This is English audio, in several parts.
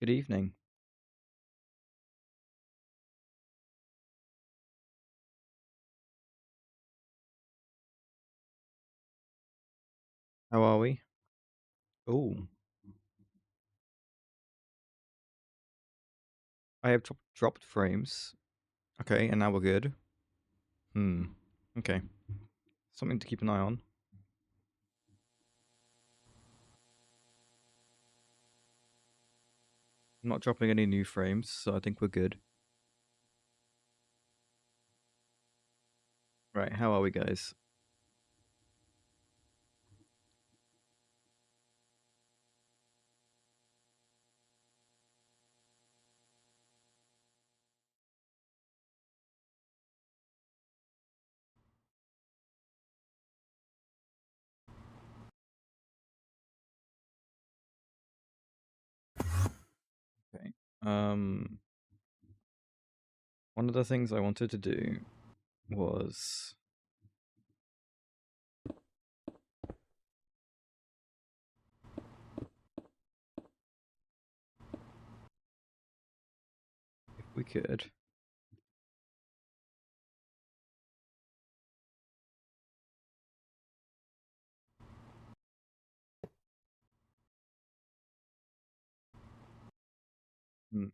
Good evening. How are we? Oh, I have dropped frames. Okay, and now we're good. Hmm. Okay. Something to keep an eye on. I'm not dropping any new frames, so I think we're good. Right, how are we, guys? Okay. One of the things I wanted to do was if we could. Hmm,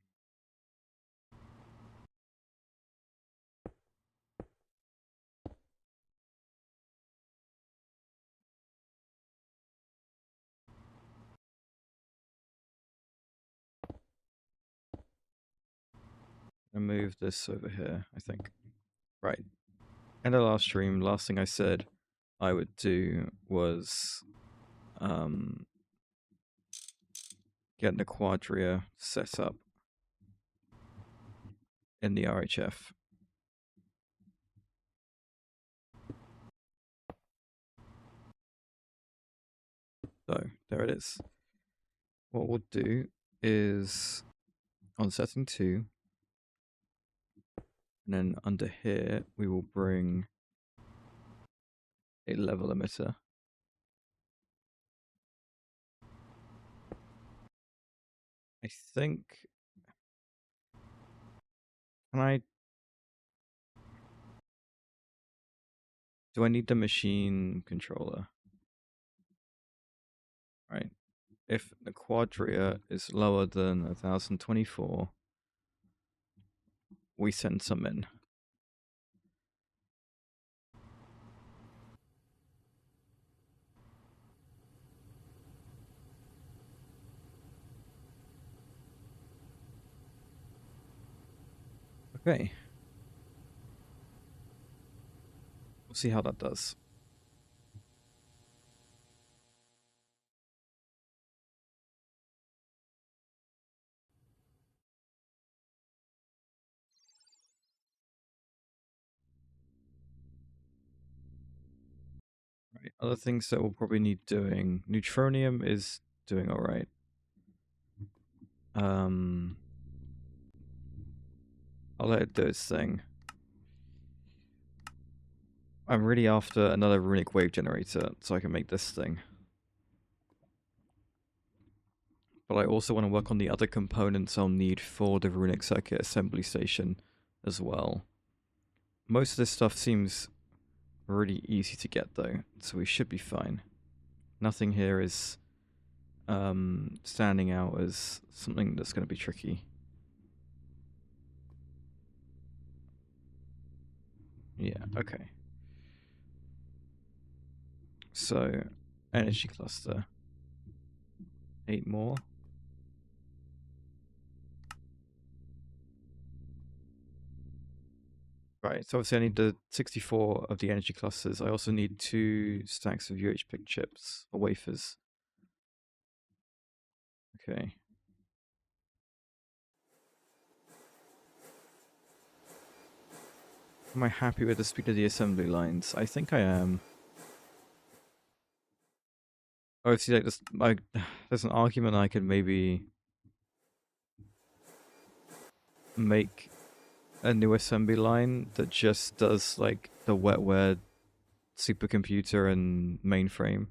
I move this over here, I think. Right. In the last stream, last thing I said I would do was um get the quadria set up in the RHF. So there it is. What we'll do is on setting 2, and then under here we will bring a level emitter. I think, do I need the machine controller? Right. If the quadria is lower than 1024, we send some in. Okay. We'll see how that does. Right. Other things that we'll probably need doing. Neutronium is doing alright. I'll let it do its thing. I'm really after another runic wave generator so I can make this thing. But I also want to work on the other components I'll need for the runic circuit assembly station as well. Most of this stuff seems really easy to get though, so we should be fine. Nothing here is standing out as something that's going to be tricky. Yeah, okay. So, energy cluster. 8 more. Right, so obviously I need the 64 of the energy clusters. I also need 2 stacks of UHP chips, or wafers. Okay. Am I happy with the speed of the assembly lines? I think I am. Obviously, like this, there's an argument I could maybe make a new assembly line that just does like the wetware supercomputer and mainframe.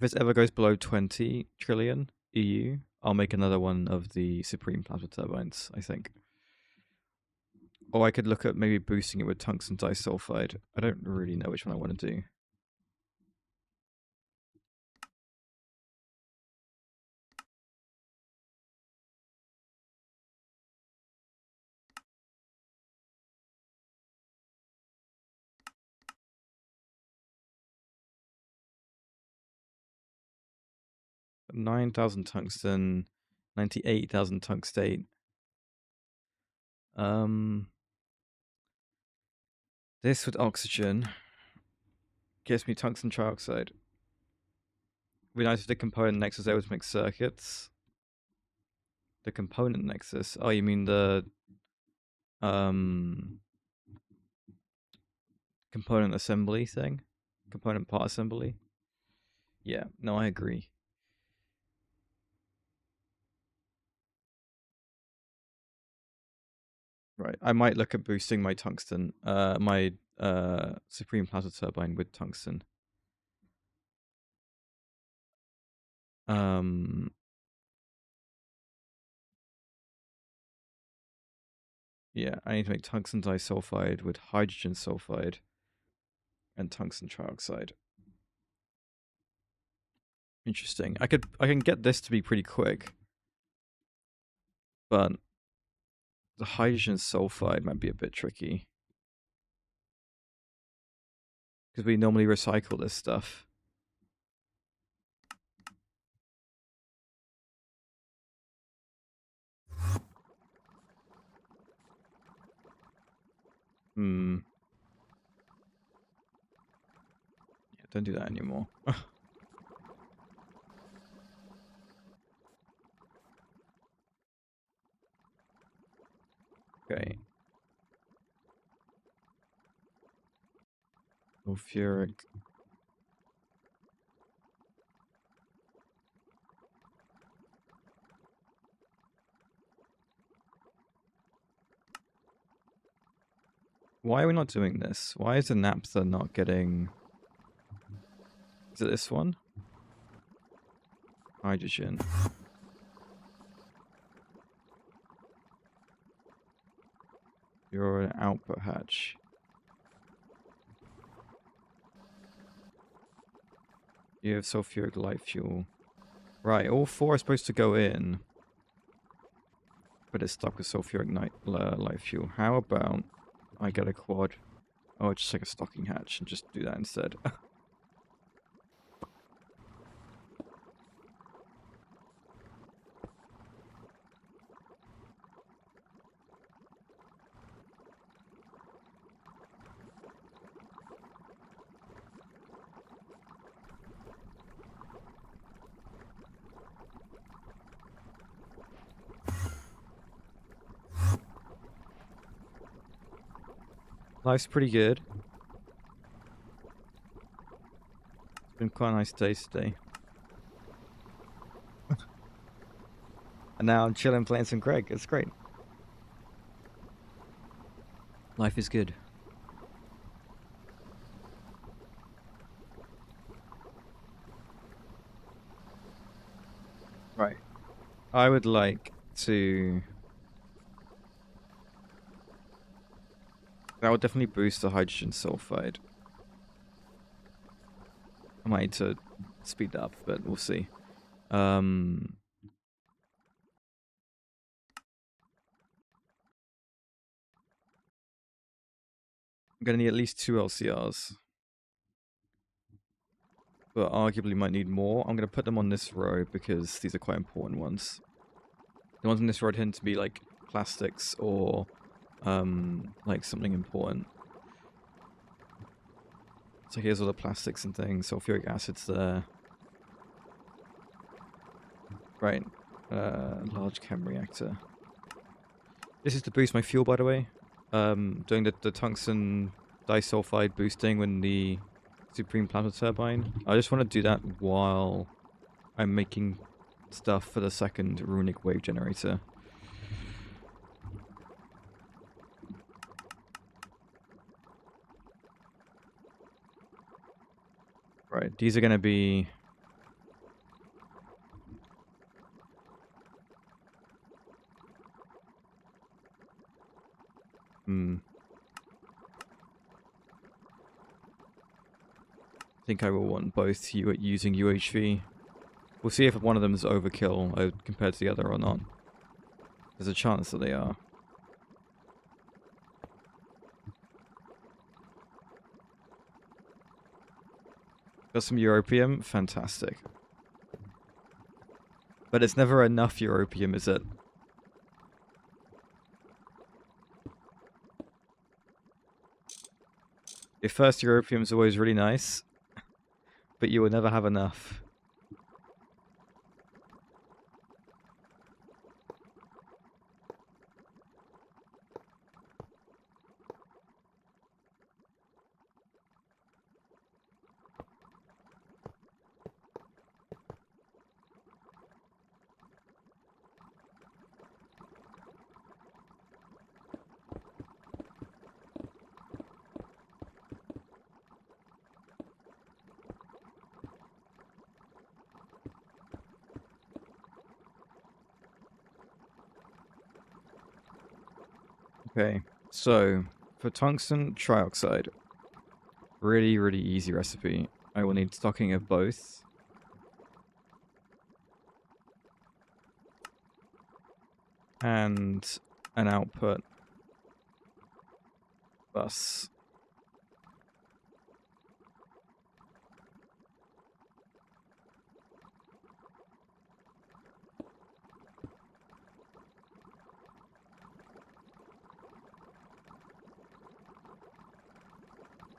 If it ever goes below 20 trillion EU, I'll make another one of the Supreme Plasma Turbines, I think. Or I could look at maybe boosting it with tungsten disulfide. I don't really know which one I want to do. $9,000 tungsten, 98,000 tungstate. This with oxygen gives me tungsten trioxide. We united the component nexus able to make circuits. The component nexus. Oh, you mean the component assembly thing? Component part assembly? Yeah, no, I agree. Right, I might look at boosting my tungsten, my Supreme Plasma Turbine with tungsten. Yeah, I need to make tungsten disulfide with hydrogen sulfide and tungsten trioxide. Interesting. I can get this to be pretty quick, but the hydrogen sulfide might be a bit tricky because we normally recycle this stuff. Yeah, don't do that anymore. Okay. Sulfuric. Why are we not doing this? Why is the naphtha not getting... Is it this one? Hydrogen. You're an output hatch. You have sulfuric light fuel. Right, all four are supposed to go in. But it's stuck with sulfuric light fuel. How about I get a quad? Oh, just like a stocking hatch and just do that instead. Life's pretty good. It's been quite a nice day today. And now I'm chilling playing some Greg. It's great. Life is good. Right. I would like to... That would definitely boost the hydrogen sulfide. I might need to speed that up, but we'll see. I'm going to need at least 2 LCRs. But arguably might need more. I'm going to put them on this row because these are quite important ones. The ones on this row tend to be like plastics or like something important. So here's all the plastics and things. Sulfuric acid's there. Right. Large chem reactor. This is to boost my fuel, by the way. Doing the tungsten disulfide boosting when the Supreme Plasma Turbine. I just want to do that while I'm making stuff for the second Runic wave generator. Right, these are going to be think I will want both using UHV. We'll see if one of them is overkill compared to the other or not. There's a chance that they are. Got some europium? Fantastic. But it's never enough europium, is it? Your first europium is always really nice, but you will never have enough. Okay, so for tungsten trioxide, really, really easy recipe. I will need stocking of both. And an output bus.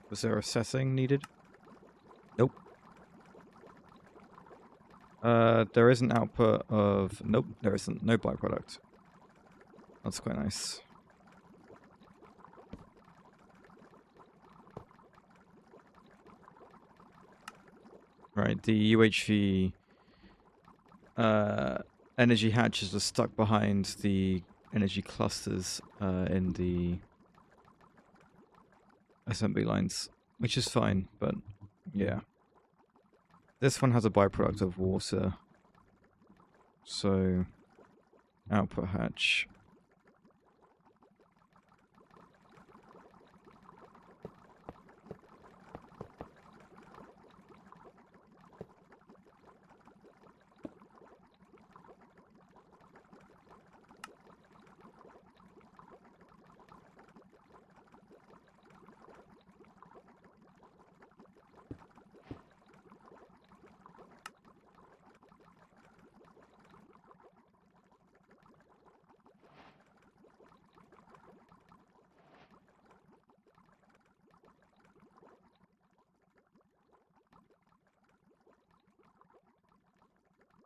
Was there a setting needed? Nope. There is an output of... Nope, there isn't. No byproduct. That's quite nice. Right, the UHV energy hatches are stuck behind the energy clusters in the assembly lines, which is fine, but yeah. This one has a byproduct of water, so output hatch.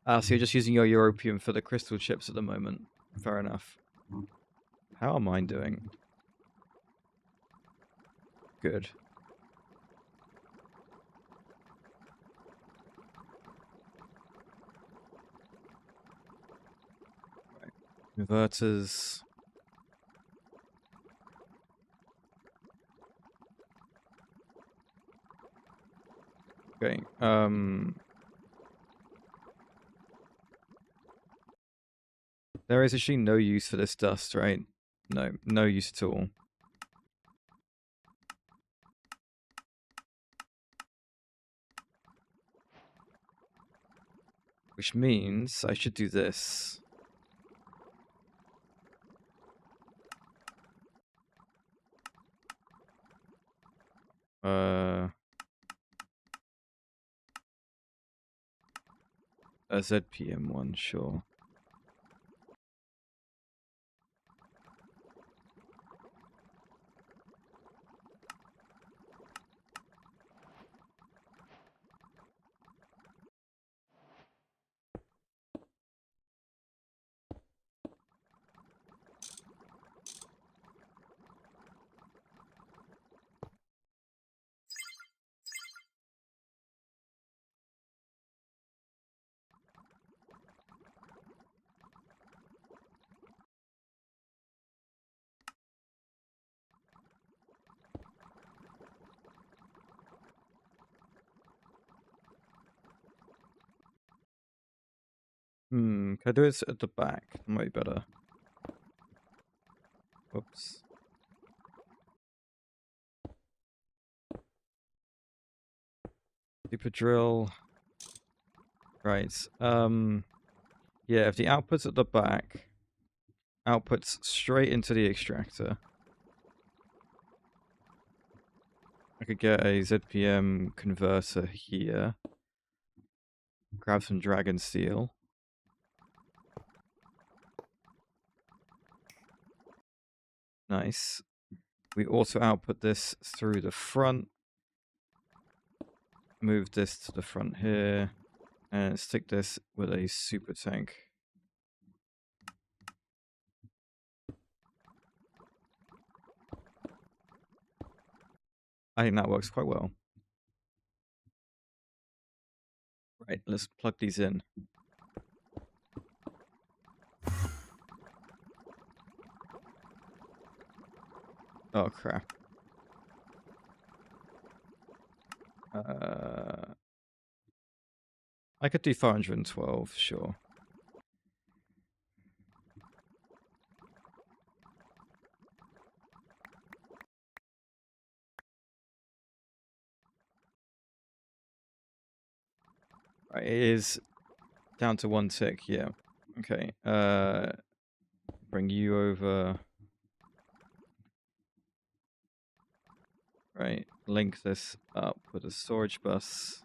So you're just using your europium for the crystal chips at the moment. Fair enough. How am I doing? Good. Right. Inverters. Okay. There is actually no use for this dust, right? No, no use at all. Which means I should do this. A ZPM one, sure. Can I do it at the back? That might be better. Whoops. Super drill. Right. Yeah, if the output's at the back, outputs straight into the extractor. I could get a ZPM converter here. Grab some dragon steel. Nice. We also output this through the front. Move this to the front here. And stick this with a super tank. I think that works quite well. Right, let's plug these in. Oh, crap. I could do 412, sure. Right, it is down to 1 tick, yeah. Okay, bring you over. Right, link this up with a storage bus.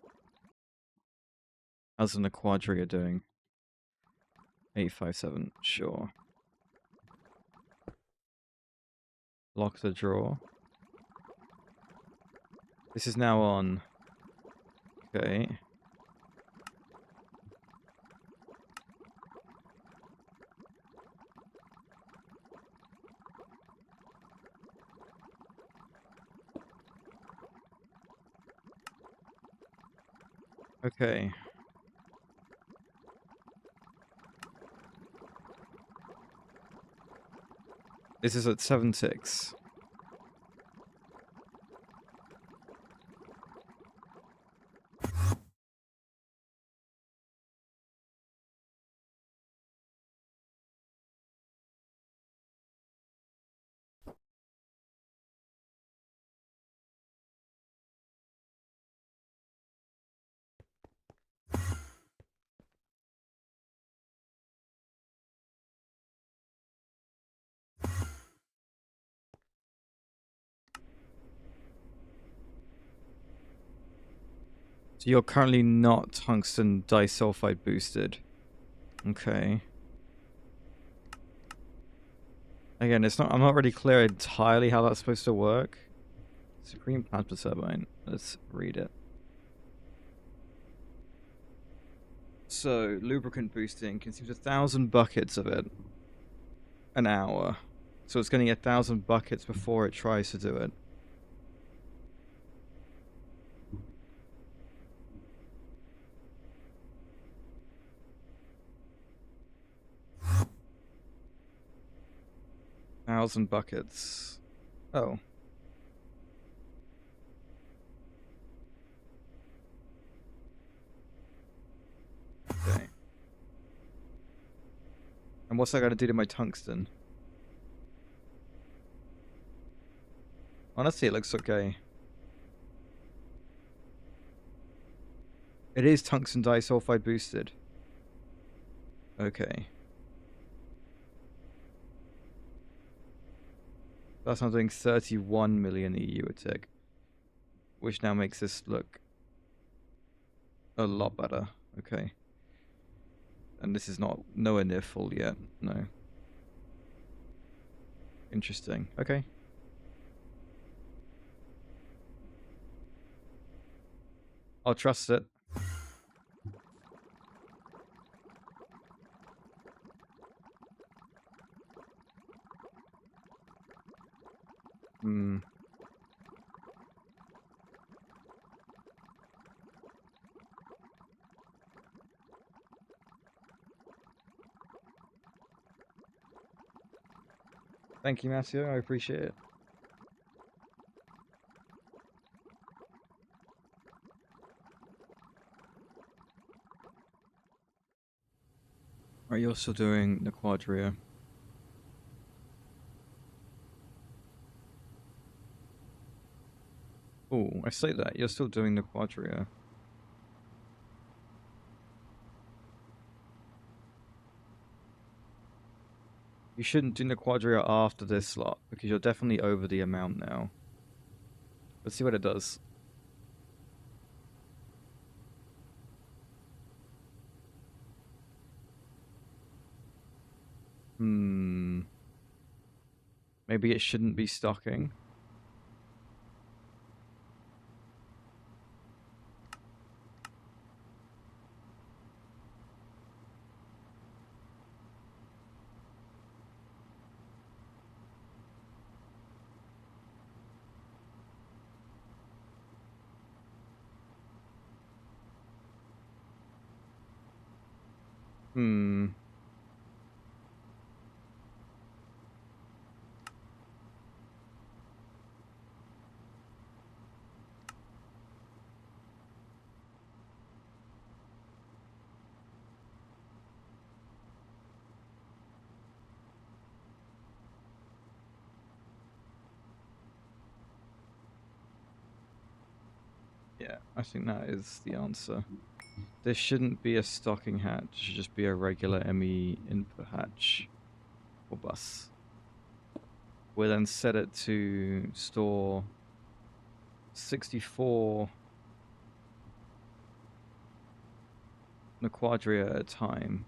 How's an Quadria doing? 857, sure. Lock the drawer. This is now on. Okay. Okay. This is at 7 ticks. So you're currently not tungsten disulfide boosted. Okay. Again, I'm not really clear entirely how that's supposed to work. Supreme plasma turbine. Let's read it. So, lubricant boosting consumes 1,000 buckets of it an hour. So it's getting 1,000 buckets before it tries to do it. Thousand buckets. Oh. Okay. And what's that going to do to my tungsten? Honestly, it looks okay. It is tungsten disulfide boosted. Okay. That's now doing 31 million EU a tick. Which now makes this look a lot better. Okay. And this is not nowhere near full yet. No. Interesting. Okay. I'll trust it. Hmm. Thank you, Matthew. I appreciate it. Are you also doing the Quadria? Oh, I say that. You're still doing the Quadria. You shouldn't do the quadria after this slot, because you're definitely over the amount now. Let's see what it does. Maybe it shouldn't be stocking. Yeah, I think that is the answer. This shouldn't be a stocking hatch. It should just be a regular ME input hatch or bus. We'll then set it to store 64 quadria at a time.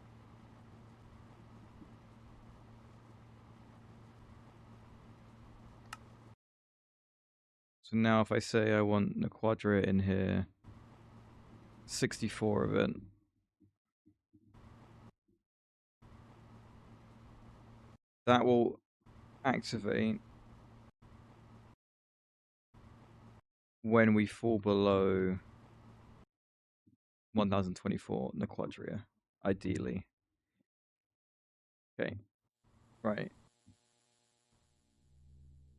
So now if I say I want quadria in here, 64 of it. That will activate when we fall below 1024 quadria, ideally. Okay, right.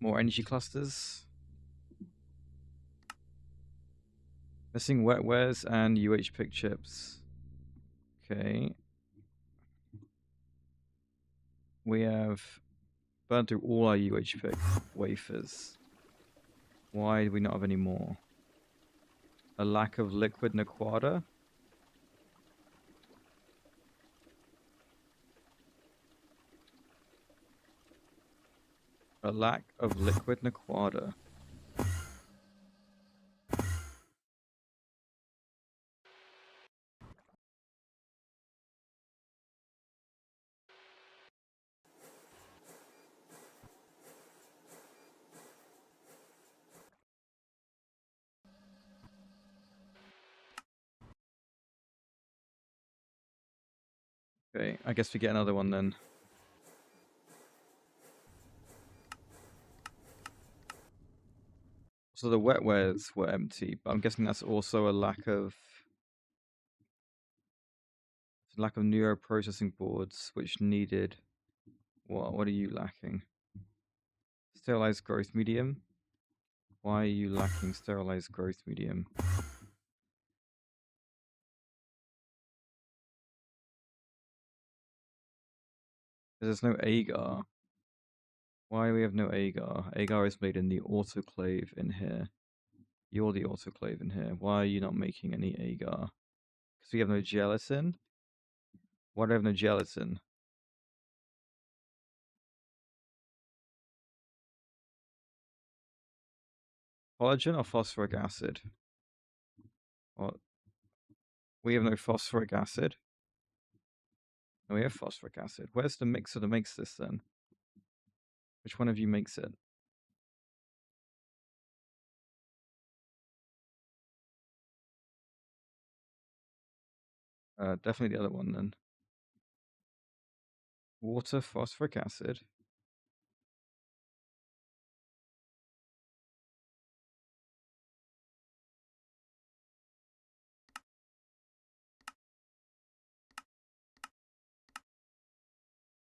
More energy clusters. Missing wetwares and UH pick chips. Okay. We have burned through all our UH pick wafers. Why do we not have any more? A lack of liquid naquada? A lack of liquid naquada. Okay, I guess we get another one then. So the wetwares were empty, but I'm guessing that's also a lack of neuroprocessing boards, which needed what? What are you lacking? Sterilized growth medium. Why are you lacking sterilized growth medium? There's no agar. Why do we have no agar? Agar is made in the autoclave in here. You're the autoclave in here. Why are you not making any agar? Because we have no gelatin? Why do we have no gelatin? Collagen or phosphoric acid? What? We have no phosphoric acid. No, we have phosphoric acid. Where's the mixer that makes this then? Which one of you makes it? Definitely the other one then. Water, phosphoric acid.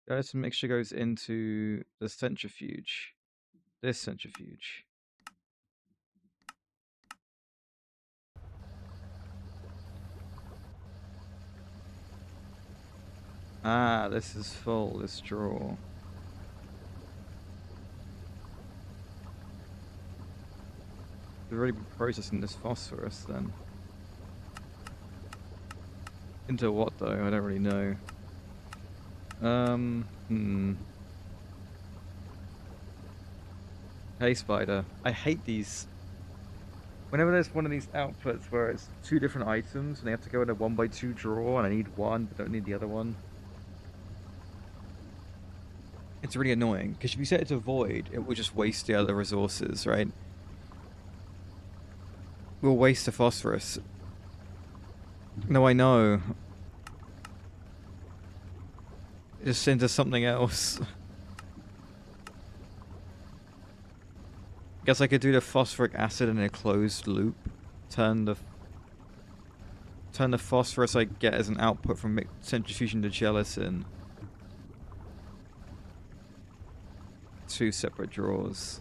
Gelatin mixture goes into the centrifuge. This centrifuge. Ah, this is full, this drawer. We've already been processing this phosphorus then. Into what though? I don't really know. Hey, Spider. I hate these. Whenever there's one of these outputs where it's two different items and they have to go in a 1x2 drawer and I need one but don't need the other one. It's really annoying because if you set it to void, it will just waste the other resources, right? We'll waste the phosphorus. No, I know. Just into something else. Guess I could do the phosphoric acid in a closed loop. Turn the phosphorus I get as an output from centrifuging to gelatin. Two separate drawers.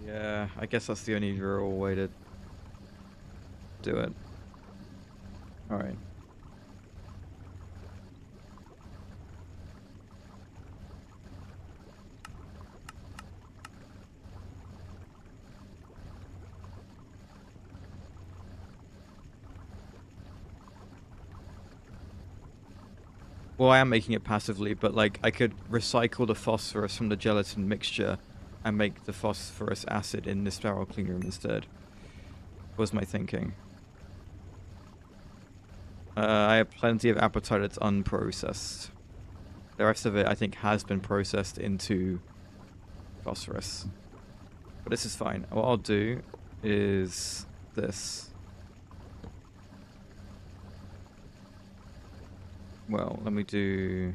Yeah, I guess that's the only real way to do it. Alright. Well, I am making it passively, but like I could recycle the phosphorus from the gelatin mixture and make the phosphorus acid in this barrel clean room instead. Was my thinking. I have plenty of appetite that's unprocessed. The rest of it, I think, has been processed into phosphorus. But this is fine. What I'll do is this. Well, let me do...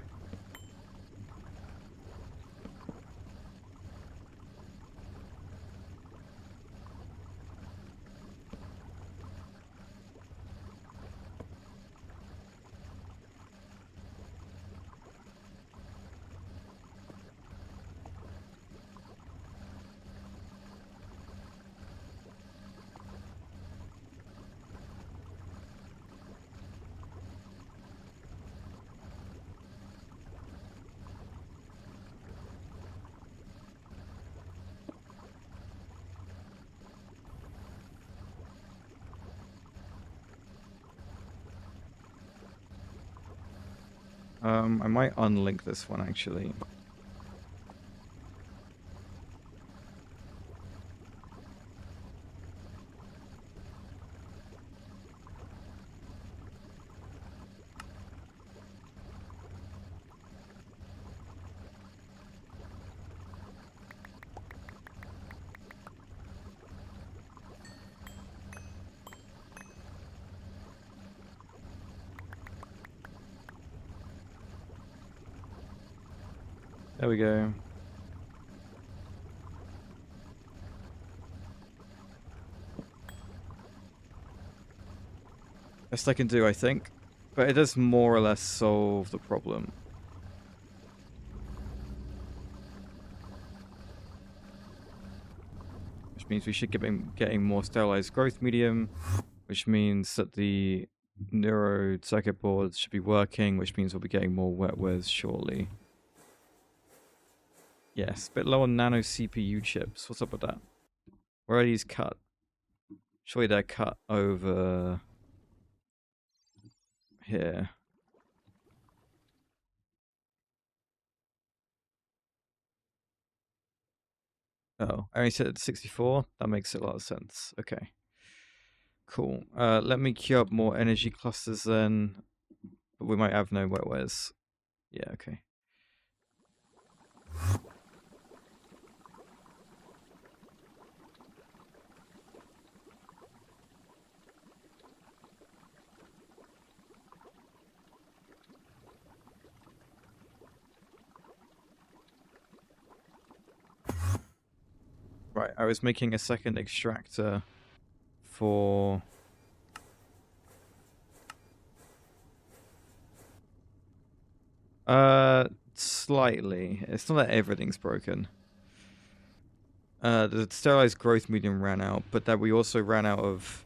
I might unlink this one, actually. There we go. Best I can do, I think. But it does more or less solve the problem. Which means we should be getting more sterilized growth medium, which means that the neuro circuit boards should be working, which means we'll be getting more wetwares shortly. Yes, bit low on nano CPU chips. What's up with that? Where are these cut? Surely they're cut over here. Oh, I only set it to 64? That makes a lot of sense. Okay. Cool. Let me queue up more energy clusters then. But we might have no wetwares. Yeah, okay. Right, I was making a second extractor for... Slightly. It's not that everything's broken. The sterilized growth medium ran out, but that we also ran out of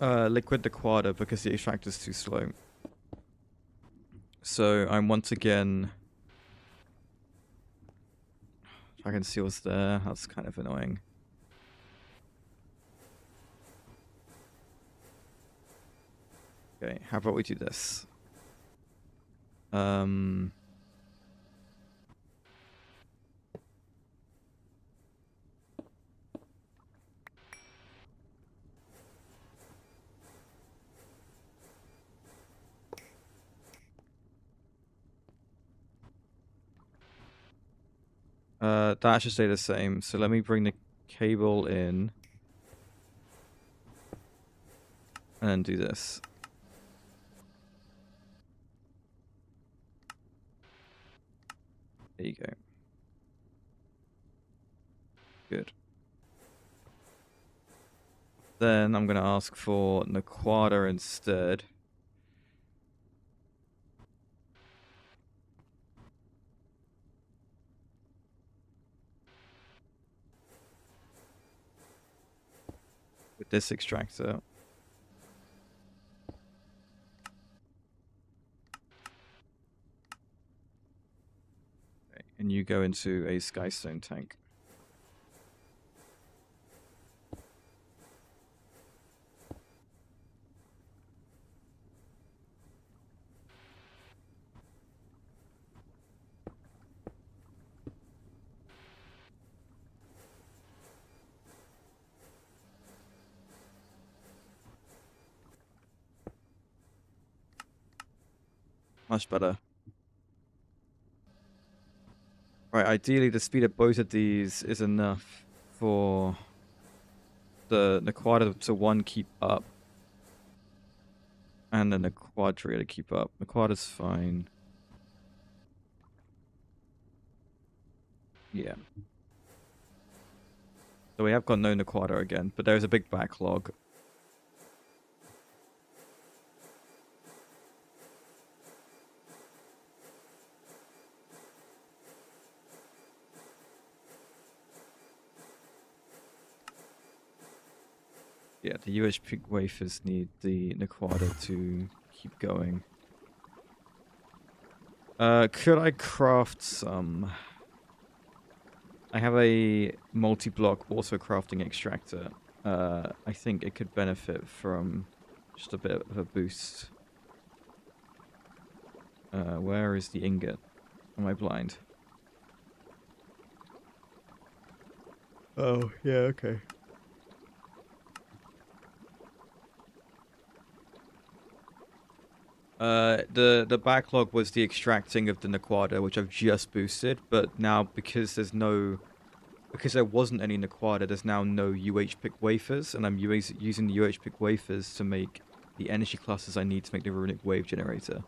liquid liquada because the extractor's too slow. So I'm once again... I can see what's there. That's kind of annoying. Okay, how about we do this? That should stay the same. So let me bring the cable in. And then do this. There you go. Good. Then I'm going to ask for Naquada instead. With this extractor. Okay, and you go into a Skystone tank. Much better. Right, ideally the speed of both of these is enough for the Naquada to one keep up. And then the Quadria to keep up. Naquada's fine. Yeah. So we have got no Naquada again, but there's a big backlog. Yeah, the UHP wafers need the Naquada to keep going. Could I craft some? I have a multi-block auto-crafting extractor. I think it could benefit from just a bit of a boost. Where is the ingot? Am I blind? Oh, yeah, okay. The backlog was the extracting of the Naquada, which I've just boosted, but now because there wasn't any Naquada, there's now no UH-pick wafers, and I'm using the UH-pick wafers to make the energy clusters I need to make the Runic wave generator.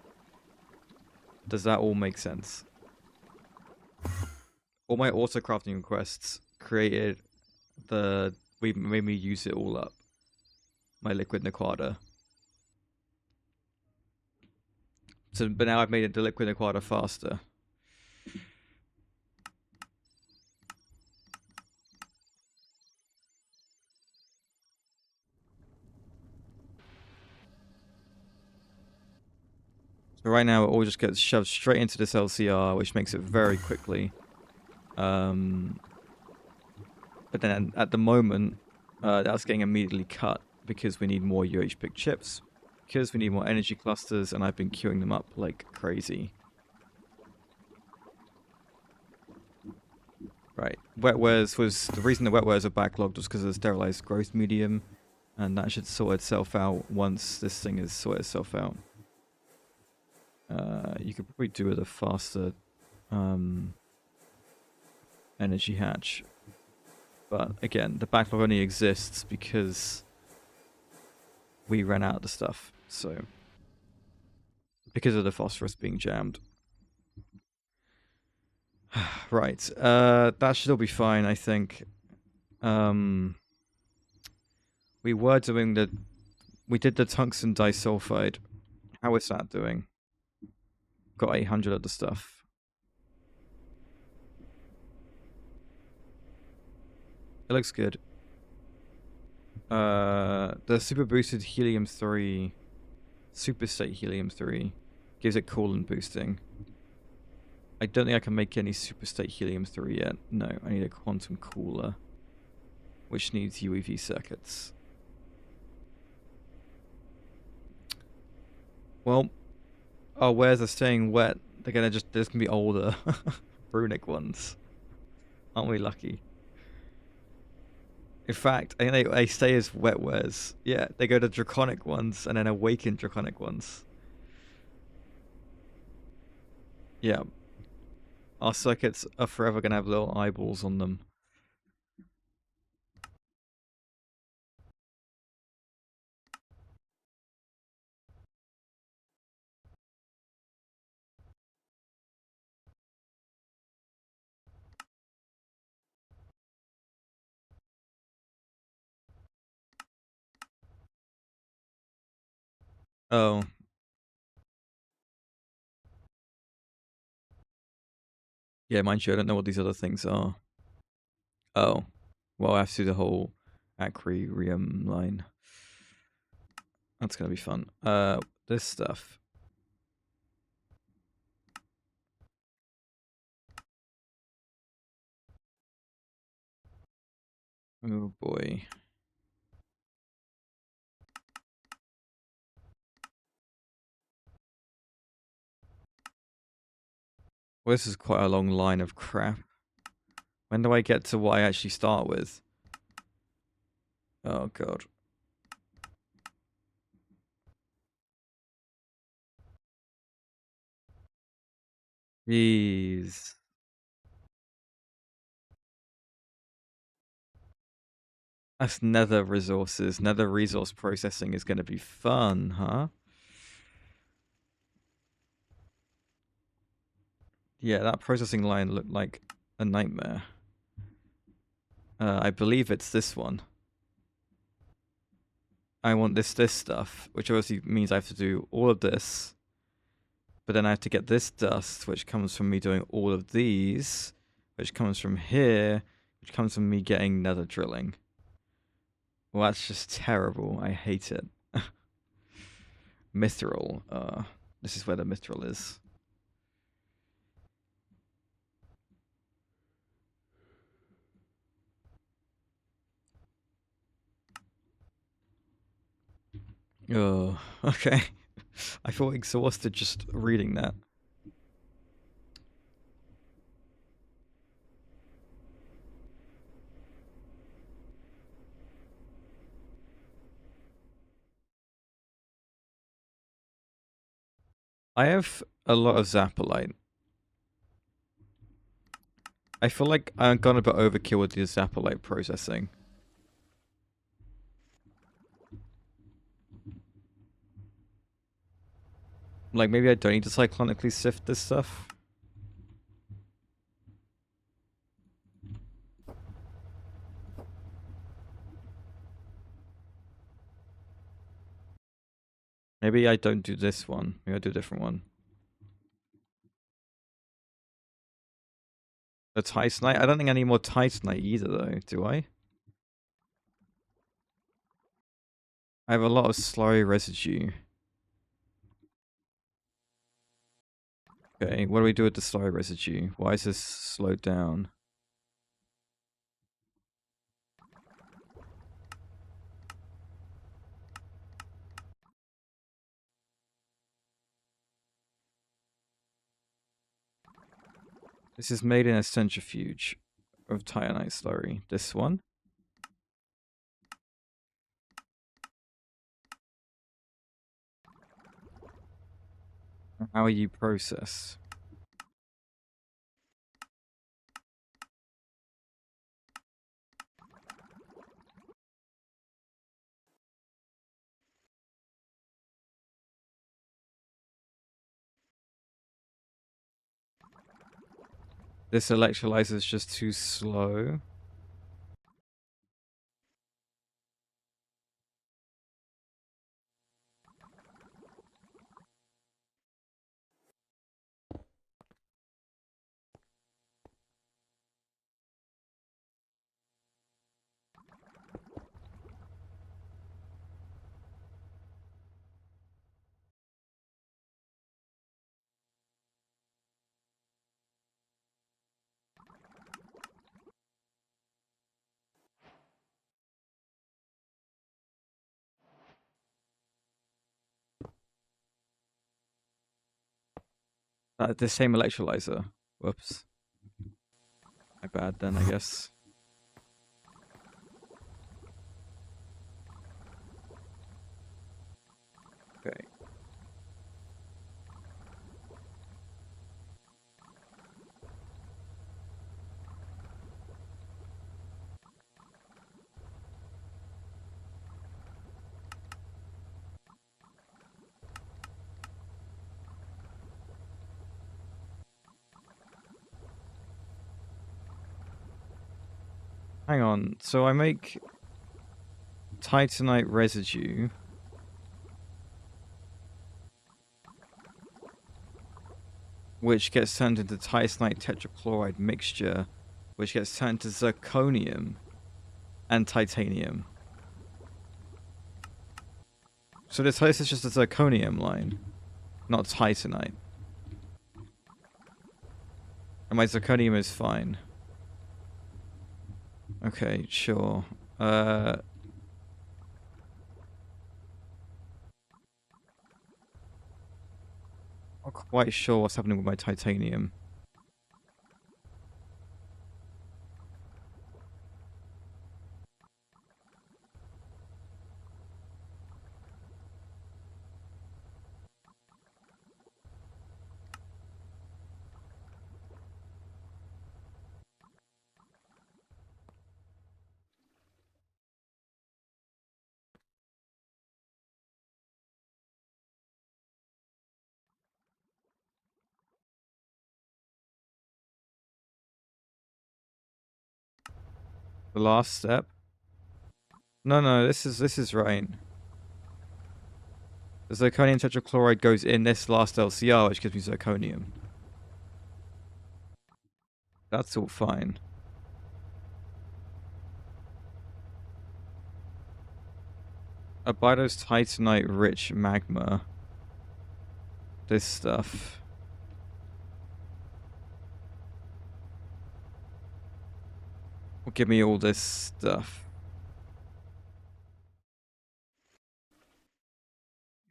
Does that all make sense? All my auto-crafting requests created made me use it all up. My liquid Naquada. So, but now I've made it the liquid Naquada faster. So right now it all just gets shoved straight into this LCR, which makes it very quickly. But then at the moment, that's getting immediately cut because we need more UH-pick chips, because we need more energy clusters, and I've been queuing them up like crazy. Right, wetwares was the reason the wetwares are backlogged was because of the sterilized growth medium, and that should sort itself out once this thing is sorted itself out. You could probably do it a faster energy hatch. But again, the backlog only exists because we ran out of the stuff. So, because of the phosphorus being jammed. Right, that should all be fine, I think. We did the tungsten disulfide. How is that doing? Got 800 of the stuff. It looks good. The super boosted helium-3, super state helium-3, gives it coolant boosting. I don't think I can make any super state helium-3 yet. No, I need a quantum cooler, which needs UEV circuits. Well, our wares are staying wet. They're gonna be older Runic ones. Aren't we lucky? In fact, I think they stay as wet wares. Yeah, they go to draconic ones and then awaken draconic ones. Yeah. Our circuits are forever going to have little eyeballs on them. Oh. Yeah, mind you, I don't know what these other things are. Oh. Well, I have to do the whole aquarium line. That's going to be fun. This stuff. Oh boy. Well, this is quite a long line of crap. When do I get to what I actually start with? Oh god. Jeez. That's nether resources. Nether resource processing is going to be fun, huh? Yeah, that processing line looked like a nightmare. I believe it's this one. I want this stuff, which obviously means I have to do all of this. But then I have to get this dust, which comes from me doing all of these, which comes from here, which comes from me getting nether drilling. Well, that's just terrible. I hate it. Mithril. This is where the mithril is. Oh, okay. I feel exhausted just reading that. I have a lot of Zappolite. I feel like I've gone a bit overkill with the Zappolite processing. Like, maybe I don't need to cyclonically sift this stuff. Maybe I don't do this one. Maybe I do a different one. The Titanite? I don't think I need more Titanite either, though. Do I? I have a lot of slurry residue. Okay, what do we do with the slurry residue? Why is this slowed down? This is made in a centrifuge of Titanite slurry. This one? How are you processed? This electrolyzer is just too slow. The same electrolyzer. Whoops. My bad then, I guess. Okay. Hang on. So I make titanite residue. Which gets turned into titanite tetrachloride mixture, which gets turned to zirconium and titanium. So this is just a zirconium line, not titanite. And my zirconium is fine. Okay, sure. Not quite sure what's happening with my titanium. The last step? No, this is right. The zirconium tetrachloride goes in this last LCR, which gives me zirconium. That's all fine. Abydos titanite rich magma. This stuff. Will give me all this stuff.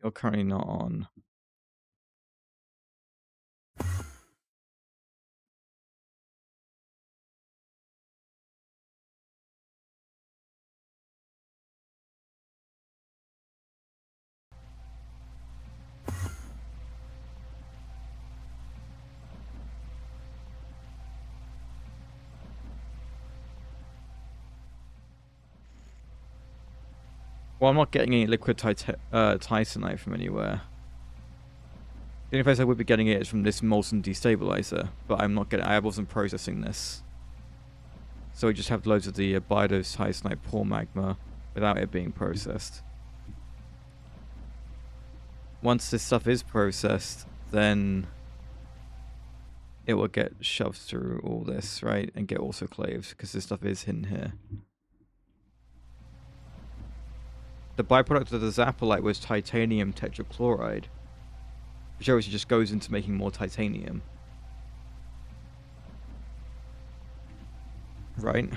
You're currently not on. Well, I'm not getting any liquid titanite from anywhere. The only place I would be getting it is from this molten destabilizer, but I'm not getting. I wasn't processing this, so we just have loads of the Abydos titanite pore magma without it being processed. Once this stuff is processed, then it will get shoved through all this, right, and get autoclaved because this stuff is hidden here. The byproduct of the zapolite was titanium tetrachloride, which obviously just goes into making more titanium. Right?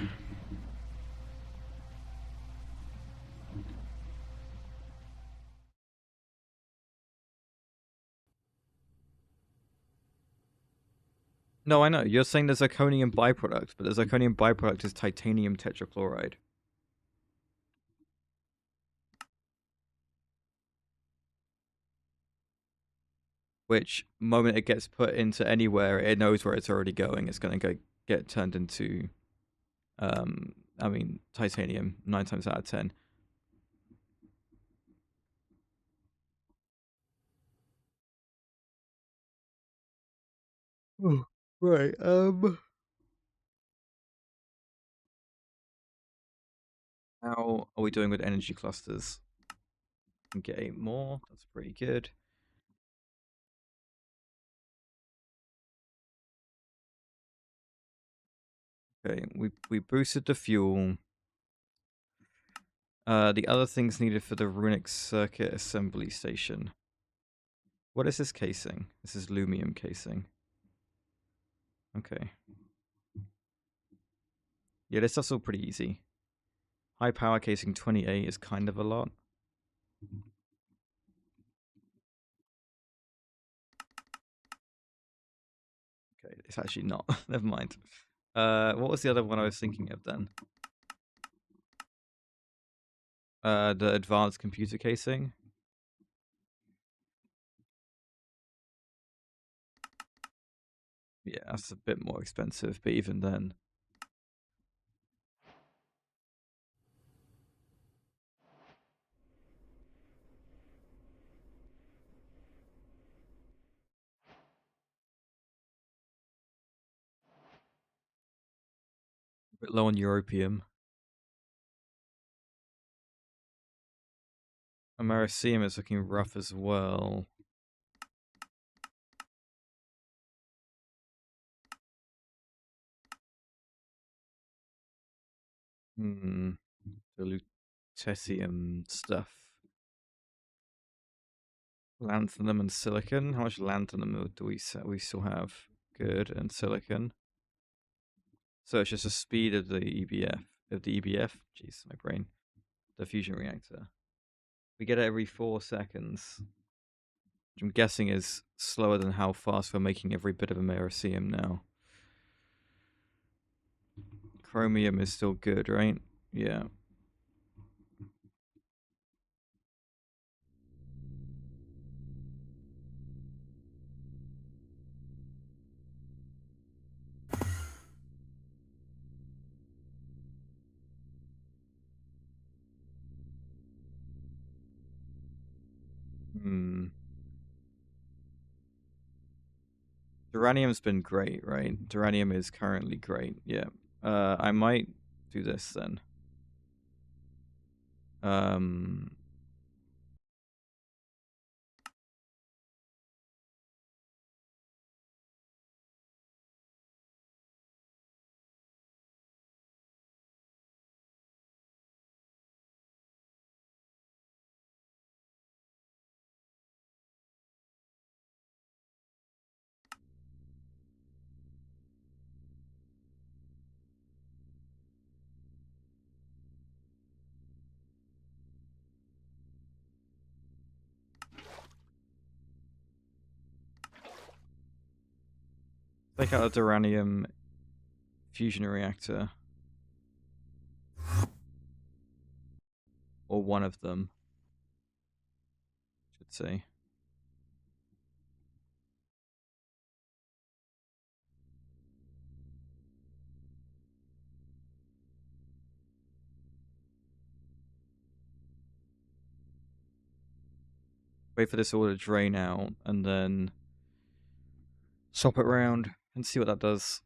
No, I know. You're saying the zirconium byproduct, but the zirconium byproduct is titanium tetrachloride. Which, moment it gets put into anywhere, it knows where it's already going. It's going to get turned into, titanium 9 times out of 10. Oh, right. How are we doing with energy clusters? Get 8 more. That's pretty good. Okay, we boosted the fuel. The other things needed for the Runic circuit assembly station. What is this casing? This is lumium casing. Okay. Yeah, this stuff's all pretty easy. High power casing 28 is kind of a lot. Okay, it's actually not. Never mind. What was the other one I was thinking of then? The advanced computer casing. Yeah, that's a bit more expensive, but even then. A bit low on europium. Americium is looking rough as well. The lutetium stuff. Lanthanum and silicon. How much lanthanum do we still have? Good, and silicon. So it's just the speed of the EBF. Jeez, my brain. The fusion reactor. We get it every 4 seconds. Which I'm guessing is slower than how fast we're making every bit of Americium now. Chromium is still good, right? Yeah. Duranium's been great, right? Duranium is currently great, yeah. I might do this then. Take out a Duranium fusion reactor. Or one of them, I should say. Wait for this all to drain out, and then swap it around and see what that does.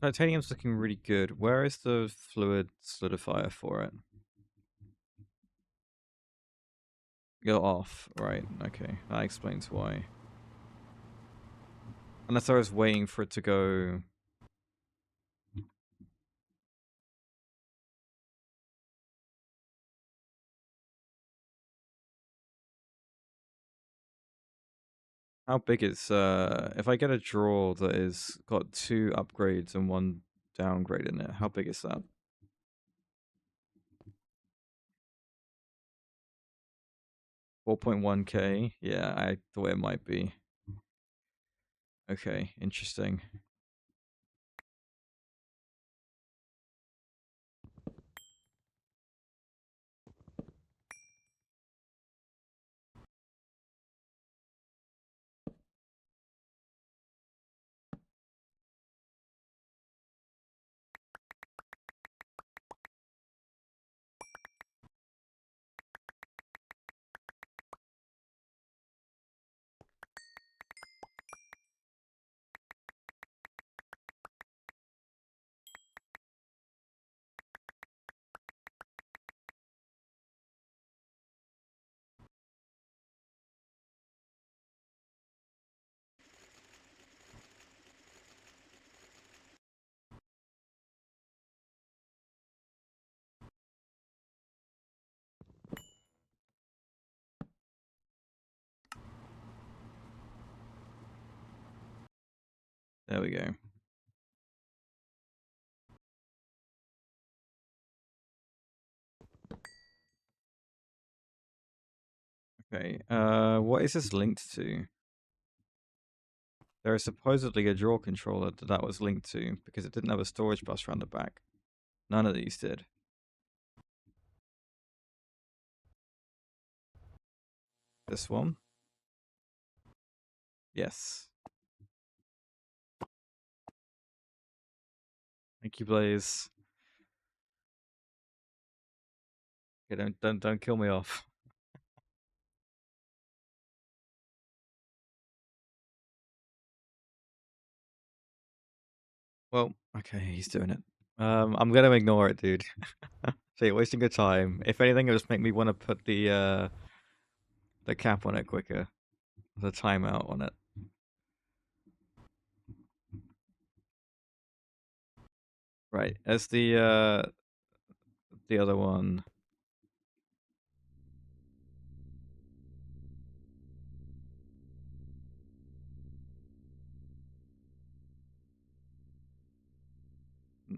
The titanium's looking really good. Where is the fluid solidifier for it? Go off, right? Okay, that explains why. Unless I was waiting for it to go. How big is if I get a draw that is got 2 upgrades and 1 downgrade in it, how big is that? 4.1k? Yeah, I thought it might be. Okay, interesting. There we go. Okay, what is this linked to? There is supposedly a draw controller that was linked to because it didn't have a storage bus around the back. None of these did. This one? Yes. Thank you, Blaze. Okay, don't kill me off. Well, okay, he's doing it. I'm gonna ignore it, dude. So you're wasting your time. If anything, it'll just make me want to put the cap on it quicker. The timeout on it. Right, as the other one. No.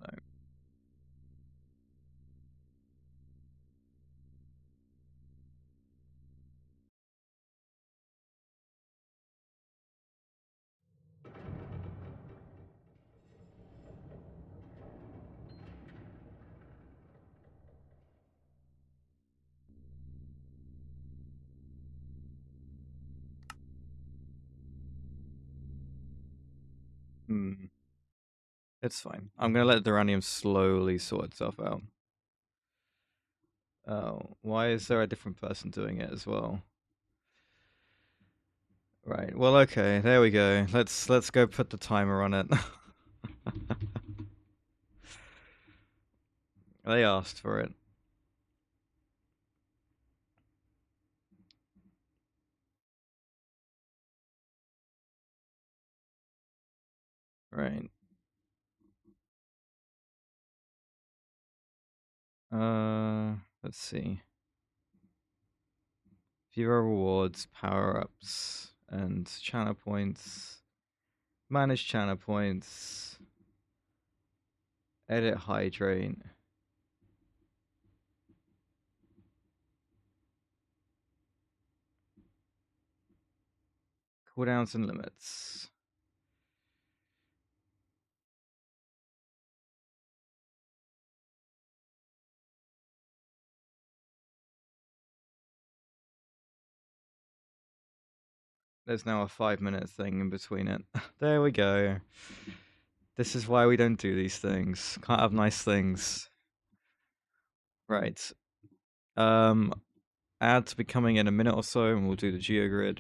Hmm. It's fine. I'm gonna let the uranium slowly sort itself out. Oh, why is there a different person doing it as well? Right. Well, okay. There we go. Let's go put the timer on it. They asked for it. Right. Let's see. Viewer rewards, power-ups, and channel points. Manage channel points. Edit hydrate. Cooldowns and limits. There's now a 5-minute thing in between it. There we go. This is why we don't do these things. Can't have nice things. Right. Ads will be coming in a minute or so, and we'll do the geogrid.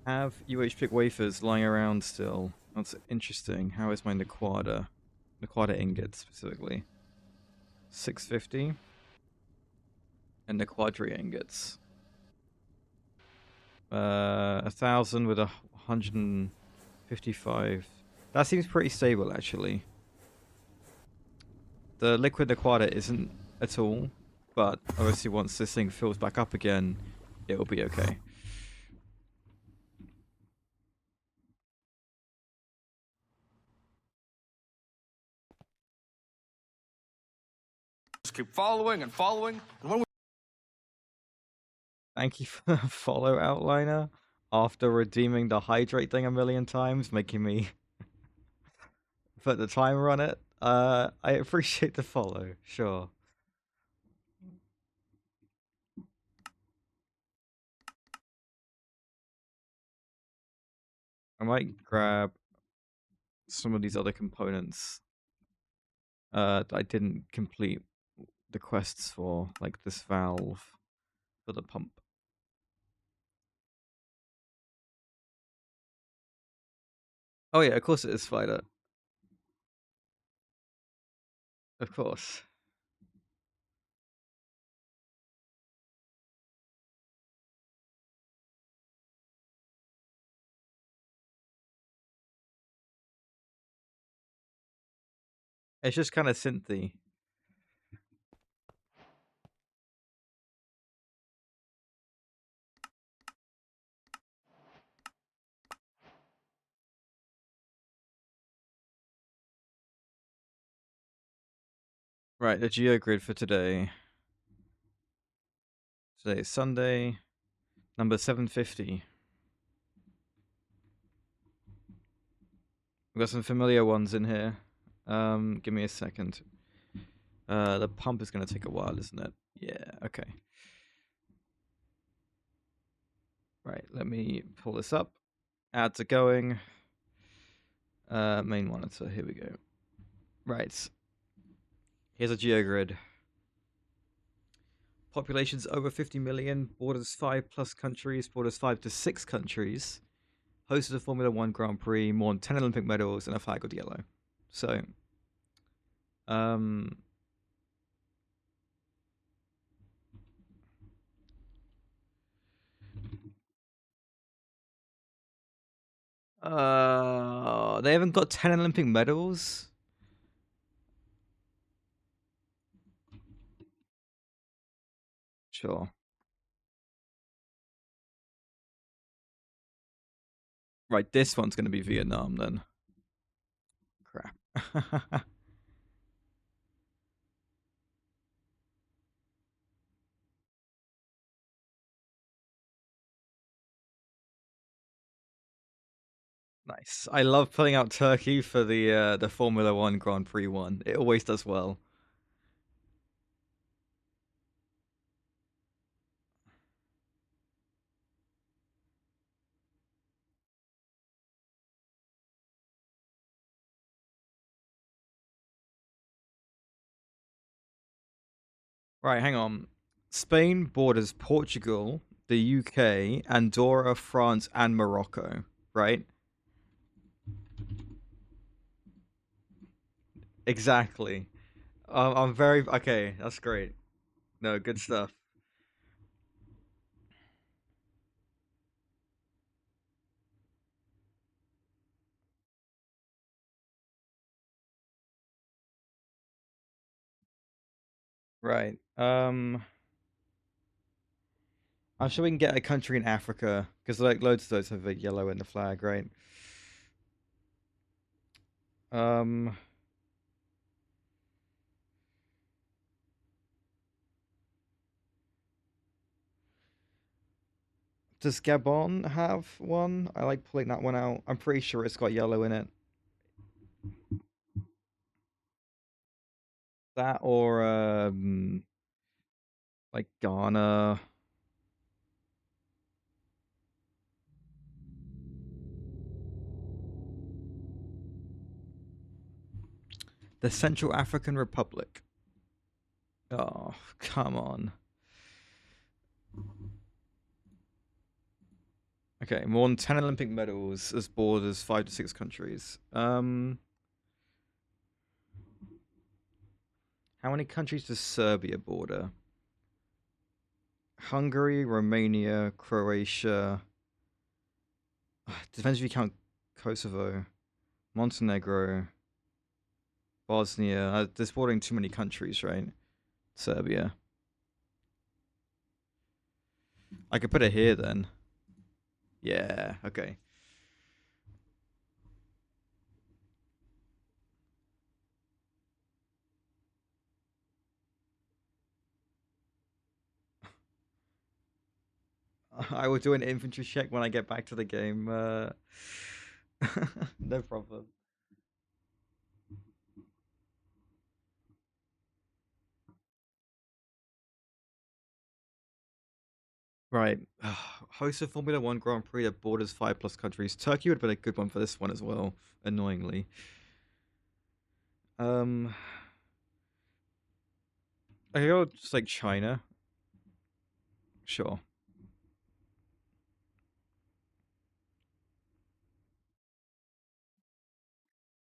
Have UHV wafers lying around still. That's interesting. How is my Naquada? Naquada ingot specifically. 650. And Naquadri ingots. 1,000 with 155. That seems pretty stable actually. The liquid Naquada isn't at all, but obviously once this thing fills back up again, it'll be okay. Just keep following and following, and when we Thank you for the follow, Outliner. After redeeming the hydrate thing a million times, making me put the timer on it. I appreciate the follow, sure. I might grab some of these other components I didn't complete the quests for, like this valve for the pump. Oh yeah, of course it is Spider. Of course. It's just kind of synthy. Right, the geogrid for today. Today is Sunday, number 750. We've got some familiar ones in here. Give me a second. The pump is going to take a while, isn't it? Yeah, okay. Right, let me pull this up. Ads are going. Main monitor, here we go. Right. Here's a geogrid. Population's over 50 million, borders 5+ countries, borders 5 to 6 countries. Hosted a Formula 1 Grand Prix, more than 10 Olympic medals, and a flag with yellow. So, they haven't got 10 Olympic medals? Sure. Right, this one's going to be Vietnam then. Crap. Nice. I love putting out Turkey for the Formula 1 Grand Prix one. It always does well. Right, hang on. Spain borders Portugal, the UK, Andorra, France, and Morocco, right? Exactly. I'm very okay. That's great. No, good stuff. Right. I'm sure we can get a country in Africa because like loads of those have a yellow in the flag, right? Um, does Gabon have one? I like pulling that one out. I'm pretty sure it's got yellow in it. That or like Ghana. The Central African Republic. Oh, come on. Okay, more than 10 Olympic medals as borders 5 to 6 countries. How many countries does Serbia border? Hungary, Romania, Croatia. Depends if you count Kosovo, Montenegro, Bosnia. There's bordering too many countries, right? Serbia. I could put it here then. Yeah, okay. I will do an infantry check when I get back to the game. No problem. Right. Host a Formula 1 Grand Prix that borders 5+ countries. Turkey would have been a good one for this one as well, annoyingly. I could go just like China. Sure.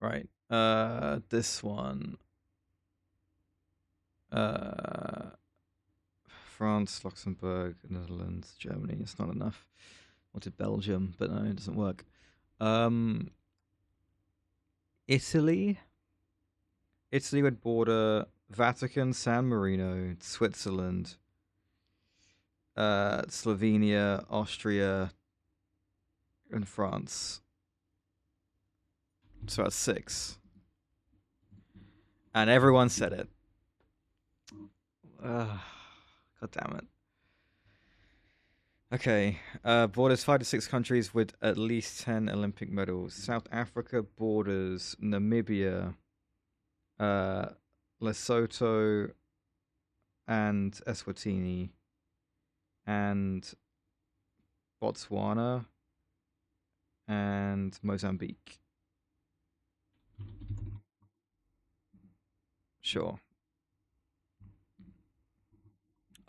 Right. This one. Uh, France, Luxembourg, Netherlands, Germany. It's not enough. Wanted Belgium, but no, it doesn't work. Italy. Italy would border Vatican, San Marino, Switzerland, Slovenia, Austria, and France. So that's 6. And everyone said it. God damn it. Okay, borders 5 to 6 countries with at least 10 Olympic medals. South Africa borders Namibia, Lesotho, and Eswatini, and Botswana, and Mozambique. Sure.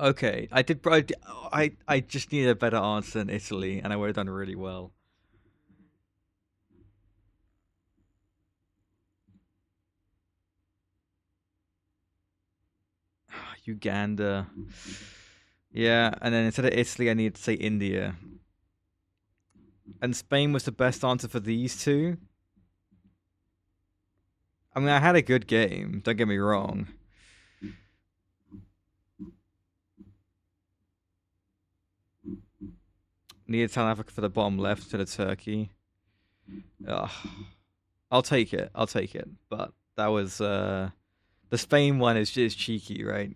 Okay, I just needed a better answer than Italy, and I would have done really well. Uganda. Yeah, and then instead of Italy, I needed to say India. And Spain was the best answer for these two. I mean, I had a good game, don't get me wrong. Needed South Africa for the bottom left to the Turkey. Ugh. I'll take it. But that was the Spain one is just cheeky, right?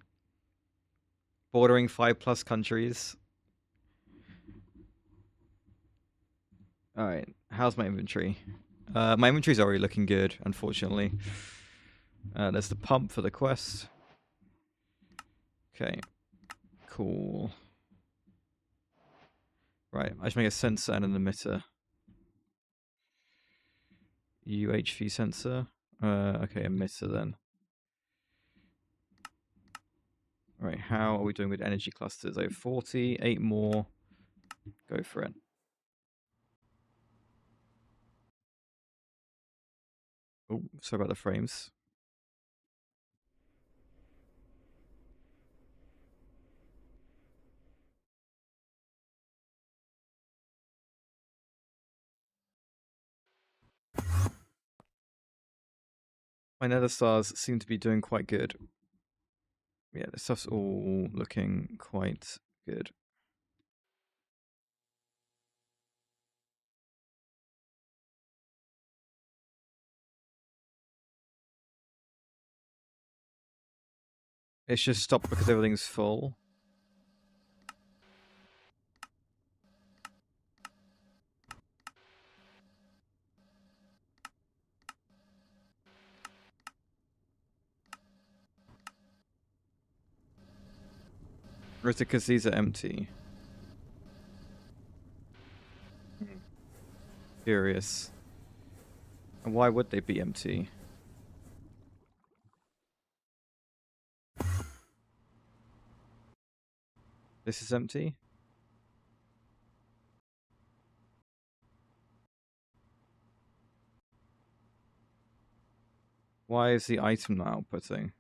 Bordering 5+ countries. All right. How's my inventory? My inventory's already looking good, unfortunately. There's the pump for the quest. Okay. Cool. Right. I should make a sensor and an emitter. UHV sensor. Okay, emitter then. Right, how are we doing with energy clusters? I have 40, 8 more. Go for it. Oh, sorry about the frames. My nether stars seem to be doing quite good. Yeah, this stuff's all looking quite good. It's just stopped because everything's full. Or is it because these are empty? Curious. And why would they be empty? This is empty? Why is the item not outputting?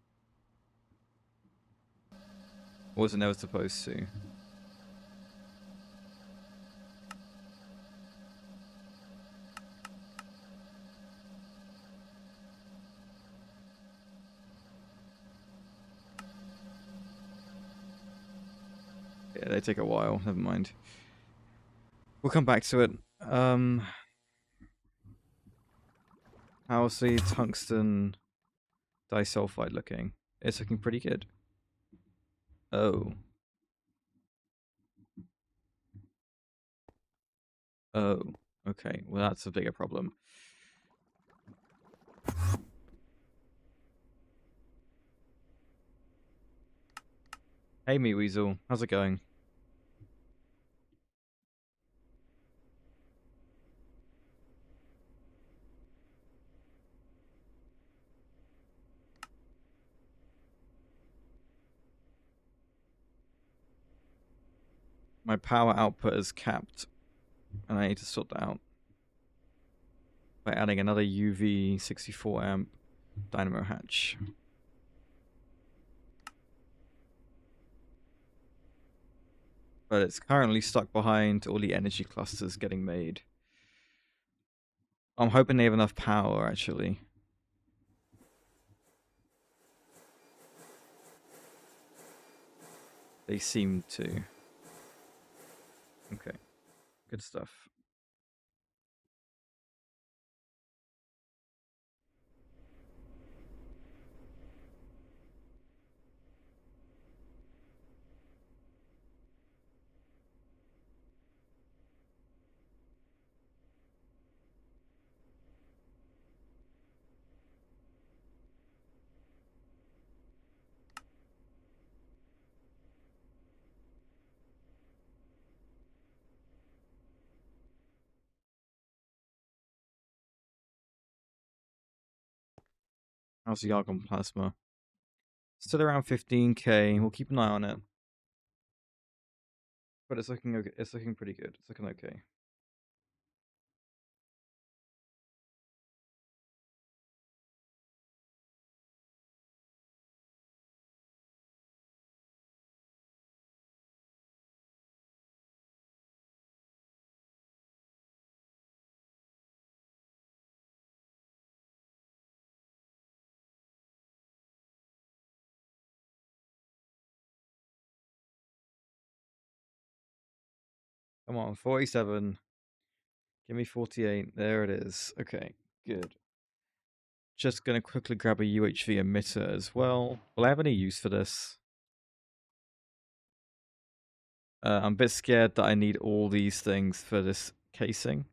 Or was it never supposed to? Yeah, they take a while. Never mind. We'll come back to it. How's the tungsten disulfide looking? It's looking pretty good. Oh. Oh. Okay. Well, that's a bigger problem. Hey, Meat Weasel. How's it going? My power output is capped, and I need to sort that out by adding another UV 64 amp dynamo hatch. But it's currently stuck behind all the energy clusters getting made. I'm hoping they have enough power, actually. They seem to. Okay, good stuff. How's the argon plasma? Still around 15k. We'll keep an eye on it. But it's looking okay. It's looking pretty good. It's looking okay. Come on, 47. Give me 48. There it is. Okay, good. Just gonna quickly grab a UHV emitter as well. Will I have any use for this? I'm a bit scared that I need all these things for this casing.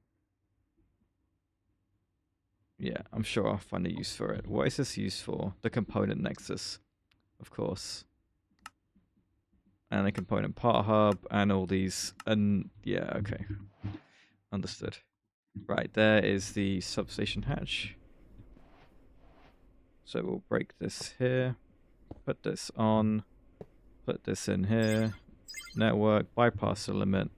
Yeah, I'm sure I'll find a use for it. What is this used for? The component nexus, of course. And a component part hub and all these. And yeah, okay. Understood. Right, there is the substation hatch. So we'll break this here. Put this on. Put this in here. Network, bypass the limit.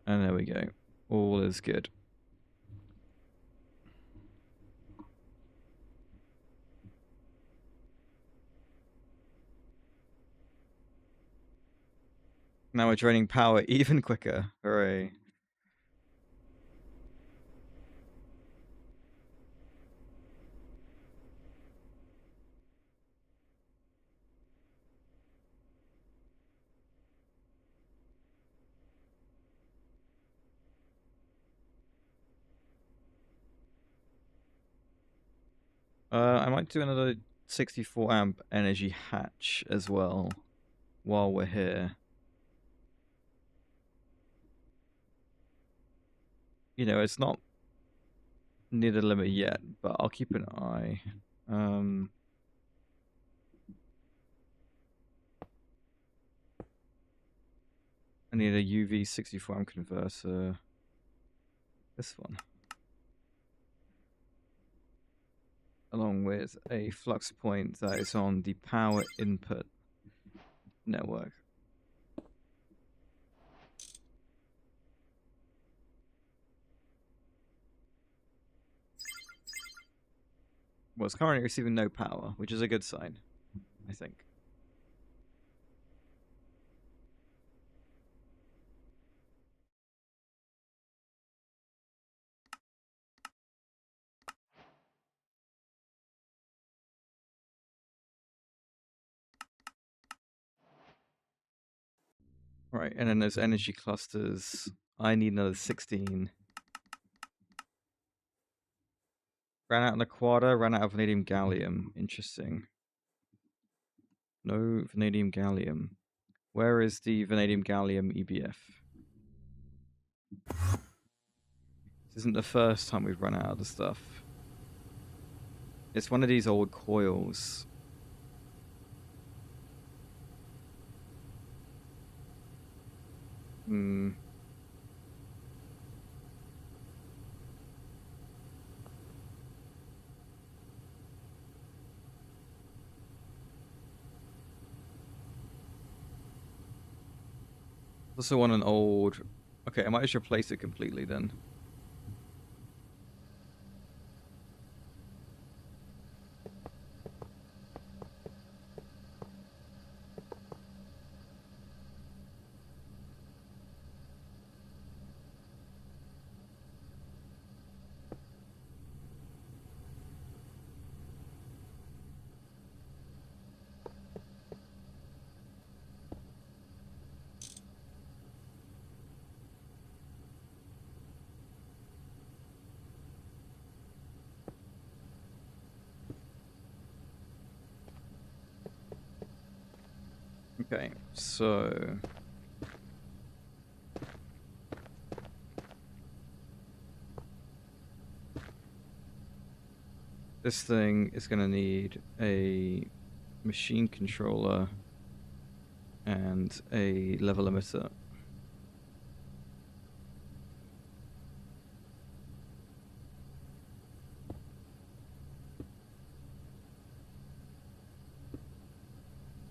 And there we go. All is good. Now we're draining power even quicker. Hooray. I might do another 64 amp energy hatch as well while we're here. You know, it's not near the limit yet, but I'll keep an eye. I need a UV 64 amp converter. This one. Along with a flux point that is on the power input network. Well, it's currently receiving no power, which is a good sign, I think. Right, and then there's energy clusters. I need another 16. Ran out of the quarter, ran out of vanadium gallium. Interesting. No vanadium gallium. Where is the vanadium gallium EBF? This isn't the first time we've run out of the stuff. It's one of these old coils. Hmm. Also want an old... Okay, I might just replace it completely then. Okay, so this thing is going to need a machine controller and a level emitter.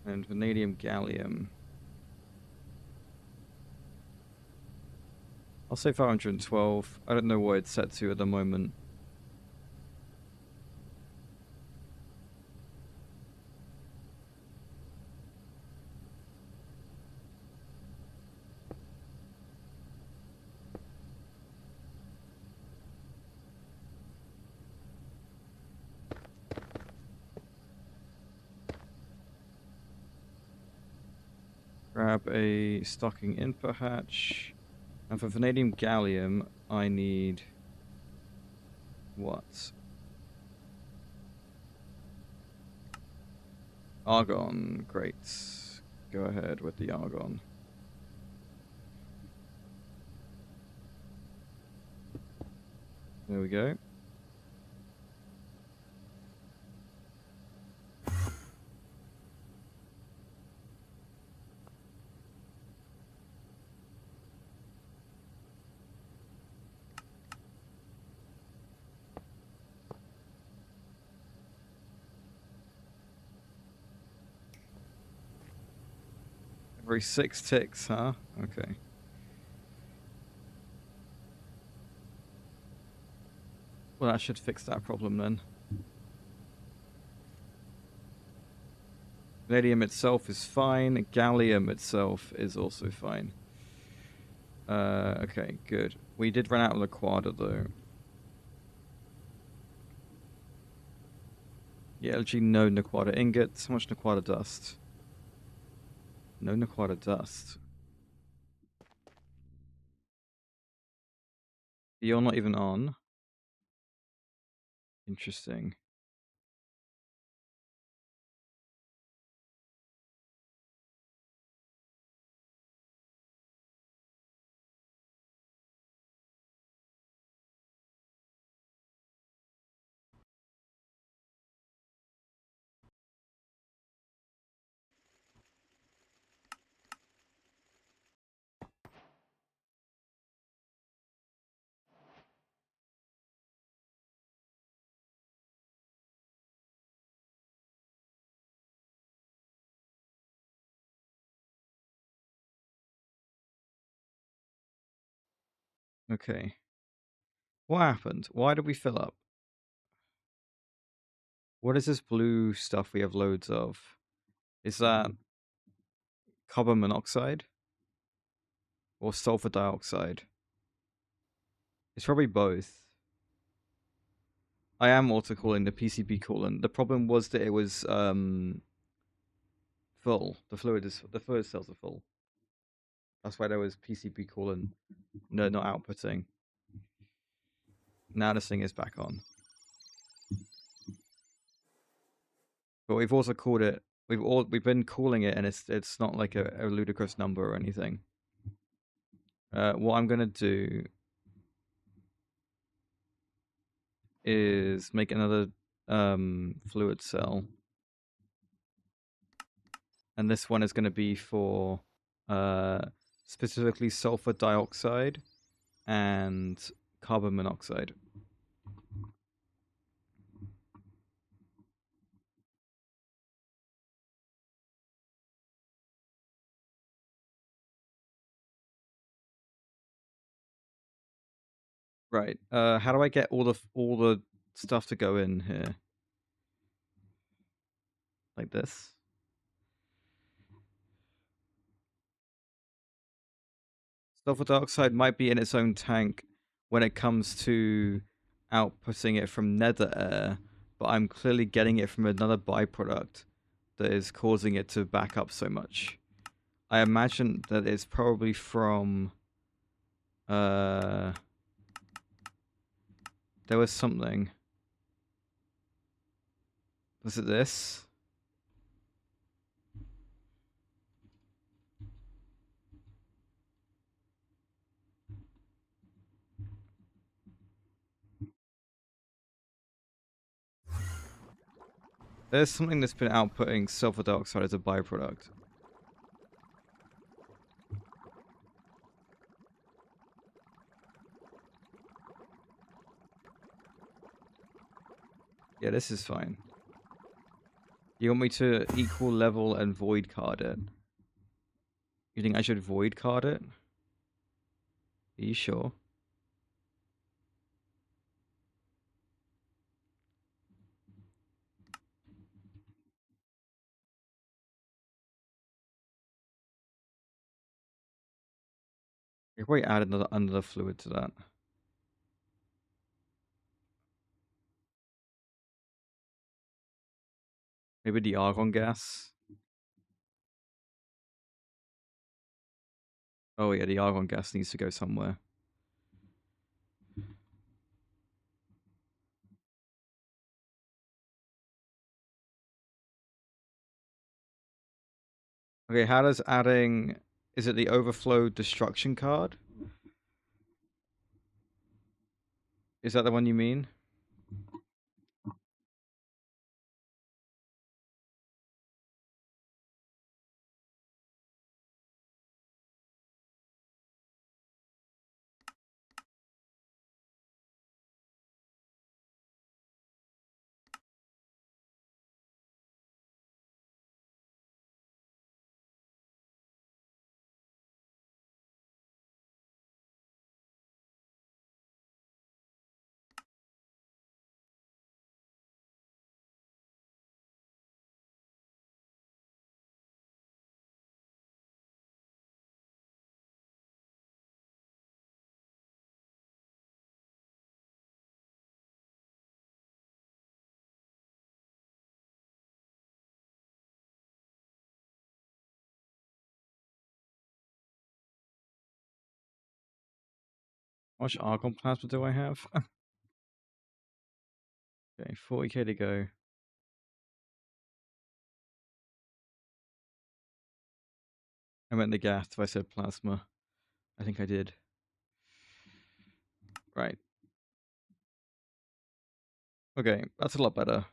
And vanadium gallium. I'll say 512. I don't know what it's set to at the moment. Grab a stocking input hatch. And for vanadium gallium, I need... what? Argon. Great. Go ahead with the argon. There we go. Every 6 ticks, huh? Okay. Well, that should fix that problem then. Vanadium itself is fine. Gallium itself is also fine. Okay, good. We did run out of the quad though. Yeah, LG, no Naquada ingots. How much Naquada dust? No Naquada dust. You're not even on. Interesting. Okay. What happened? Why did we fill up? What is this blue stuff we have loads of? Is that carbon monoxide? Or sulfur dioxide? It's probably both. I am auto cooling the PCB coolant. The problem was that it was full. The fluid cells are full. That's why there was PCB coolant not outputting. Now this thing is back on. But we've also cooled it. We've been cooling it, and it's not like a ludicrous number or anything. What I'm gonna do is make another fluid cell, and this one is going to be for specifically sulfur dioxide and carbon monoxide. Right. How do I get all the stuff to go in here? Like this. Sulfur dioxide might be in its own tank when it comes to outputting it from nether air, but I'm clearly getting it from another byproduct that is causing it to back up so much. I imagine that it's probably from there was something. Was it this? There's something that's been outputting sulfur dioxide as a byproduct. Yeah, this is fine. You want me to equal level and void card it? You think I should void card it? Are you sure? I could probably add another fluid to that. Maybe the argon gas. Oh yeah, the argon gas needs to go somewhere. Okay, how does adding... Is it the overflow destruction card? Is that the one you mean? How much argon plasma do I have? Okay, 40k to go. I meant the gas if I said plasma. I think I did. Right. Okay, that's a lot better.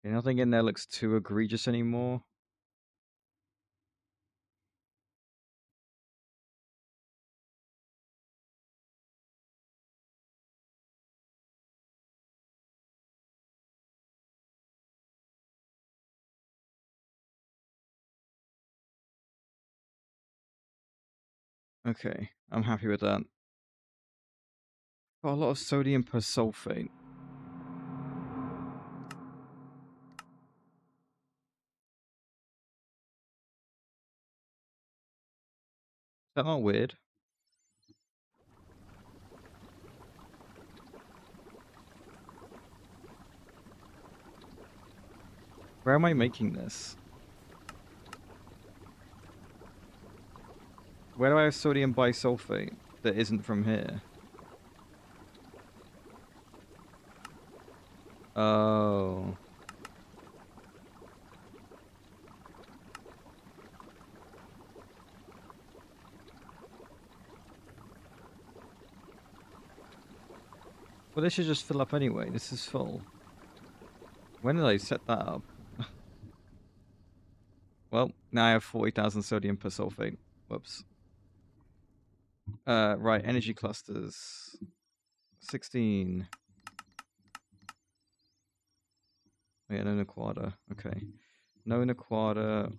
Okay, nothing in there looks too egregious anymore. Okay, I'm happy with that. Got a lot of sodium persulfate. Is that not weird? Where am I making this? Where do I have sodium bisulfate that isn't from here? Oh. Well, this should just fill up anyway. This is full. When did I set that up? Well, now I have 40,000 sodium persulfate. Whoops. Right, energy clusters. 16. Oh, yeah, no Naquada. Okay. No Naquada.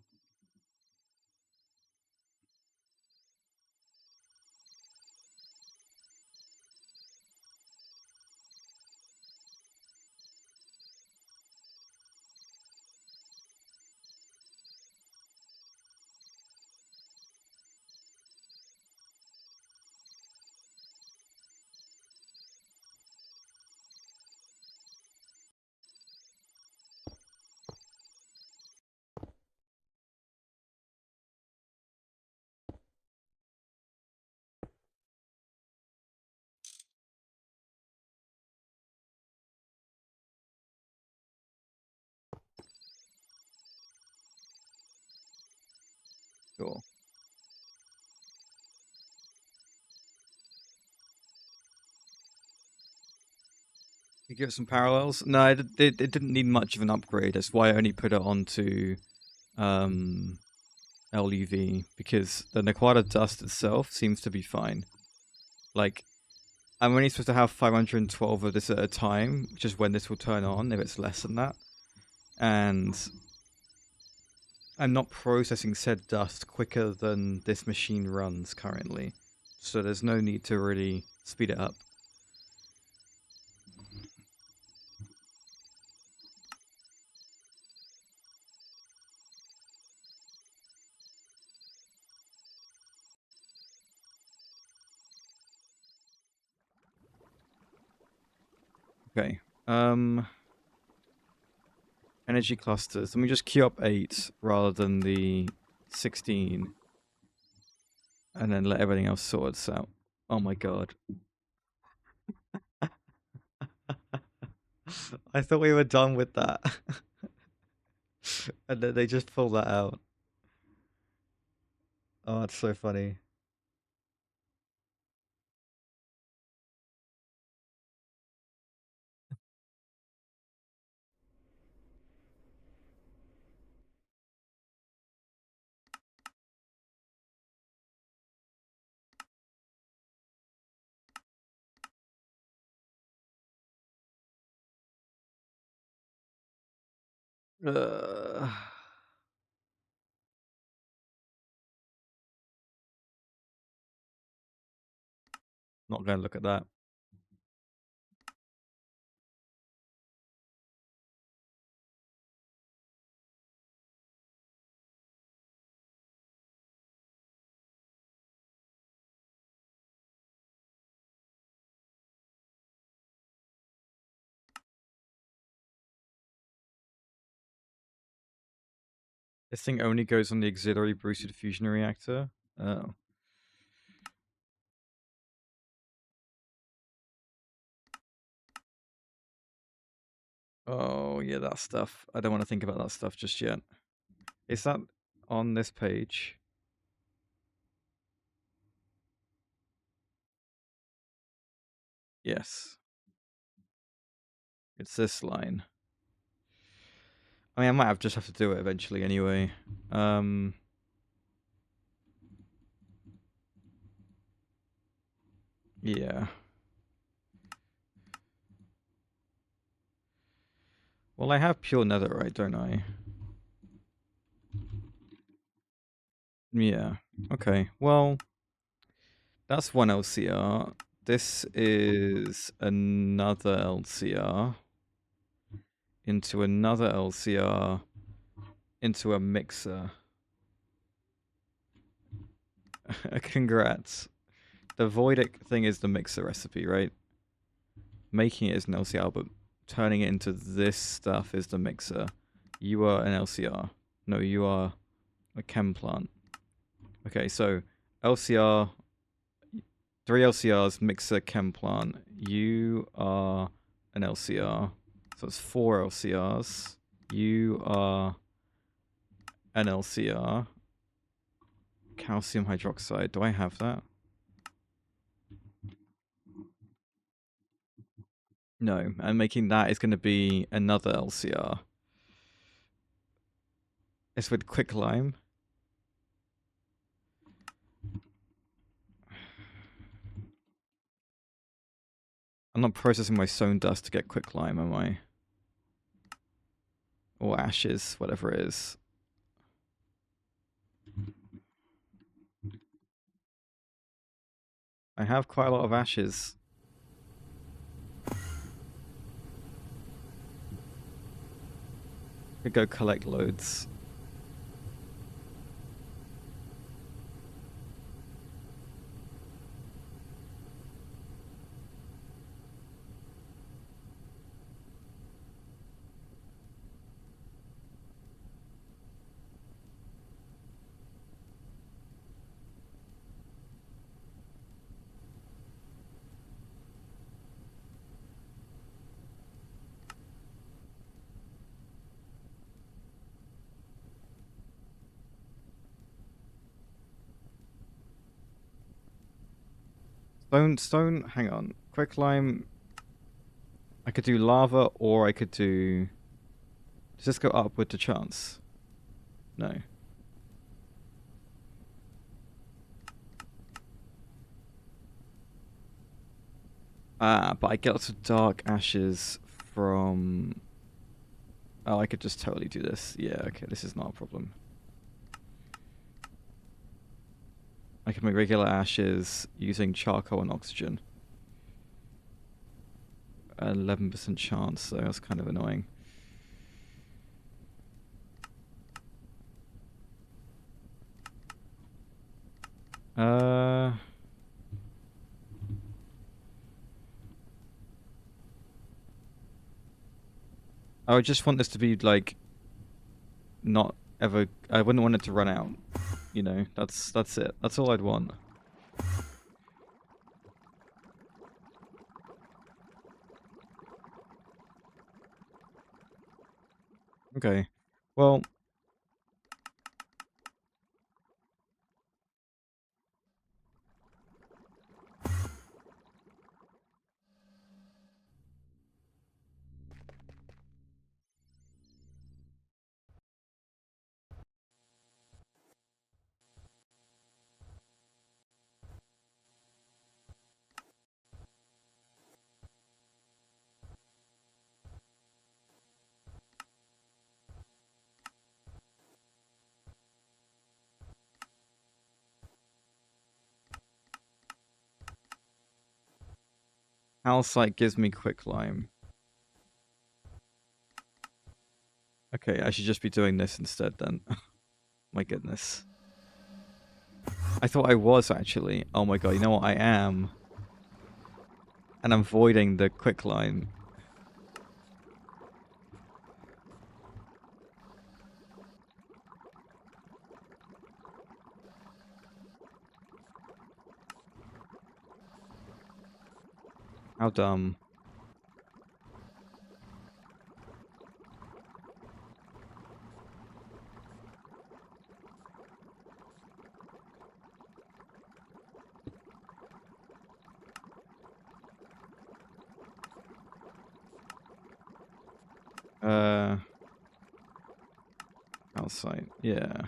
Sure. You give it some parallels? No, it didn't need much of an upgrade. That's why I only put it onto LUV, because the Nequada dust itself seems to be fine. Like, I'm only supposed to have 512 of this at a time, which is when this will turn on, if it's less than that. And I'm not processing said dust quicker than this machine runs currently. So there's no need to really speed it up. Okay. Energy clusters. Let me just queue up 8 rather than the 16. And then let everything else sort itself out. Oh my god. I thought we were done with that. And then they just pull that out. Oh, it's so funny. Uh, Not going to look at that. This thing only goes on the auxiliary boosted fusion reactor. Oh. Oh, yeah, that stuff. I don't want to think about that stuff just yet. Is that on this page? Yes. It's this line. I mean, I might just have to do it eventually anyway. Yeah. Well, I have pure netherite, don't I? Yeah. Okay. Well, that's one LCR. This is another LCR into another LCR into a mixer. Congrats. The Voidic thing is the mixer recipe, right? Making it is an LCR, but turning it into this stuff is the mixer. You are an LCR. No, you are a chem plant. Okay, so LCR, 3 LCRs, mixer, chem plant. You are an LCR. So it's 4 LCRs. You are an LCR. Calcium hydroxide. Do I have that? No, and making that is going to be another LCR. It's with quicklime. I'm not processing my stone dust to get quicklime, am I? Or ashes, whatever it is. I have quite a lot of ashes. Could go collect loads. Stone, hang on. Quicklime. I could do lava, or I could do... Does this go up with the chance? No. But I get lots of dark ashes from... Oh, I could just totally do this. Yeah, okay, this is not a problem. I can make regular ashes using charcoal and oxygen. 11% chance, so that's kind of annoying. I would just want this to be, like, not ever... I wouldn't want it to run out. You know, that's it. That's all I'd want. Okay. Well... Calcite gives me quicklime. Okay, I should just be doing this instead then. My goodness. I thought I was actually. Oh my god, you know what? I am. And I'm voiding the quicklime. How dumb. Calcite, yeah.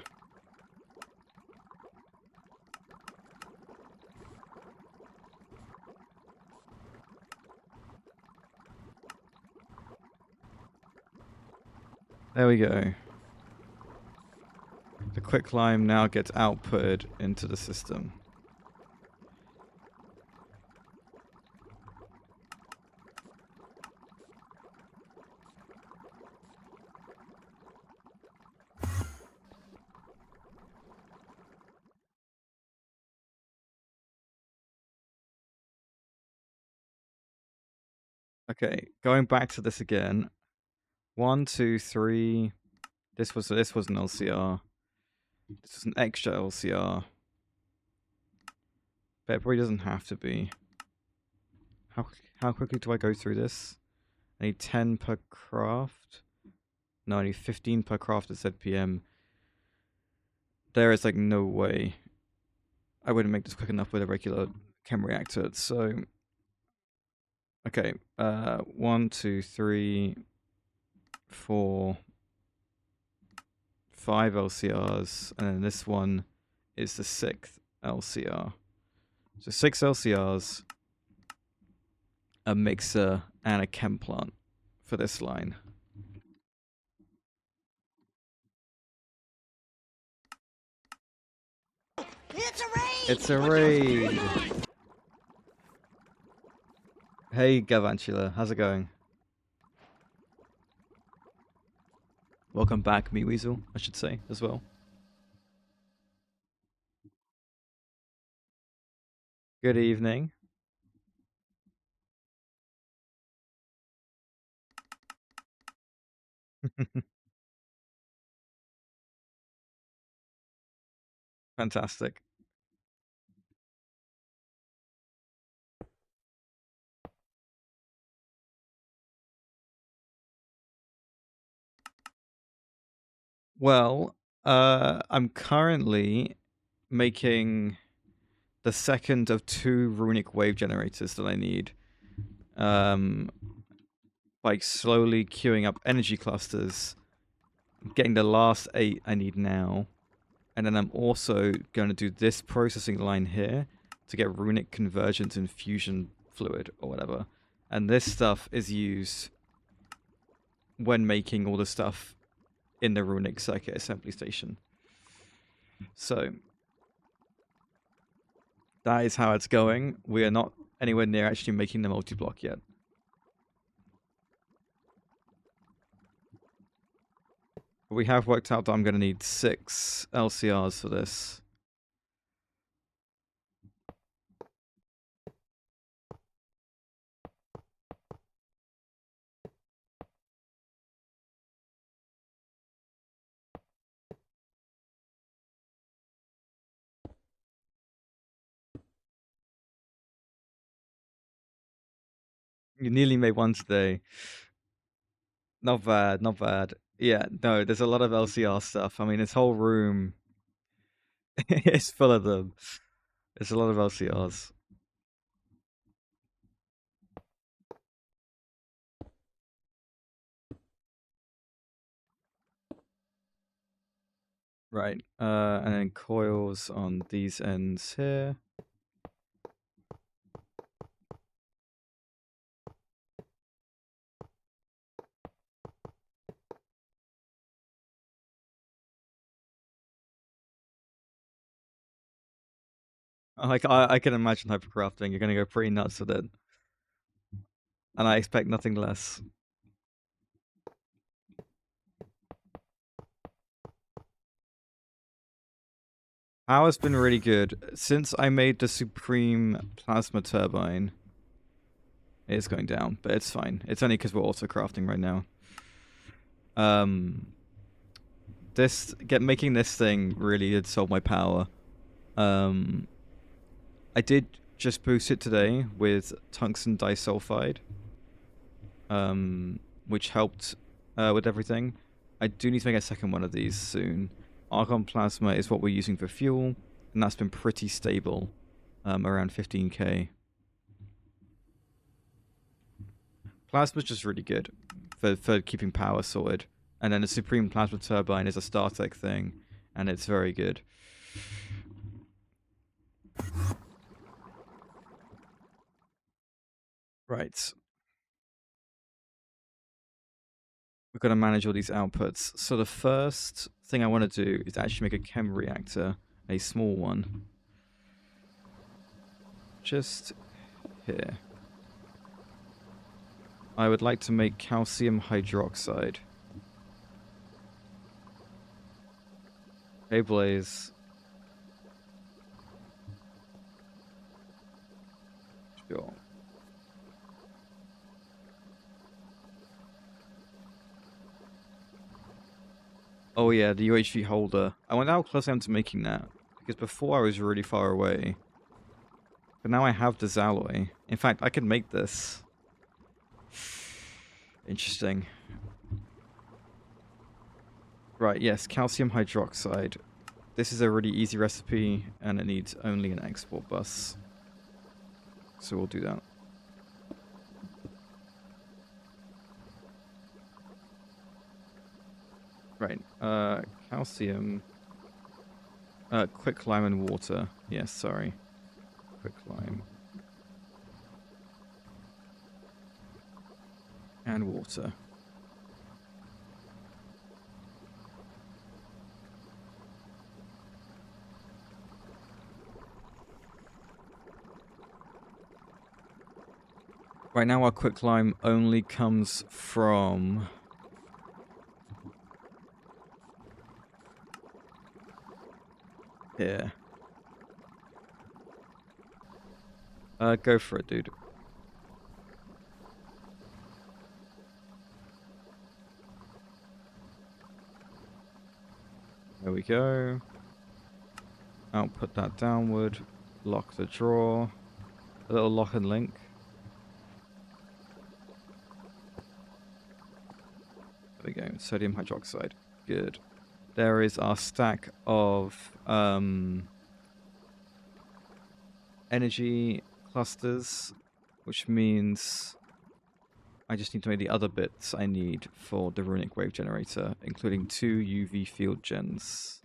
There we go. The quicklime now gets outputted into the system. Okay, going back to this again. 1, 2, 3. This was an LCR. This is an extra LCR. But it probably doesn't have to be. How quickly do I go through this? I need 10 per craft. No, I need 15 per craft at ZPM. There is like no way I wouldn't make this quick enough with a regular chem reactor. So, okay, 1, 2, 3, 4, 5 LCRs, and then this one is the 6th LCR. So 6 LCRs, a mixer, and a chem plant for this line. It's a raid! It's a raid! Hey, Gavantula, how's it going? Welcome back, MeWeasel, I should say, as well. Good evening. Fantastic. Well, I'm currently making the second of 2 runic wave generators that I need. by slowly queuing up energy clusters, getting the last 8 I need now, and then I'm also going to do this processing line here to get runic convergence and fusion fluid or whatever. And this stuff is used when making all the stuff in the runic circuit assembly station. So that is how it's going. We are not anywhere near actually making the multi-block yet. But we have worked out that I'm going to need 6 LCRs for this. You nearly made one today. Not bad, not bad. Yeah, no, there's a lot of LCR stuff. I mean, this whole room is full of them. There's a lot of LCRs. Right, and then coils on these ends here. Like, I can imagine hypercrafting. You're gonna go pretty nuts with it. And I expect nothing less. Power's been really good. Since I made the Supreme Plasma Turbine, it's going down, but it's fine. It's only because we're also crafting right now. Making this thing really did solve my power. I did just boost it today with tungsten disulfide, which helped with everything. I do need to make a second one of these soon. Argon plasma is what we're using for fuel, and that's been pretty stable, around 15k. Plasma's just really good for keeping power sorted. And then the Supreme Plasma Turbine is a StarTech thing, and it's very good. Right. We've got to manage all these outputs. So the first thing I want to do is actually make a chem reactor, a small one. Just here. I would like to make calcium hydroxide. Hey, Blaze. Sure. Oh yeah, the UHV holder. I wonder how close I am to making that. Because before I was really far away. But now I have this alloy. In fact, I can make this. Interesting. Right, yes, calcium hydroxide. This is a really easy recipe, and it needs only an export bus. So we'll do that. Right, calcium. Quicklime and water. Yes, sorry. Quicklime. And water. Right now our quicklime only comes from... here. Go for it, dude. There we go. Output that downward. Lock the drawer. A little lock and link. There we go. Sodium hydroxide. Good. There is our stack of energy clusters, which means I just need to make the other bits I need for the Runic wave generator, including 2 UV field gens.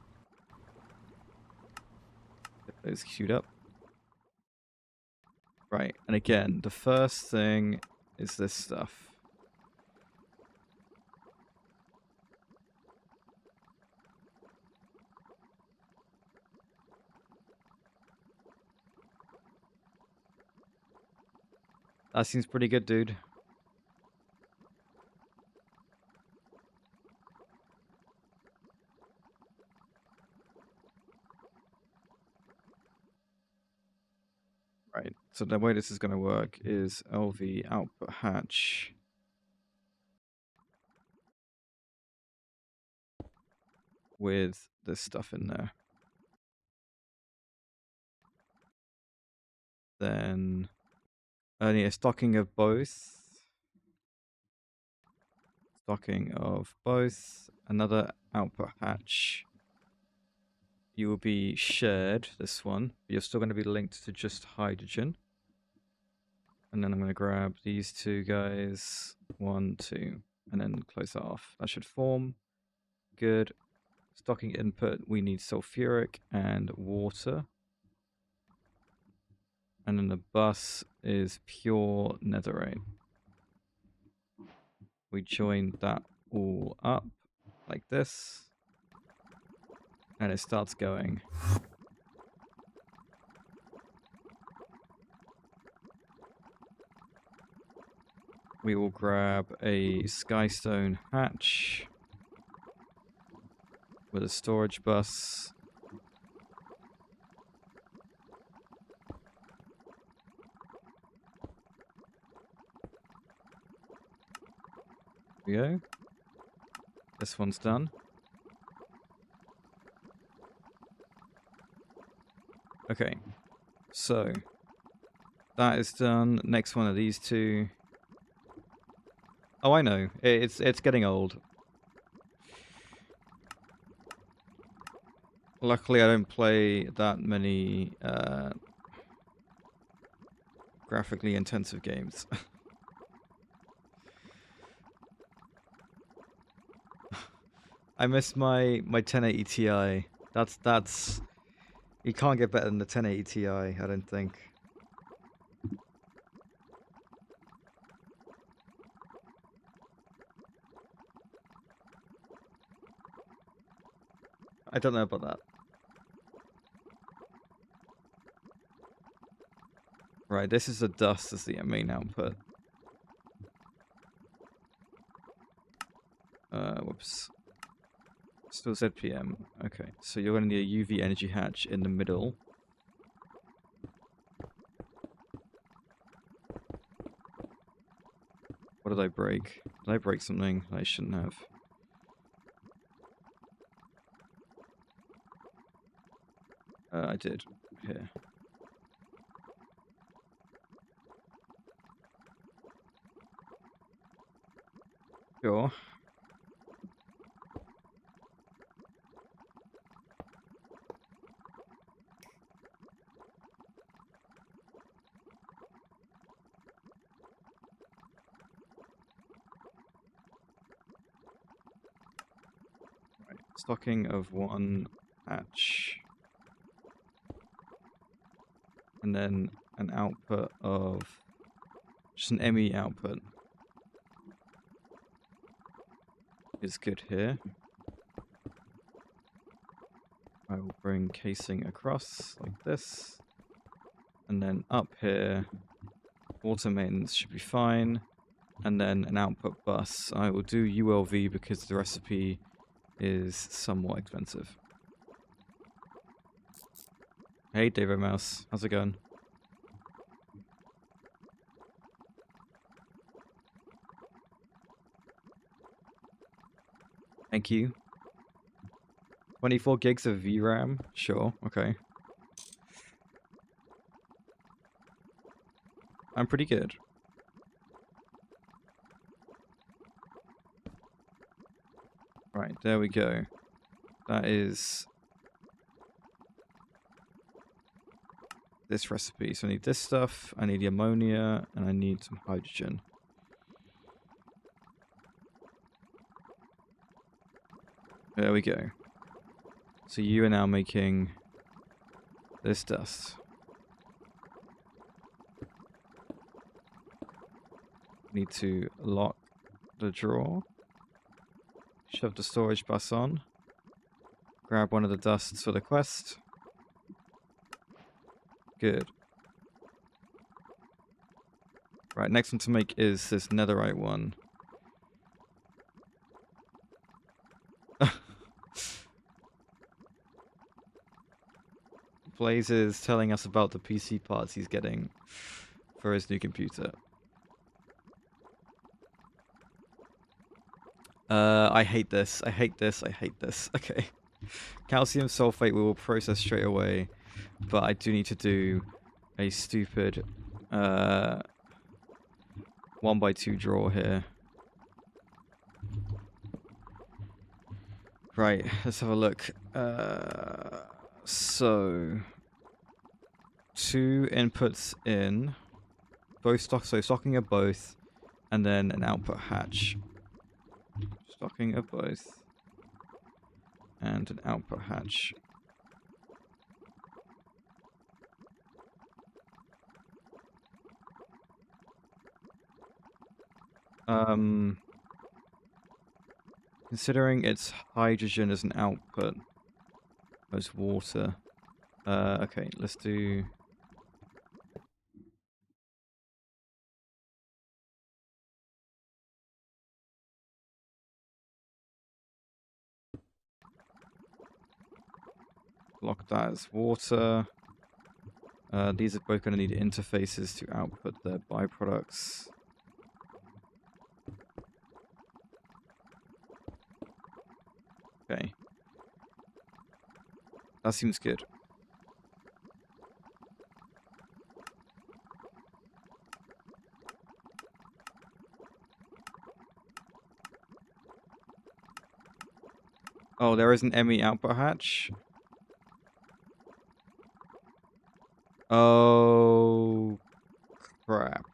Get those queued up. Right, and again, the first thing is this stuff. That seems pretty good, dude. Right, so the way this is going to work is LV output hatch. With this stuff in there. Then I need a stocking of both. Stocking of both. Another output hatch. You will be shared, this one. But you're still going to be linked to just hydrogen. And then I'm going to grab these two guys. 1, 2. And then close that off. That should form. Good. Stocking input, we need sulfuric and water. And then the bus is pure netherite. We join that all up like this. And it starts going. We will grab a skystone hatch with a storage bus. There we go. This one's done. Okay, so that is done. Next one of these two. Oh, I know. It's getting old. Luckily, I don't play that many graphically intensive games. I miss my 1080 Ti. That's you can't get better than the 1080 Ti, I don't think. I don't know about that. Right, this is the dust as the main output. Whoops. Still ZPM. Okay, so you're going to need a UV energy hatch in the middle. What did I break? Did I break something I shouldn't have? I did. Here. Sure. Right. Stocking of 1 hatch. And then an output of just an ME output is good here. I will bring casing across like this. And then up here, water maintenance should be fine. And then an output bus. I will do ULV because the recipe is somewhat expensive. Hey, David Mouse. How's it going? Thank you. 24 gigs of VRAM? Sure, okay. I'm pretty good. Right, there we go. That is this recipe. So I need this stuff, I need the ammonia, and I need some hydrogen. There we go. So you are now making this dust. Need to lock the drawer. Shove the storage bus on. Grab one of the dusts for the quest. Good. Right, next one to make is this netherite one. Blaze is telling us about the PC parts he's getting for his new computer. I hate this. I hate this. I hate this. Okay. Calcium sulfate we will process straight away, but I do need to do a stupid 1x2 draw here. Right, let's have a look. So 2 inputs in, both stocking of both, and then an output hatch. Stocking of both, and an output hatch. Considering it's hydrogen as an output, as water. Okay, let's do. Block that as water. These are both going to need interfaces to output their byproducts. Okay. That seems good. Oh, there is an ME output hatch. Oh, crap.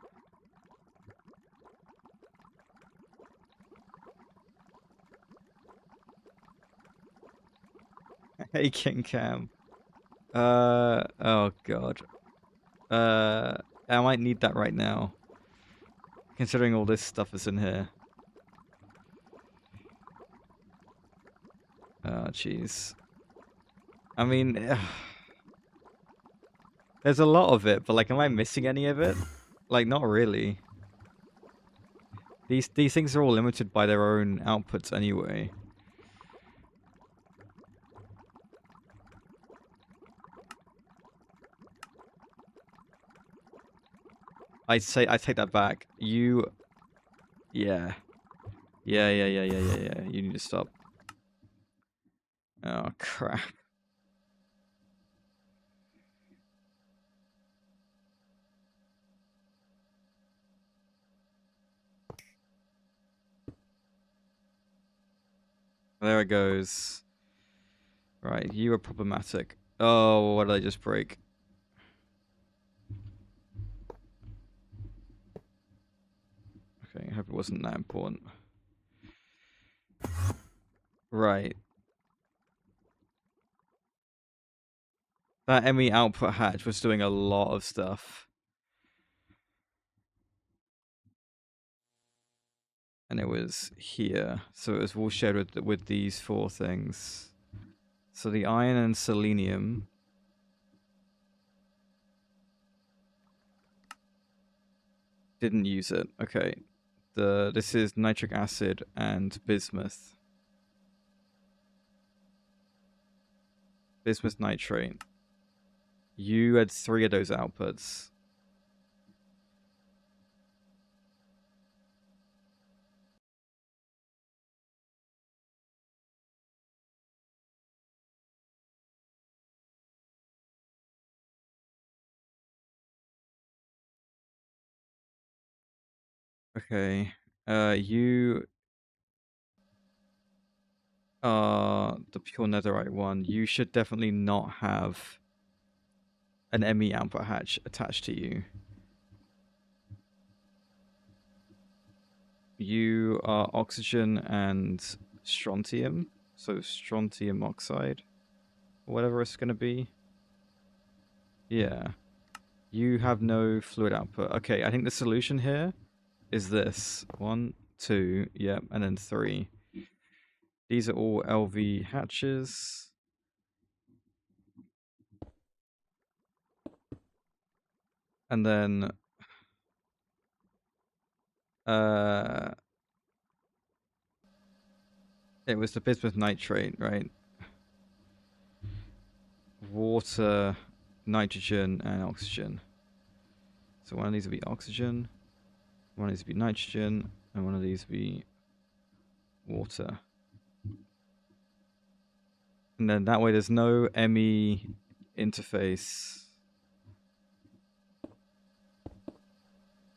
Hey, King Cam. Oh god. I might need that right now. Considering all this stuff is in here. Oh, jeez. I mean, there's a lot of it, but like, am I missing any of it? Like, not really. These things are all limited by their own outputs anyway. I take that back. You, yeah, yeah. You need to stop. Oh crap. There it goes. Right, you are problematic. Oh, what did I just break? Okay, I hope it wasn't that important. Right. That ME output hatch was doing a lot of stuff. And it was here. So it was all shared with these 4 things. So the iron and selenium. Didn't use it. Okay. This is nitric acid and bismuth. Bismuth nitrate. You had 3 of those outputs. Okay. You are the pure netherite one. You should definitely not have an ME output hatch attached to you. You are oxygen and strontium. So strontium oxide, whatever it's gonna be. Yeah. You have no fluid output. Okay, I think the solution here is this. 1, 2, yep, and then 3. These are all LV hatches. And then it was the bismuth nitrate, right? Water, nitrogen, and oxygen. So one of these will be oxygen, one of these will be nitrogen, and one of these will be water. And then that way there's no ME interface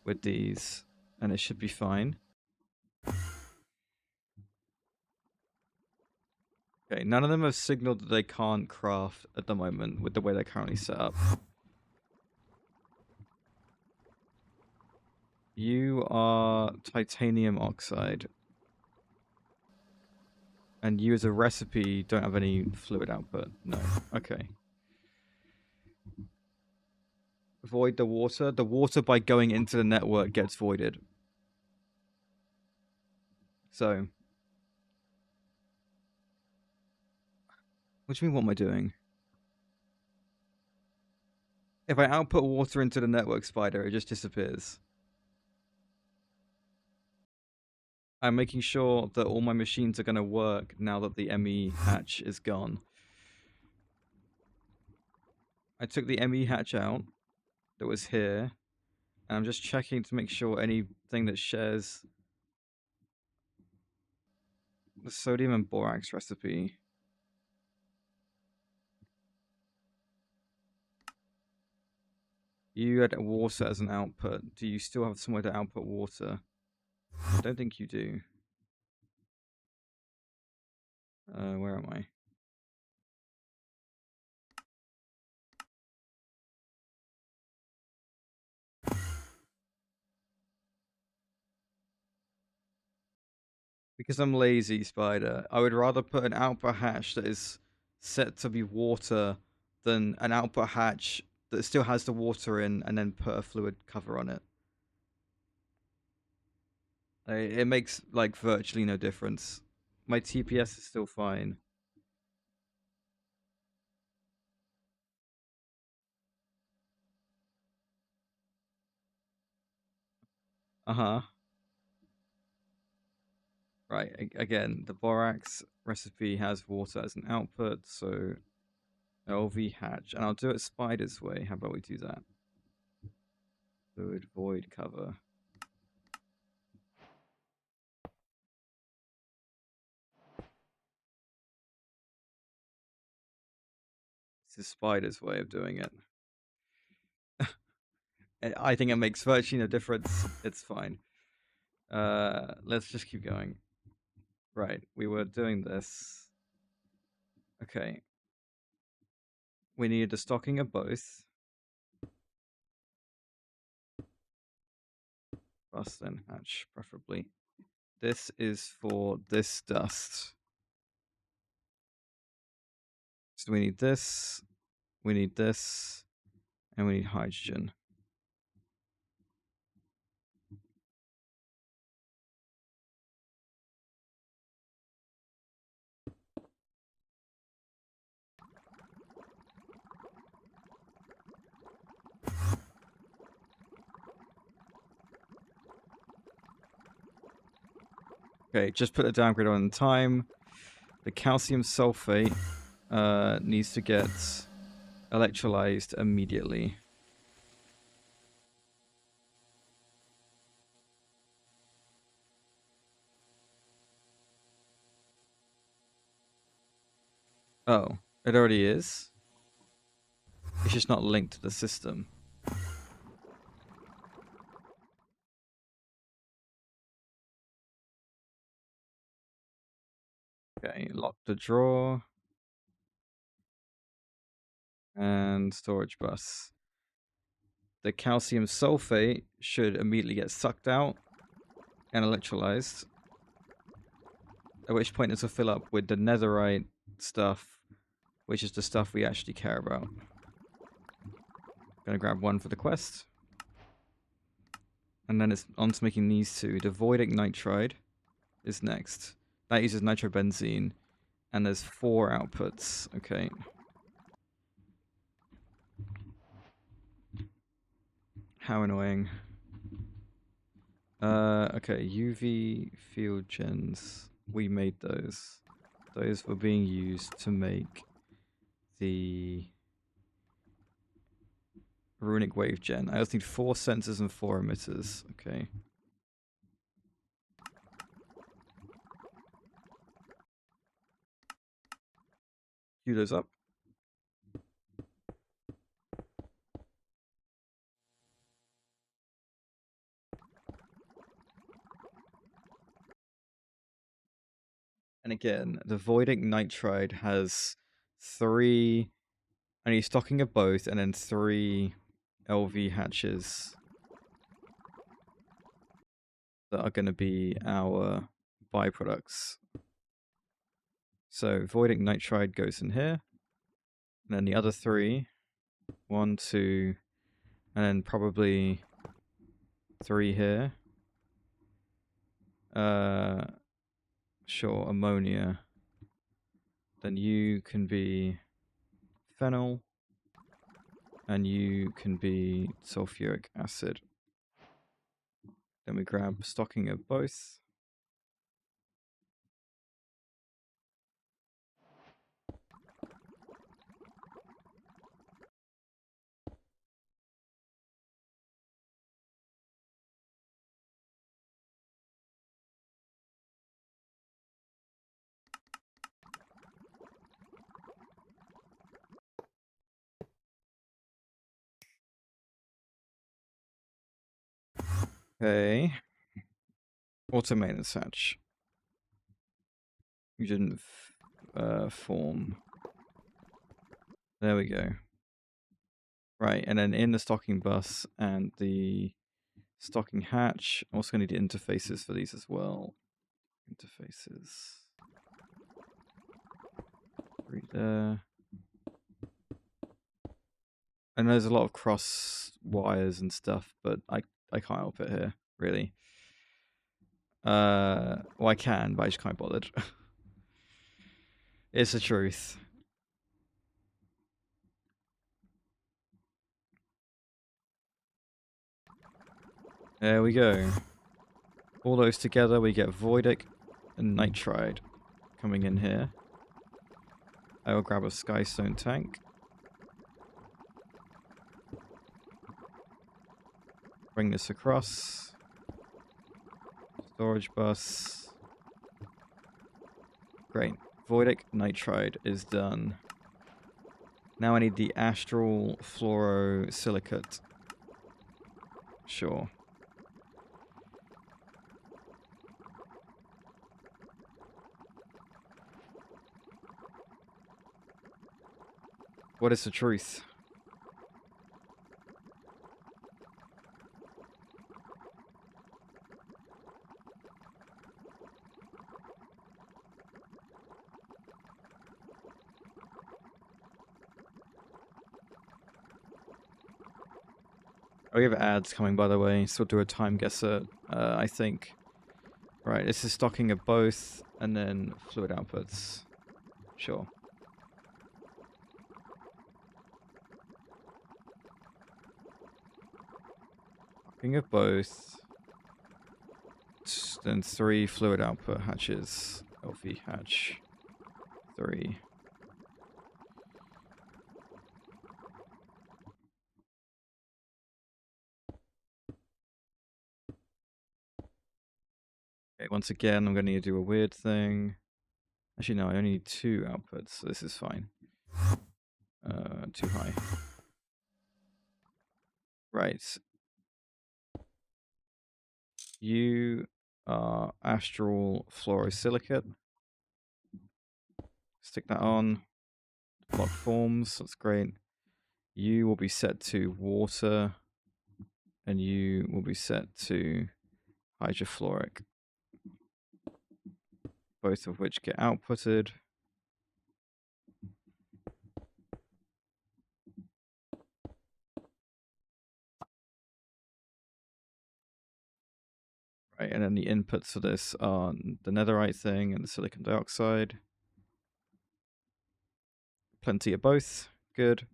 with these, and it should be fine. Okay, none of them have signaled that they can't craft at the moment with the way they're currently set up. You are titanium oxide. And you as a recipe don't have any fluid output. No. Okay. Void the water. The water by going into the network gets voided. So. What do you mean, what am I doing? If I output water into the network spider, it just disappears. I'm making sure that all my machines are going to work now that the ME hatch is gone. I took the ME hatch out that was here, and I'm just checking to make sure anything that shares the sodium and borax recipe. You had water as an output. Do you still have somewhere to output water? I don't think you do. Where am I? Because I'm lazy, Spider, I would rather put an output hatch that is set to be water than an output hatch that still has the water in and then put a fluid cover on it. It makes like virtually no difference. My TPS is still fine. Uh-huh. Right, again, the borax recipe has water as an output, so LV hatch. And I'll do it Spider's way. How about we do that? Fluid void cover. This is Spider's way of doing it. I think it makes virtually no difference. It's fine. Let's just keep going. Right, we were doing this. Okay. We needed the stocking of both. Bust and hatch, preferably. This is for this dust. So we need this, and we need hydrogen. Okay, just put a downgrade on in time. The calcium sulfate needs to get electrolyzed immediately. Oh, it already is? It's just not linked to the system. Okay, lock the drawer. And storage bus. The calcium sulfate should immediately get sucked out and electrolyzed. At which point this will fill up with the netherite stuff, which is the stuff we actually care about. Gonna grab one for the quest. And then it's on to making these two. The voidic nitride is next. That uses nitrobenzene. And there's 4 outputs. Okay. How annoying. Okay, UV field gens. We made those. Those were being used to make the Runic wave gen. I also need 4 sensors and 4 emitters. Okay. Queue those up. And again, the voidic nitride has 3. I need stocking of both, and then 3 LV hatches that are going to be our byproducts. So voidic nitride goes in here, and then the other 3, 1, 2, and then probably 3 here. Sure, ammonia. Then you can be phenyl, and you can be sulfuric acid. Then we grab stocking of both. Okay. Auto maintenance hatch. You didn't form. There we go. Right, and then in the stocking bus and the stocking hatch, I'm also going to need interfaces for these as well. Interfaces. 3 there. And there's a lot of cross wires and stuff, but I can't help it here, really. Well, I can, but I just can't be bothered. It's the truth. There we go. All those together, we get voidic and nitride coming in here. I will grab a skystone tank. Bring this across. Storage bus. Great. Voidic nitride is done. Now I need the astral fluorosilicate. Sure. What is the truth? Oh, we have ads coming, by the way, so we'll do a time guesser, I think. Right, this is stocking of both, and then fluid outputs. Sure. Stocking of both. Then 3 fluid output hatches. LV hatch. 3. Okay, once again, I'm going to need to do a weird thing. Actually, no, I only need 2 outputs, so this is fine. Too high. Right. You are astral fluorosilicate. Stick that on. Block forms, that's great. You will be set to water, and you will be set to hydrofluoric. both of which get outputted. Right, and then the inputs for this are the netherite thing and the silicon dioxide. Plenty of both, good.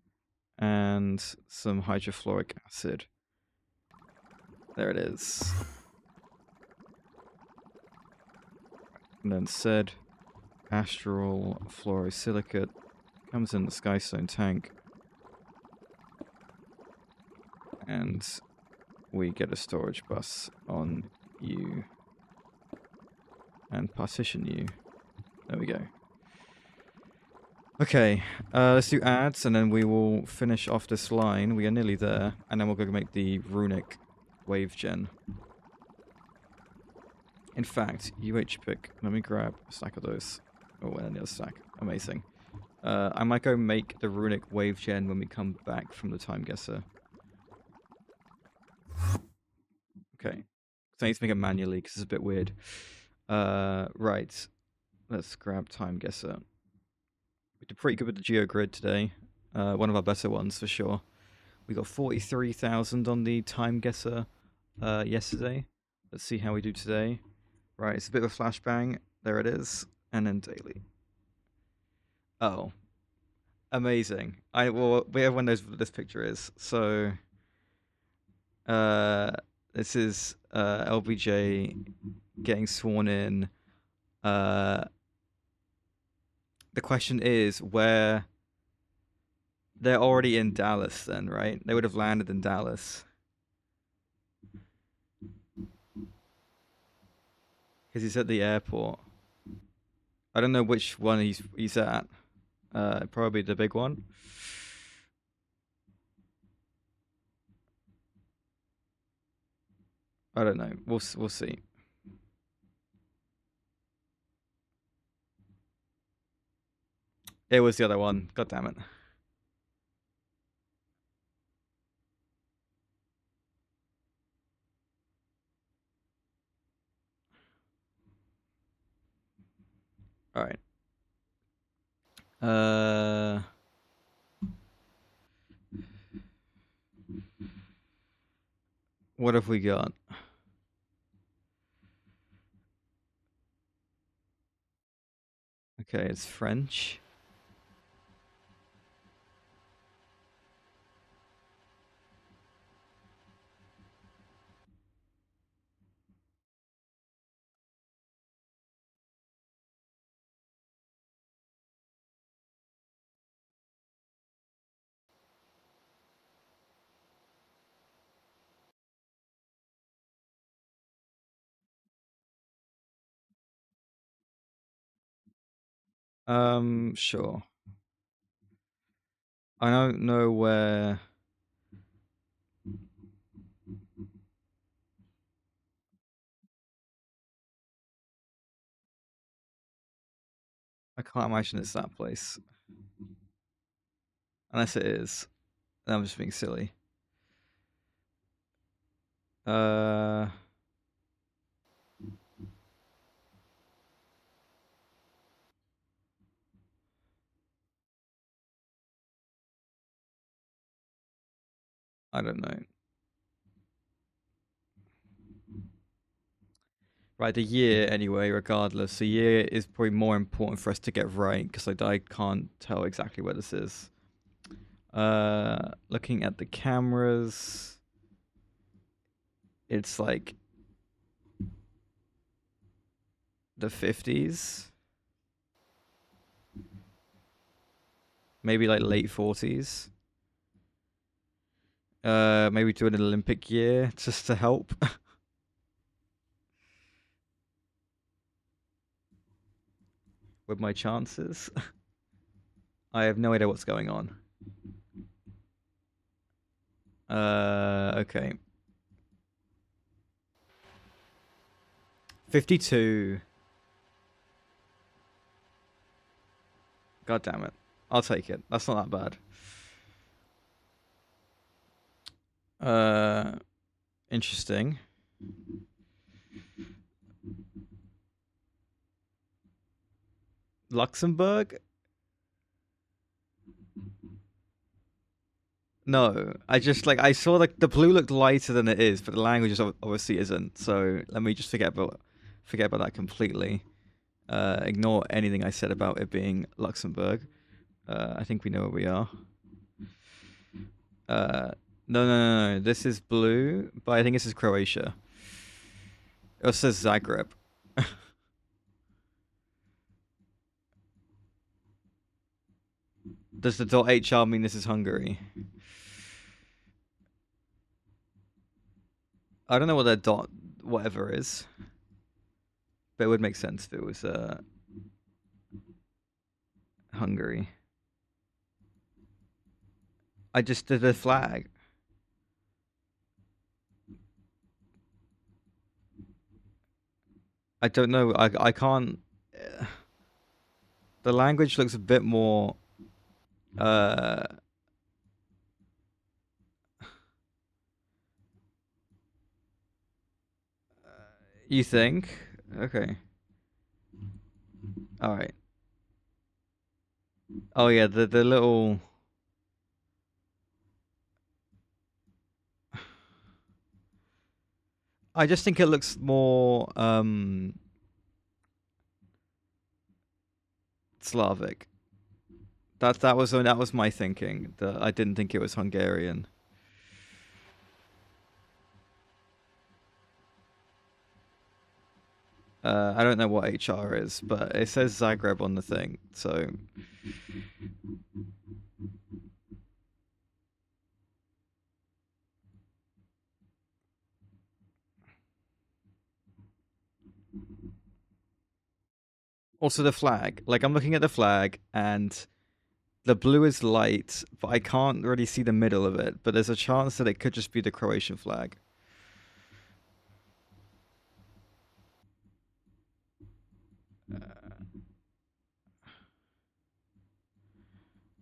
And some hydrofluoric acid. There it is. And then said astral fluorosilicate comes in the skystone tank. And we get a storage bus on U. And partition U. There we go. Okay, let's do ads, and then we will finish off this line. We are nearly there, and then we'll go make the Runic wave gen. In fact, UH pick. Let me grab a stack of those. Oh, and another stack. Amazing. I might go make the Runic wave gen when we come back from the time guesser. Okay. So I need to make it manually because it's a bit weird. Right. Let's grab time guesser. We did pretty good with the GeoGrid today. One of our better ones for sure. We got 43,000 on the time guesser yesterday. Let's see how we do today. Right, it's a bit of a flashbang. There it is. And then daily. Oh. Amazing. Well, everyone knows what this picture is. So, this is LBJ getting sworn in. The question is where they're already in Dallas then, right? They would have landed in Dallas. Because he's at the airport. I don't know which one he's at. Probably the big one. I don't know. We'll see. It was the other one. God damn it. All right. What have we got? Okay, it's French. Sure. I don't know where. I can't imagine it's that place. Unless it is. Then I'm just being silly. I don't know. Right, the year anyway, regardless. The year is probably more important for us to get right because I can't tell exactly where this is. Looking at the cameras, it's like the 50s. Maybe like late 40s. Maybe do an Olympic year just to help. With my chances. I have no idea what's going on. Okay. 52. God damn it. I'll take it. That's not that bad. Interesting. Luxembourg? No, I just like I saw like the blue looked lighter than it is, but the language is obviously isn't. So let me just forget about that completely. Ignore anything I said about it being Luxembourg. I think we know where we are. No. This is blue, but I think this is Croatia. It says Zagreb. Does the .hr mean this is Hungary? I don't know what their dot whatever is, but it would make sense if it was Hungary. I just did the flag. I don't know. I can't. The language looks a bit more. You think? Okay. All right. Oh yeah, the little. I just think it looks more Slavic. That was my thinking. That I didn't think it was Hungarian. I don't know what HR is, but it says Zagreb on the thing. So also the flag. Like I'm looking at the flag and the blue is light, but I can't really see the middle of it. But there's a chance that it could just be the Croatian flag.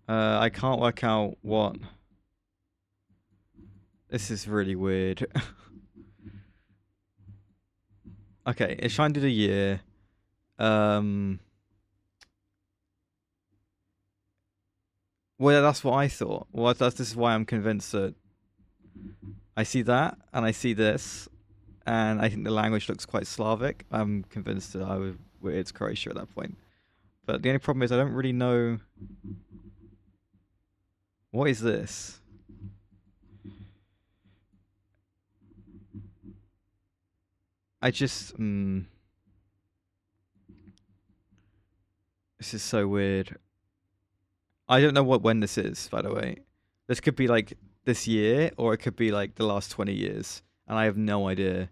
I can't work out what. This is really weird. Okay, it's trying to do the year. Well, that's what I thought. Well, this is why I'm convinced that I see that and I see this, and I think the language looks quite Slavic. I'm convinced that it's Croatia at that point. But the only problem is I don't really know what is this. I just this is so weird. I don't know when this is, by the way. This could be like this year, or it could be like the last 20 years, and I have no idea.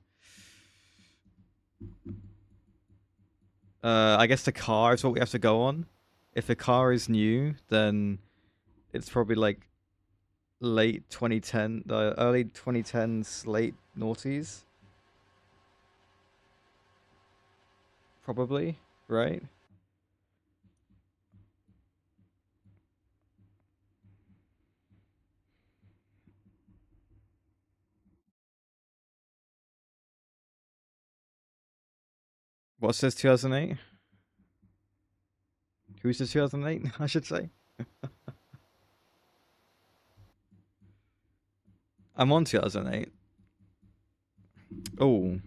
I guess the car is what we have to go on. If the car is new, then it's probably like late 2010, early 2010s, late noughties. Probably, right? What says 2008? Who says 2008? I should say. I'm on 2008. Oh.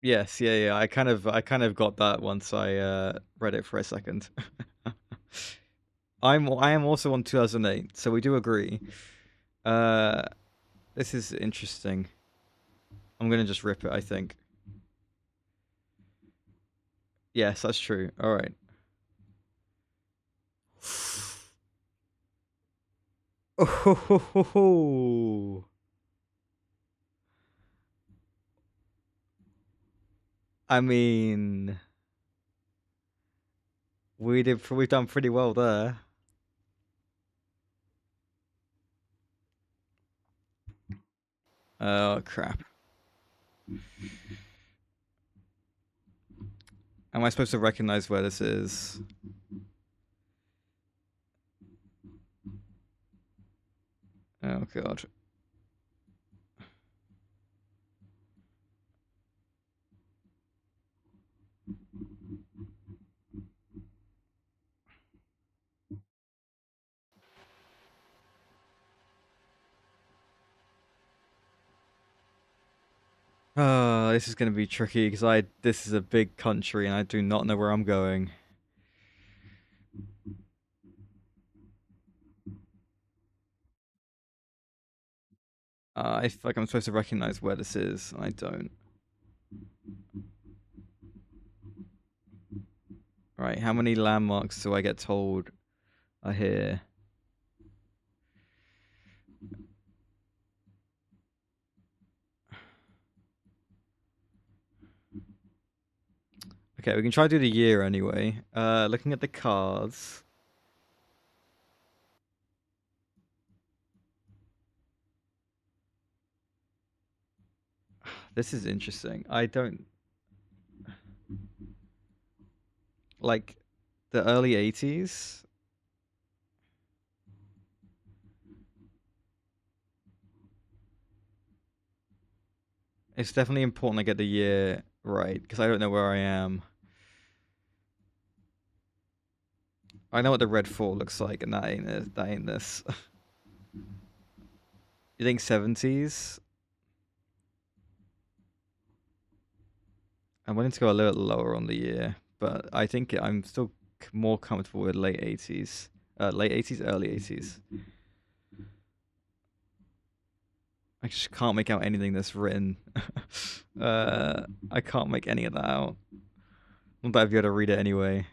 Yes, yeah. I kind of got that once I read it for a second. I am also on 2008, so we do agree. This is interesting. I'm gonna just rip it, I think. Yes, that's true. All right. Oh, I mean, we've done pretty well there. Oh crap. Am I supposed to recognize where this is? Oh god. Oh, this is going to be tricky because this is a big country and I do not know where I'm going. I feel like I'm supposed to recognize where this is, and I don't. Right, how many landmarks do I get told are here? Okay, we can try to do the year anyway. Looking at the cards. This is interesting. I don't... Like, the early 80s? It's definitely important I get the year right, because I don't know where I am. I know what the red 4 looks like, and that ain't it. That ain't this. You think 70s? I'm willing to go a little lower on the year, but I think I'm still more comfortable with late 80s. Late 80s, early 80s. I just can't make out anything that's written. I can't make any of that out. Not that I've got to read it anyway.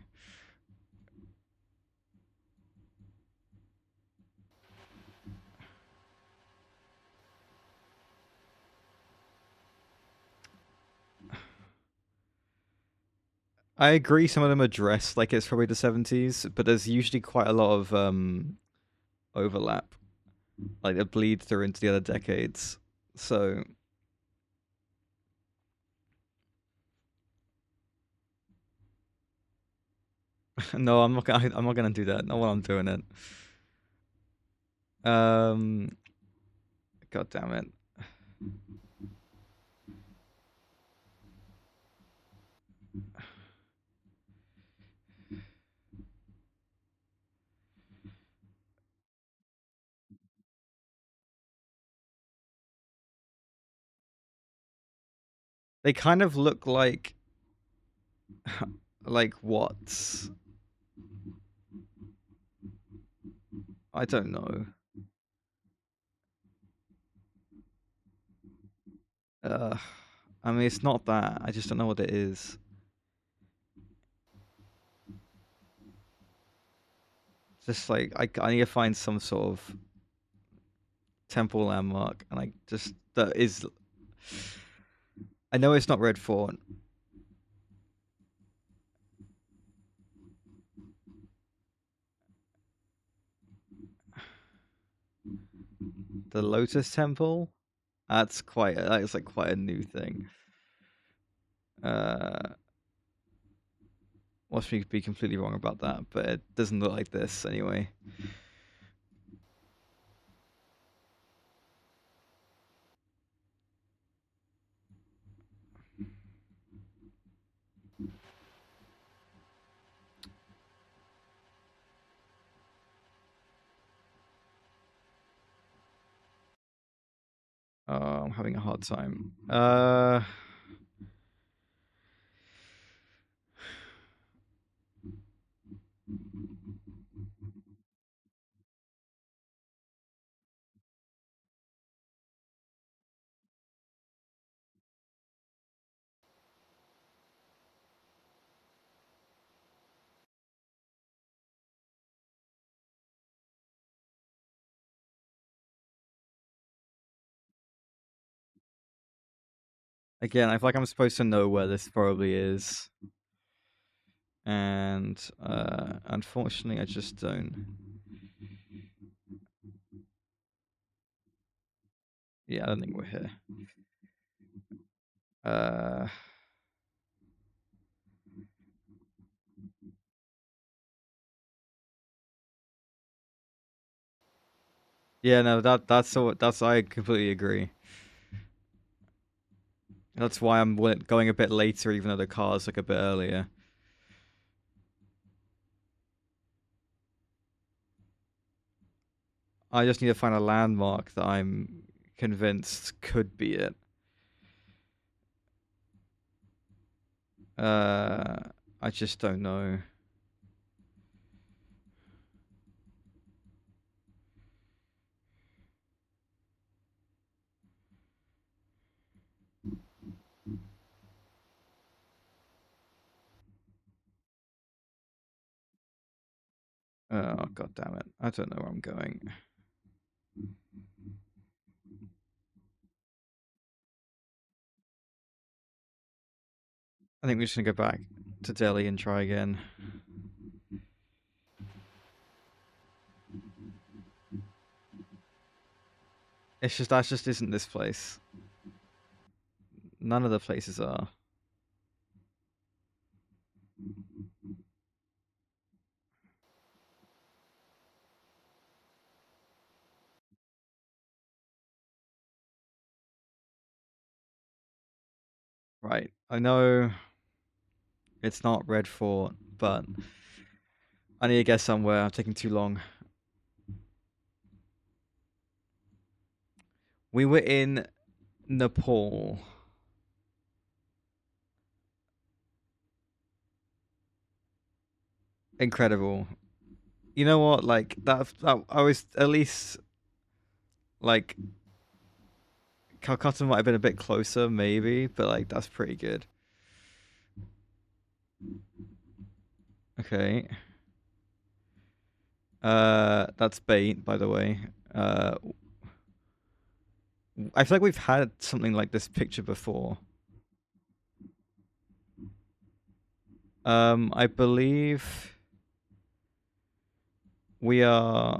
I agree some of them are dressed like it's probably the 70s, but there's usually quite a lot of overlap. Like they bleed through into the other decades. So no, I'm not gonna do that. Not while I'm doing it. God damn it. They kind of look like what? I don't know. I mean, it's not that. I just don't know what it is. Just like I need to find some sort of temple landmark, and I just that is. I know it's not Red Fort. The Lotus Temple. That's like quite a new thing. Watch me be completely wrong about that, but it doesn't look like this anyway. I'm having a hard time. Again, I feel like I'm supposed to know where this probably is. And unfortunately, I just don't. Yeah, I don't think we're here. Yeah, no, that's I completely agree. That's why I'm going a bit later, even though the car's like a bit earlier. I just need to find a landmark that I'm convinced could be it. I just don't know. Oh, god damn it. I don't know where I'm going. I think we're just gonna go back to Delhi and try again. It's just that just isn't this place. None of the places are. Right. I know it's not Red Fort, but I need to get somewhere. I'm taking too long. We were in Nepal. Incredible. You know what? Like that I was at least like Calcutta might have been a bit closer, maybe, but like that's pretty good. Okay. That's bait, by the way. I feel like we've had something like this picture before. I believe we are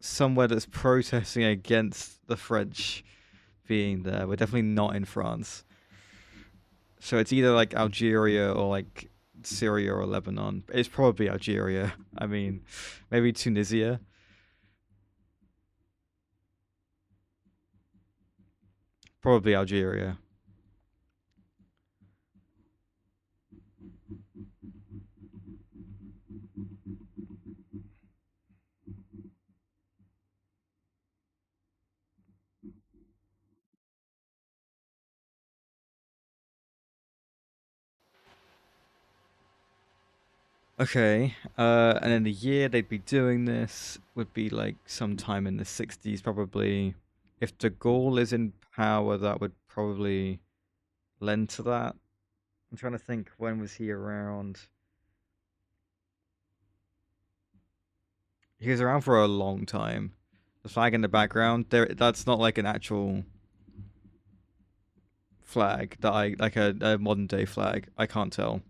somewhere that's protesting against the French being there. We're definitely not in France. So it's either like Algeria or like Syria or Lebanon. It's probably Algeria. I mean, maybe Tunisia. Probably Algeria. Okay. And then the year they'd be doing this would be like sometime in the 60s, probably. If de Gaulle is in power, that would probably lend to that. I'm trying to think, when was he around? He was around for a long time. The flag in the background, that's not like an actual flag that I like a modern day flag. I can't tell.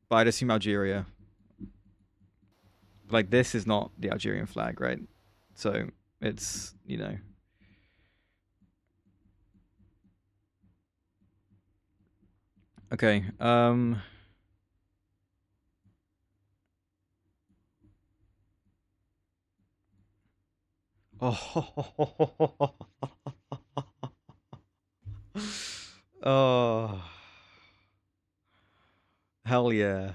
But I'd assume Algeria. Like this is not the Algerian flag, right? So it's, you know. Okay. Oh. Oh. Hell yeah.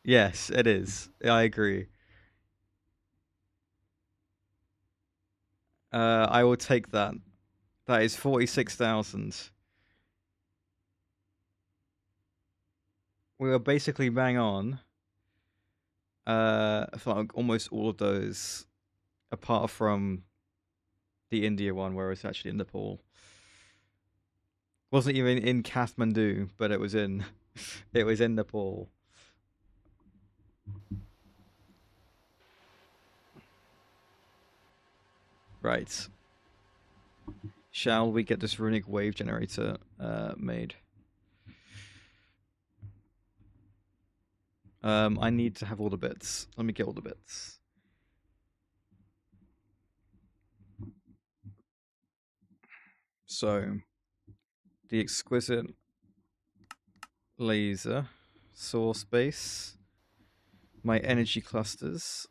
Yes, it is. I agree. I will take that. That is 46,000. We were basically bang on. For like almost all of those, apart from the India one where it's actually in Nepal. Wasn't even in Kathmandu, but it was in it was in Nepal. Right. Shall we get this runic wave generator made? I need to have all the bits. Let me get all the bits. So, the exquisite laser. source base, my energy clusters.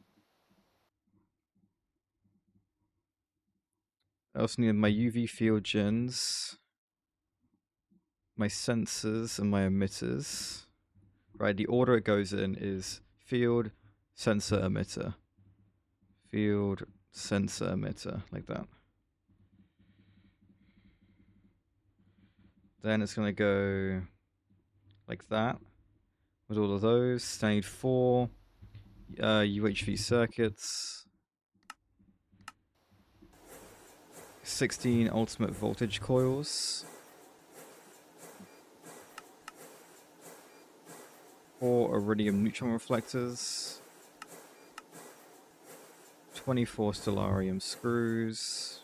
I also need my UV field gens, my sensors, and my emitters. Right, the order it goes in is field, sensor, emitter. Field, sensor, emitter, like that. Then it's going to go like that with all of those. I need 4 UHV circuits, 16 ultimate voltage coils, 4 iridium neutron reflectors, 24 stellarium screws,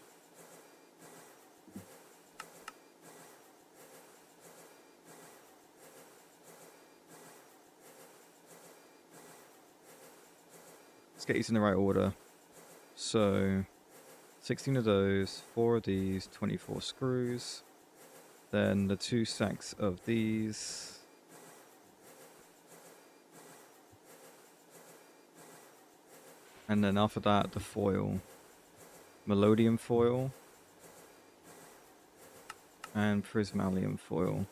let's get these in the right order. So 16 of those, 4 of these, 24 screws, then the 2 stacks of these, and then after that the foil, meldonium foil and prismalium foil.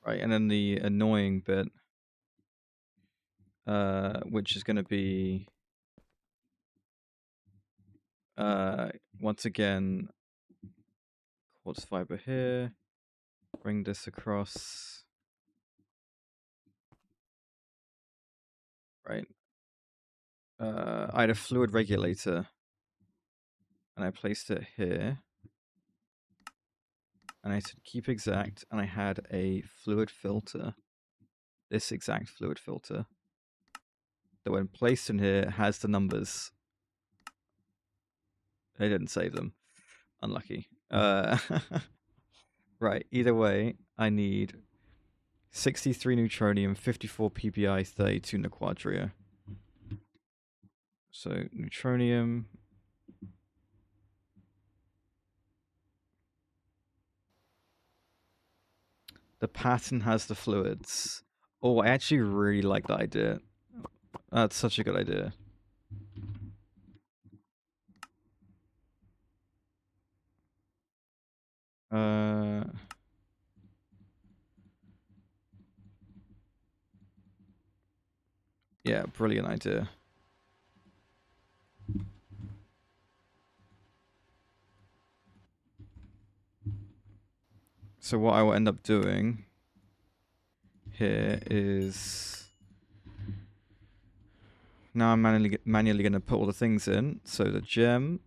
Right, and then the annoying bit, which is going to be, once again, quartz fiber here, bring this across, right, I had a fluid regulator, and I placed it here, and I said keep exact, and I had a fluid filter, this exact fluid filter, that when placed in here has the numbers. I didn't save them. Unlucky. Right, either way, I need 63 neutronium, 54 PPI, 32 naquadria. So neutronium. The pattern has the fluids. Oh, I actually really like that idea. That's such a good idea. Yeah, brilliant idea. So what I will end up doing here is now I'm manually going to put all the things in. So the gem,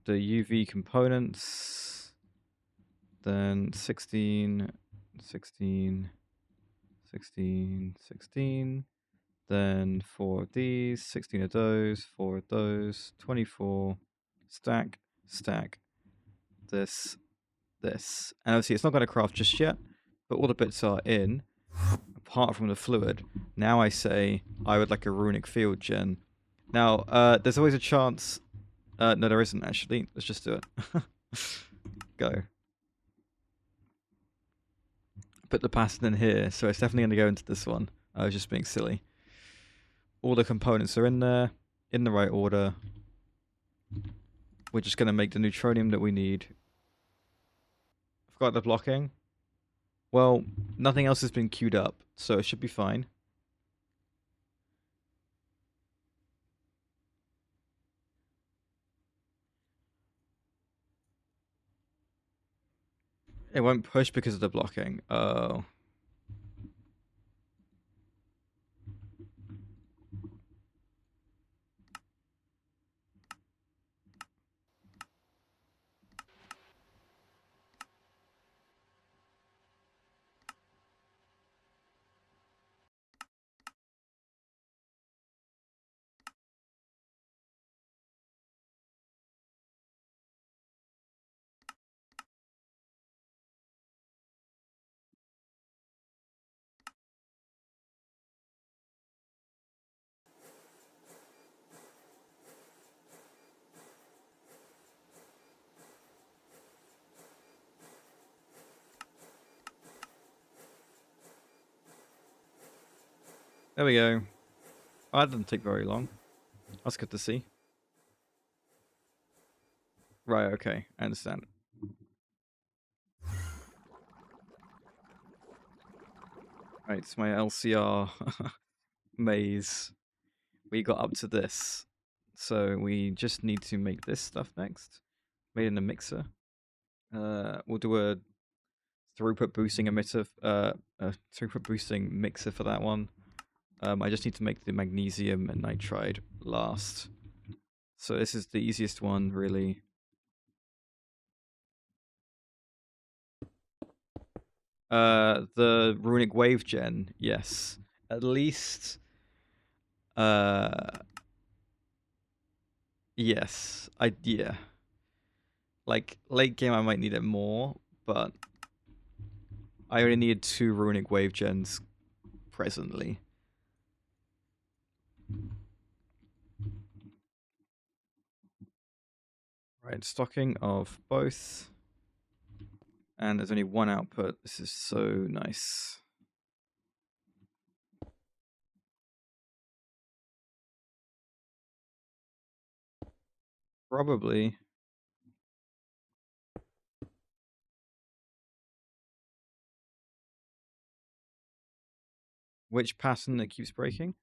the UV components, then 16, 16, 16, 16, then 4 of these, 16 of those, 4 of those, 24, stack, stack, this, this. And obviously it's not going to craft just yet, but all the bits are in, apart from the fluid. Now I say I would like a runic field gen. Now, there's always a chance... no, there isn't actually. Let's just do it. Go. Put the pattern in here, so it's definitely going to go into this one. I was just being silly. All the components are in there, in the right order. We're just going to make the neutronium that we need. Forgot the blocking. Well, nothing else has been queued up, so it should be fine. It won't push because of the blocking. Oh. There we go. Oh, that didn't take very long. That's good to see. Right, okay. I understand. Right, it's my LCR maze. We got up to this. So we just need to make this stuff next. Made in a mixer. We'll do a throughput boosting emitter, throughput boosting mixer for that one. I just need to make the magnesium and nitride last. So this is the easiest one, really. The Runic Wave Gen, yes. At least, yes. Yeah. Like, late game I might need it more, but I only need 2 Runic Wave Gens presently. Right, stocking of both. And there's only one output. This is so nice. Probably. Which pattern that keeps breaking?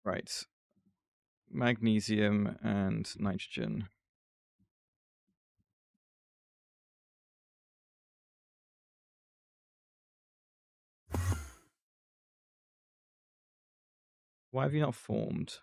Right. Magnesium and nitrogen. Why have you not formed?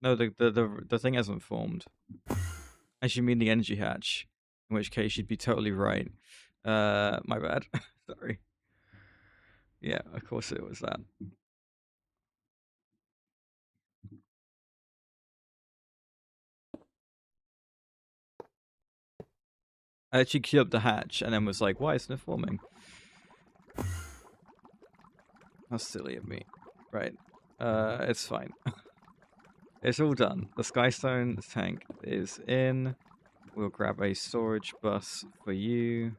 No, the thing hasn't formed. As you mean the energy hatch, in which case you'd be totally right. My bad. Sorry. Yeah, of course it was that. I actually queued up the hatch and then was like, why isn't it forming? How silly of me. Right. It's fine. It's all done. The Skystone tank is in. We'll grab a storage bus for you.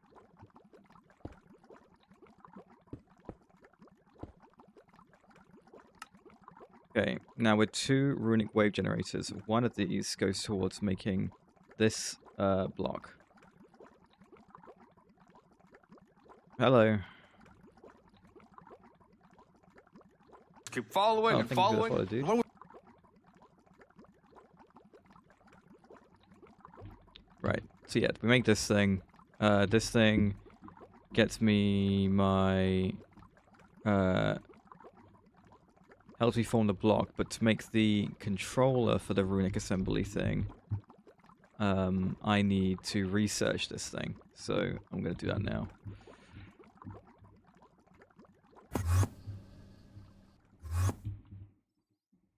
Okay, now with 2 runic wave generators, one of these goes towards making this block. Hello. Keep following Oh, and thank you for the following. follow, dude. And when we Right, so yeah, we make this thing. This thing gets me my... helps me form the block, but to make the controller for the runic assembly thing, I need to research this thing. So I'm going to do that now.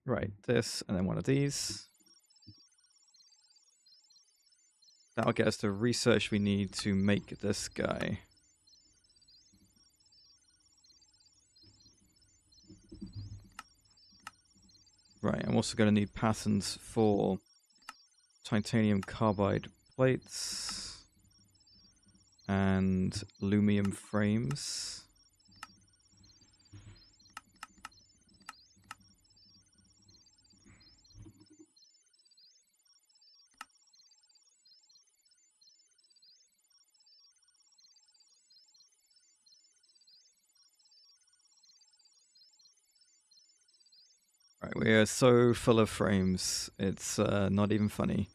Right, this, and then one of these. That'll get us the research we need to make this guy. Right, I'm also going to need patterns for titanium carbide plates and aluminum frames. Right, we are so full of frames. It's not even funny.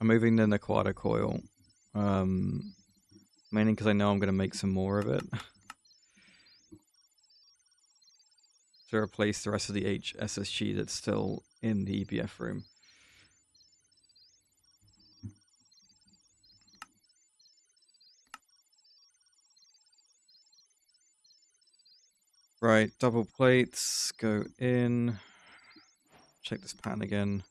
I'm moving the Naquata coil, mainly because I know I'm going to make some more of it to replace the rest of the HSSG that's still in the EBF room. Right, double plates, go in, check this pattern again.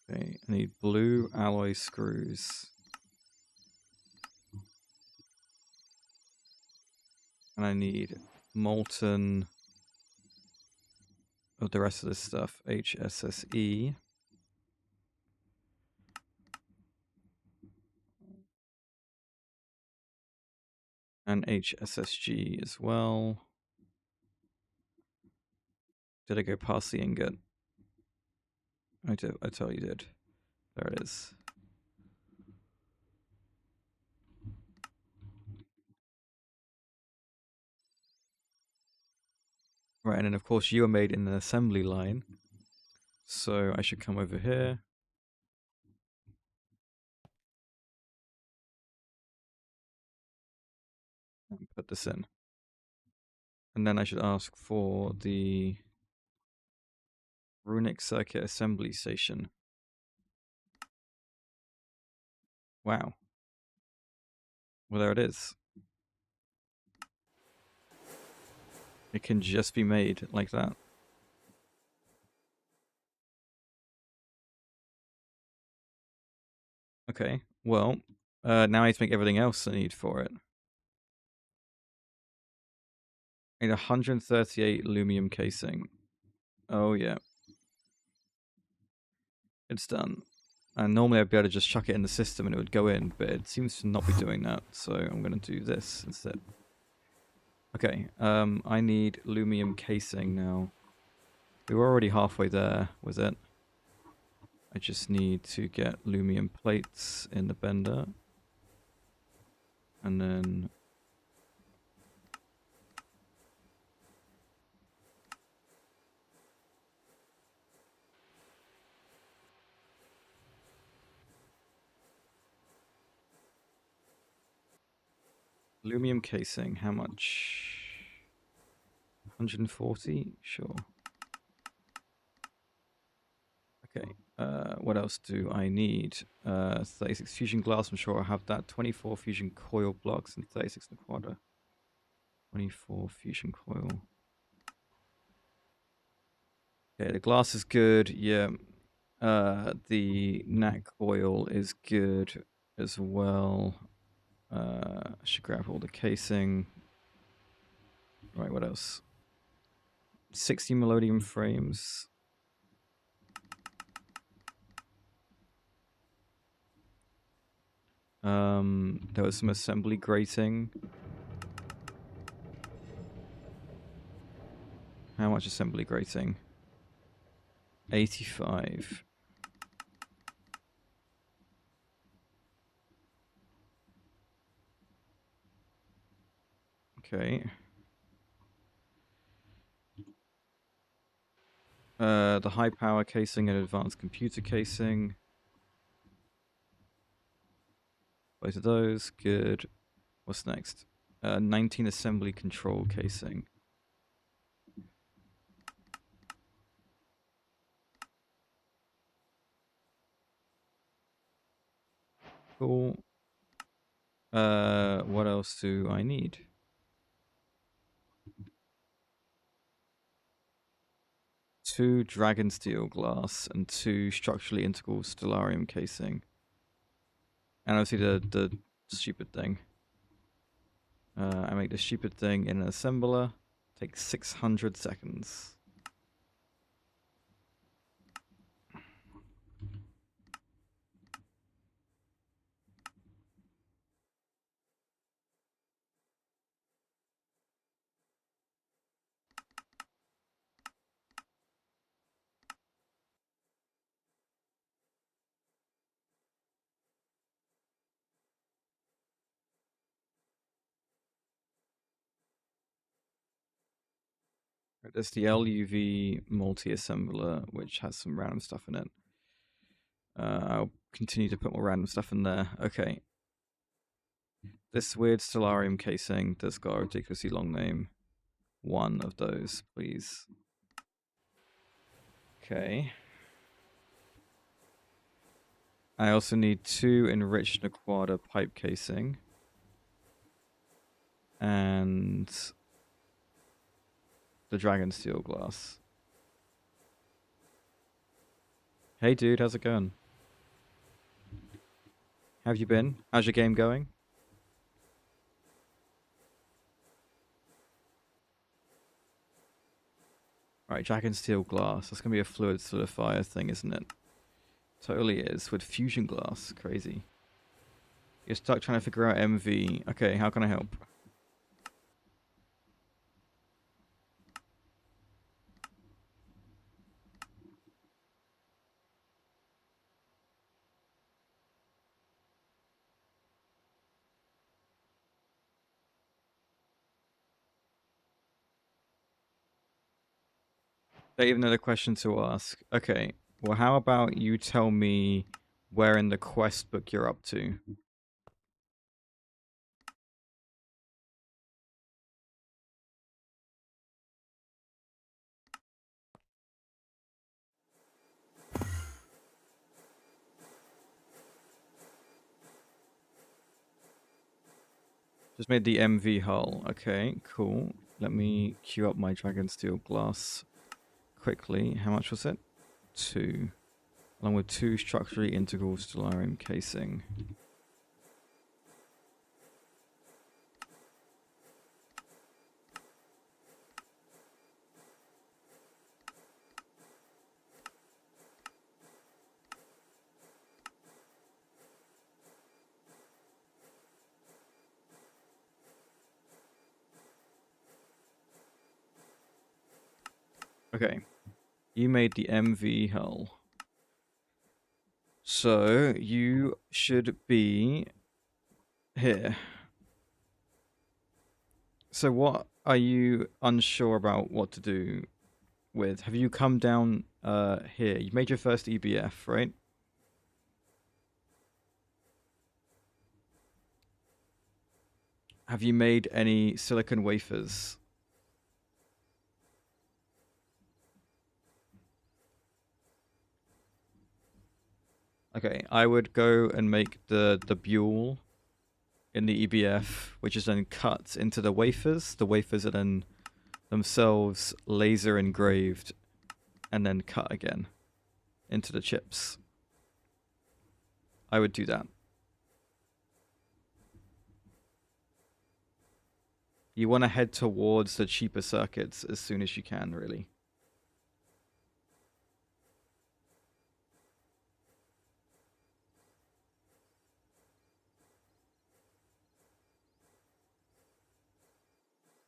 Okay, I need blue alloy screws. And I need molten of the rest of this stuff, HSSE. And HSSG as well. Did I go past the ingot? I did. I totally did. There it is. Right, and then of course you are made in an assembly line. So I should come over here. And put this in. And then I should ask for the Runic circuit assembly station. Wow. Well, there it is. It can just be made like that. Okay, well, now I need to make everything else I need for it. I need 138 aluminum casing. Oh yeah. It's done. And normally I'd be able to just chuck it in the system and it would go in, but it seems to not be doing that, so I'm going to do this instead. Okay, I need aluminum casing now. We were already halfway there with it. I just need to get aluminum plates in the bender. And then... aluminum casing, how much? 140? Sure. Okay, what else do I need? 36 fusion glass, I'm sure I have that. 24 fusion coil blocks and 36 in the quadra. 24 fusion coil. Okay, the glass is good, yeah. The NAC coil is good as well. I should grab all the casing. Right, what else? 60 melodium frames. There was some assembly grating. How much assembly grating? 85. Okay. The high power casing and advanced computer casing. Both of those, good. What's next? 19 assembly control casing. Cool. What else do I need? Two dragon steel glass and two structurally integral stellarium casing. And obviously the stupid thing. I make the stupid thing in an assembler. Takes 600 seconds. There's the LUV multi-assembler, which has some random stuff in it. I'll continue to put more random stuff in there. Okay. This weird stellarium casing that's got a ridiculously long name. One of those, please. Okay. I also need two enriched Naquada pipe casing. And the dragon steel glass. Hey dude, how's it going? How have you been? How's your game going? Alright, dragon steel glass. That's gonna be a fluid solidifier thing, isn't it? Totally is. With fusion glass. Crazy. You're stuck trying to figure out MV. Okay, how can I help? They even know the question to ask. Okay, well how about you tell me where in the quest book you're up to? Just made the MV hull. Okay, cool. Let me queue up my dragon steel glass quickly. How much was it? 2. Along with 2 structurally integral stellarium casing. Okay. You made the MV hull. So you should be here. So what are you unsure about what to do with? Have you come down here? You made your first EBF, right? Have you made any silicon wafers? Okay, I would go and make the buell in the EBF, which is then cut into the wafers. The wafers are then themselves laser engraved and then cut again into the chips. I would do that. You want to head towards the cheaper circuits as soon as you can, really.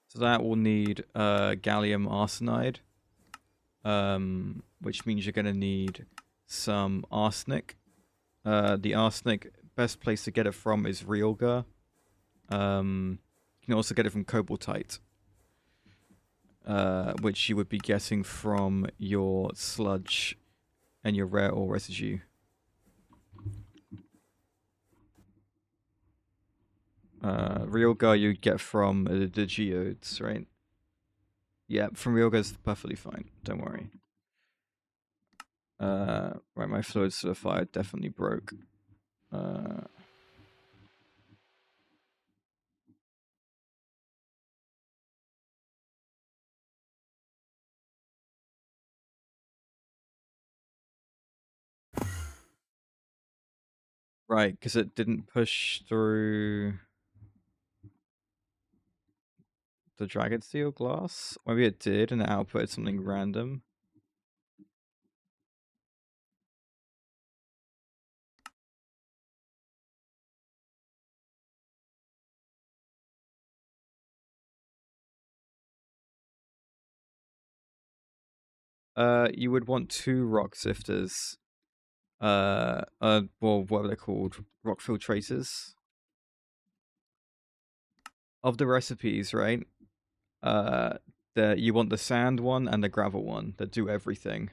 So that will need gallium arsenide, which means you're going to need some arsenic. The arsenic, best place to get it from is Realgar. You can also get it from cobaltite, which you would be getting from your sludge and your rare ore residue. Realgar you get from the geodes, right? Yeah, from Realgar's perfectly fine. Don't worry. Right, my fluid solidifier definitely broke. Right, because it didn't push through the dragon steel glass. Maybe it did and it outputted something random. You would want 2 rock sifters. Well, what are they called? Rock filtrators. Of the recipes, right? You want the sand one and the gravel one that do everything.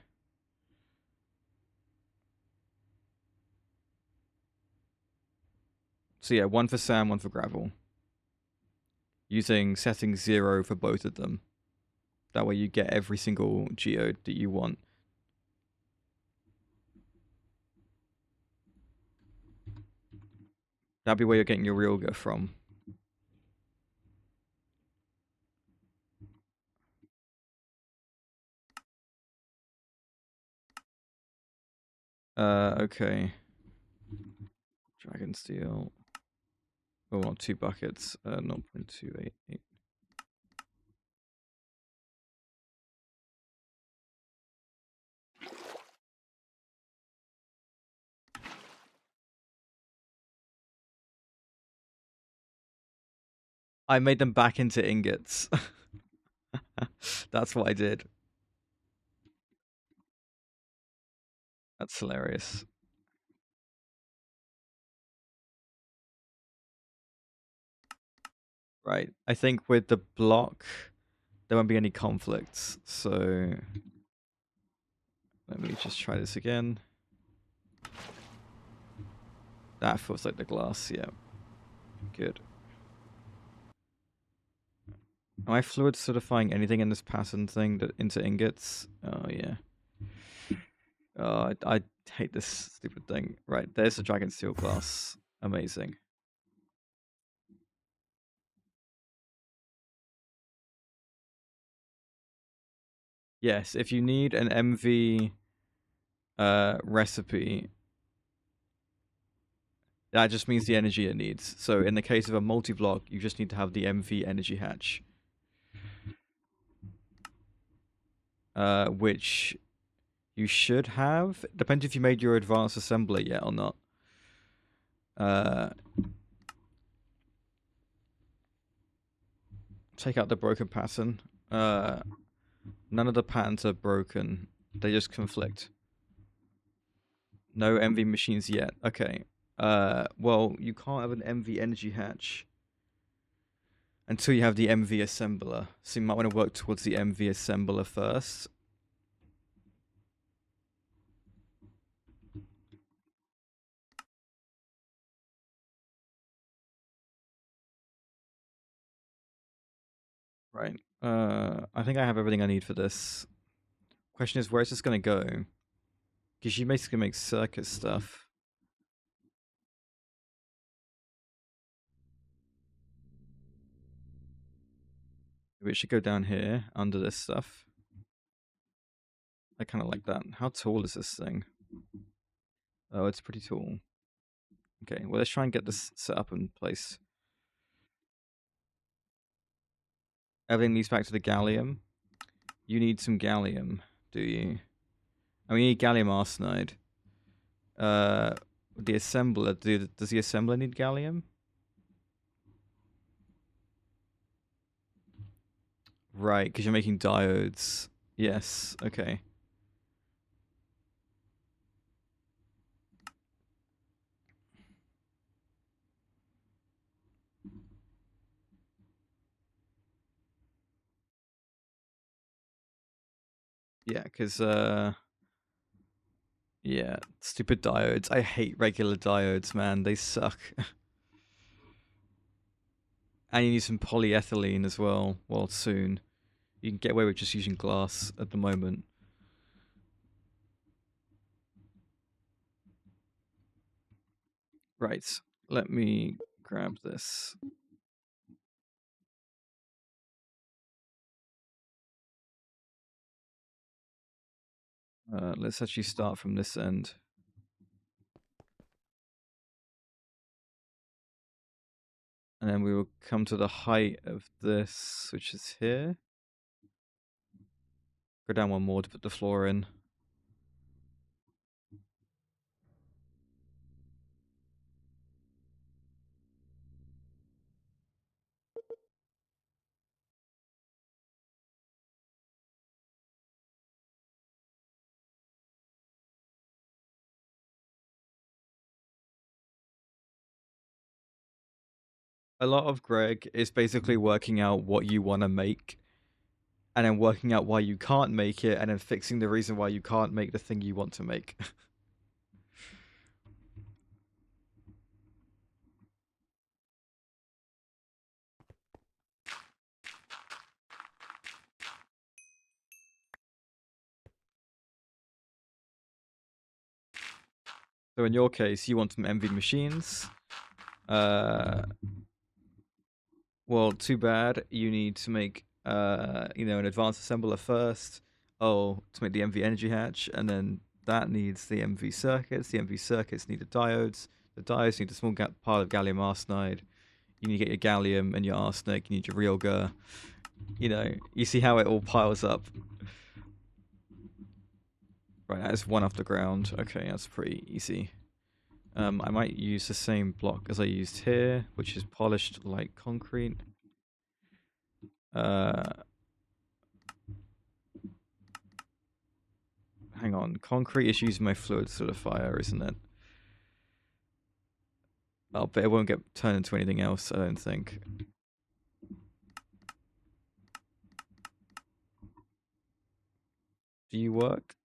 So yeah, 1 for sand, 1 for gravel. Using setting 0 for both of them. That way you get every single geode that you want. That'd be where you're getting your realga from. Okay. Dragon steel. Oh, well, 2 buckets. 0.288. I made them back into ingots. That's what I did. That's hilarious. Right. I think with the block, there won't be any conflicts. So let me just try this again. That feels like the glass. Yeah. Good. Am I fluid solidifying anything in this pattern thing into ingots? Oh, yeah. Oh, I hate this stupid thing. Right, there's the dragon steel glass. Amazing. Yes, if you need an MV recipe, that just means the energy it needs. So in the case of a multi-block, you just need to have the MV energy hatch. Which you should have. Depends if you made your advanced assembler yet or not. Take out the broken pattern. None of the patterns are broken. They just conflict. No MV machines yet. Okay. Well, you can't have an MV energy hatch until you have the MV assembler. So you might want to work towards the MV assembler first. Right. I think I have everything I need for this. Question is, where is this going to go? Because you basically make circuit stuff. Maybe it should go down here under this stuff. I kind of like that. How tall is this thing? Oh, it's pretty tall. Okay, well, let's try and get this set up in place. Everything leads back to the gallium. You need some gallium, do you? I mean, you need gallium arsenide. The assembler, does the assembler need gallium? Right, because you're making diodes. Yes, okay. Yeah, because, yeah, stupid diodes. I hate regular diodes, man. They suck. And you need some polyethylene as well. Well, soon. You can get away with just using glass at the moment. Right, let me grab this. Let's actually start from this end. And then we will come to the height of this, which is here. Go down one more to put the floor in. A lot of Greg is basically working out what you want to make, and then working out why you can't make it, and then fixing the reason why you can't make the thing you want to make. So in your case, you want some MV machines. Well, too bad. You need to make, an advanced assembler first. Oh, to make the MV energy hatch, and then that needs the MV circuits. The MV circuits need the diodes. The diodes need a small pile of gallium arsenide. You need to get your gallium and your arsenic. You need your realgar. You see how it all piles up. Right, that is one off the ground. Okay, that's pretty easy. I might use the same block as I used here, which is polished like concrete. Hang on, concrete is using my fluid solidifier, isn't it? Oh, but it won't get turned into anything else, I don't think. Do you work?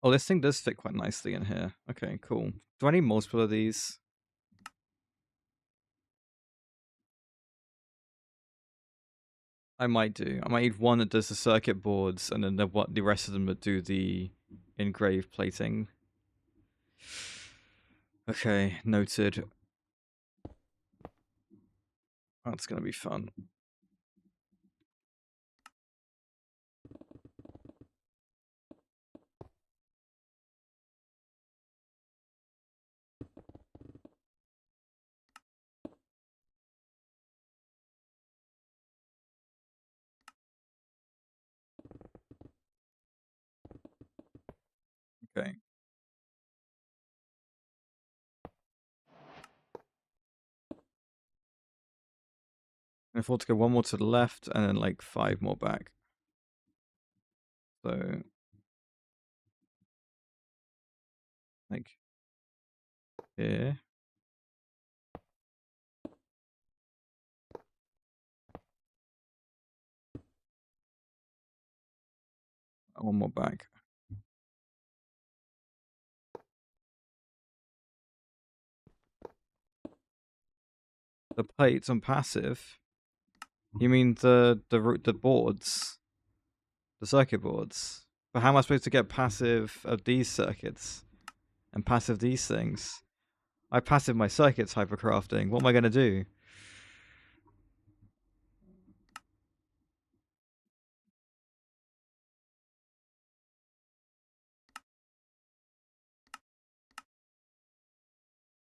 Oh, this thing does fit quite nicely in here. Okay, cool. Do I need multiple of these? I might do. I might need one that does the circuit boards, and then the rest of them that do the engraved plating. Okay, noted. That's gonna be fun. Okay. I thought to go one more to the left, and then like 5 more back. So, like, here. One more back. The plates on passive? You mean the boards? The circuit boards? But how am I supposed to get passive of these circuits? And passive these things? I passive my circuits hypercrafting. What am I going to do?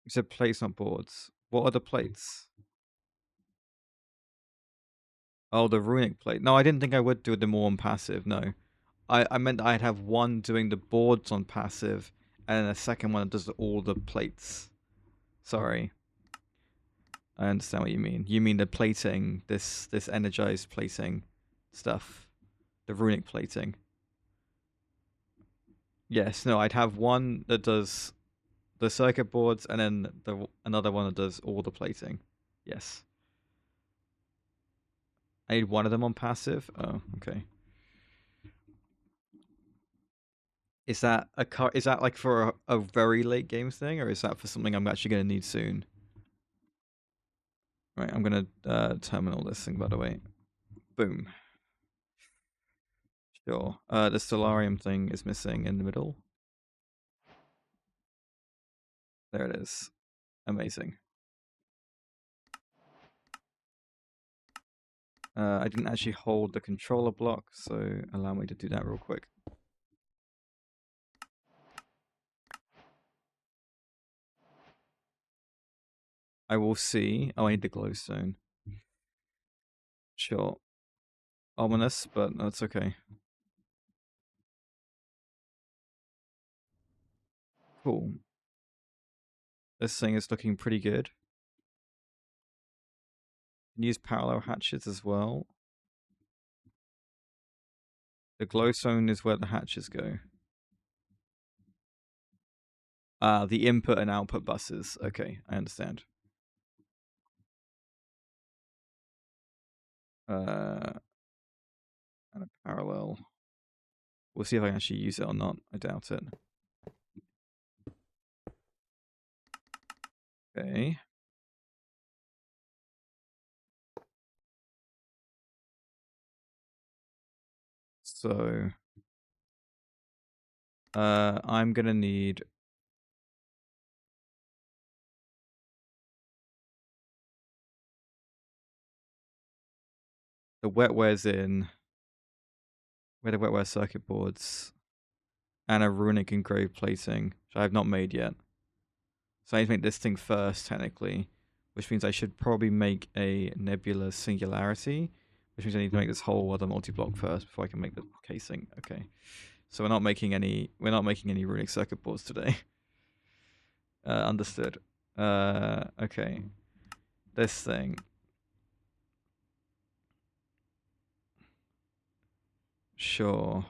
You said plates, not boards. What are the plates? Oh, the runic plate. No, I didn't think I would do them all on passive, no. I meant I'd have one doing the boards on passive, and then a second one that does all the plates. Sorry. I understand what you mean. You mean the plating, this energized plating stuff. The runic plating. Yes, no, I'd have one that does the circuit boards and then another one that does all the plating. Yes. I need one of them on passive. Oh, okay. Is that is that like for a very late game thing, or is that for something I'm actually going to need soon? Right, I'm going to terminal this thing, by the way. Boom. Sure. The Stellarium thing is missing in the middle. There it is. Amazing. I didn't actually hold the controller block, so allow me to do that real quick. I will see. Oh, I need the glowstone. Sure. Ominous, but that's okay. Cool. This thing is looking pretty good. Can use parallel hatches as well. The glowstone is where the hatches go. Ah, the input and output buses. Okay, I understand. And a parallel. We'll see if I can actually use it or not. I doubt it. Okay. So, I'm gonna need the wetwares in, where the wetware circuit boards, and a runic engraved plating, which I have not made yet. So I need to make this thing first, technically, which means I should probably make a nebula singularity, which means I need to make this whole other multi-block first before I can make the casing. Okay. So we're not making any runic circuit boards today. Understood. Okay. This thing. Sure.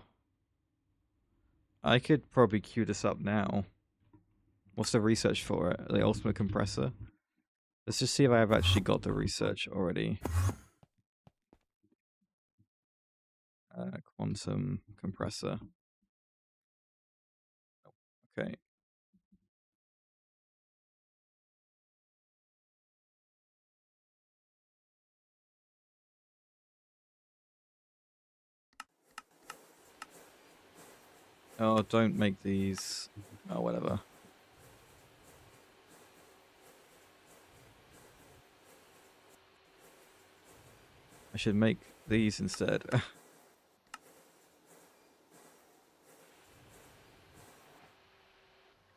I could probably queue this up now. What's the research for it? The ultimate compressor? Let's just see if I have actually got the research already. Quantum compressor. Okay. Oh, don't make these. Oh, whatever. I should make these instead.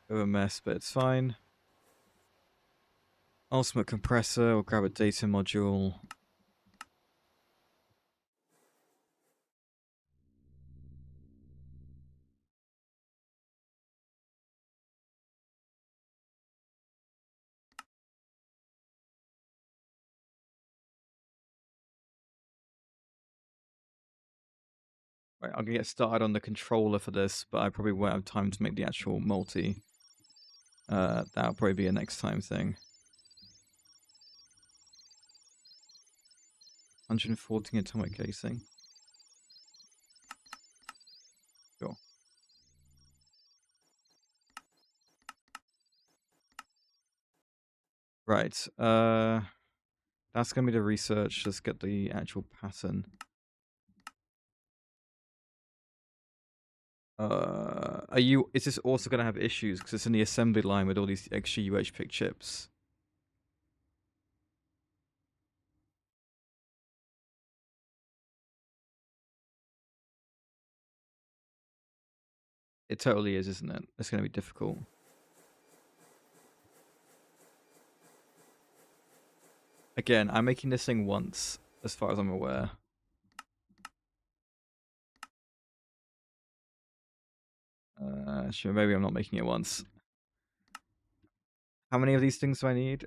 Bit of a mess, but it's fine. Ultimate compressor, we'll grab a data module. Right, I'm gonna get started on the controller for this, but I probably won't have time to make the actual multi. That'll probably be a next time thing. 114 atomic casing. Sure. Right. That's gonna be the research. Let's get the actual pattern. Is this also gonna have issues because it's in the assembly line with all these extra UHP chips? It totally is, isn't it? It's gonna be difficult. Again, I'm making this thing once, as far as I'm aware. Sure, maybe I'm not making it once. How many of these things do I need?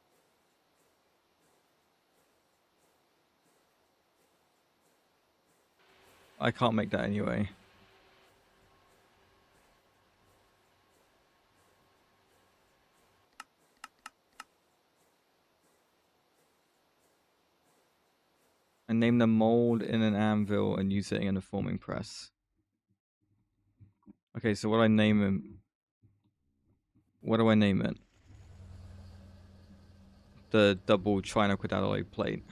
I can't make that anyway. And name the mold in an anvil and use it in a forming press. Okay, so what do I name him? What do I name it? The double trinoculate alloy plate.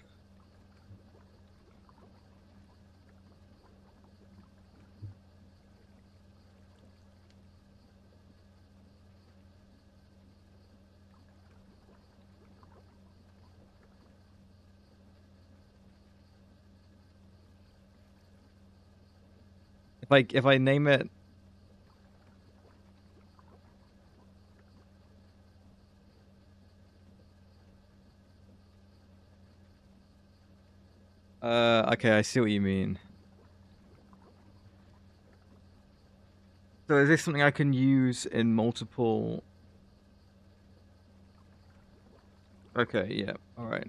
If I name it, okay, I see what you mean. So is this something I can use in multiple? Okay, yeah, all right.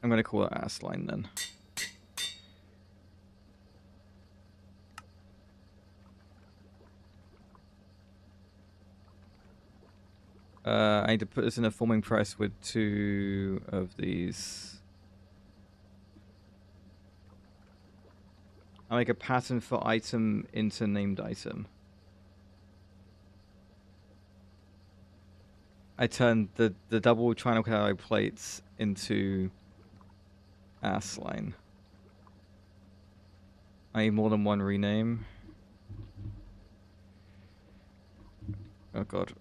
I'm gonna call it ass line then. I need to put this in a forming press with 2 of these. I'll make a pattern for item into named item. I turn the double trinoculate alloy plates into ass line. I need more than 1 rename. Oh god.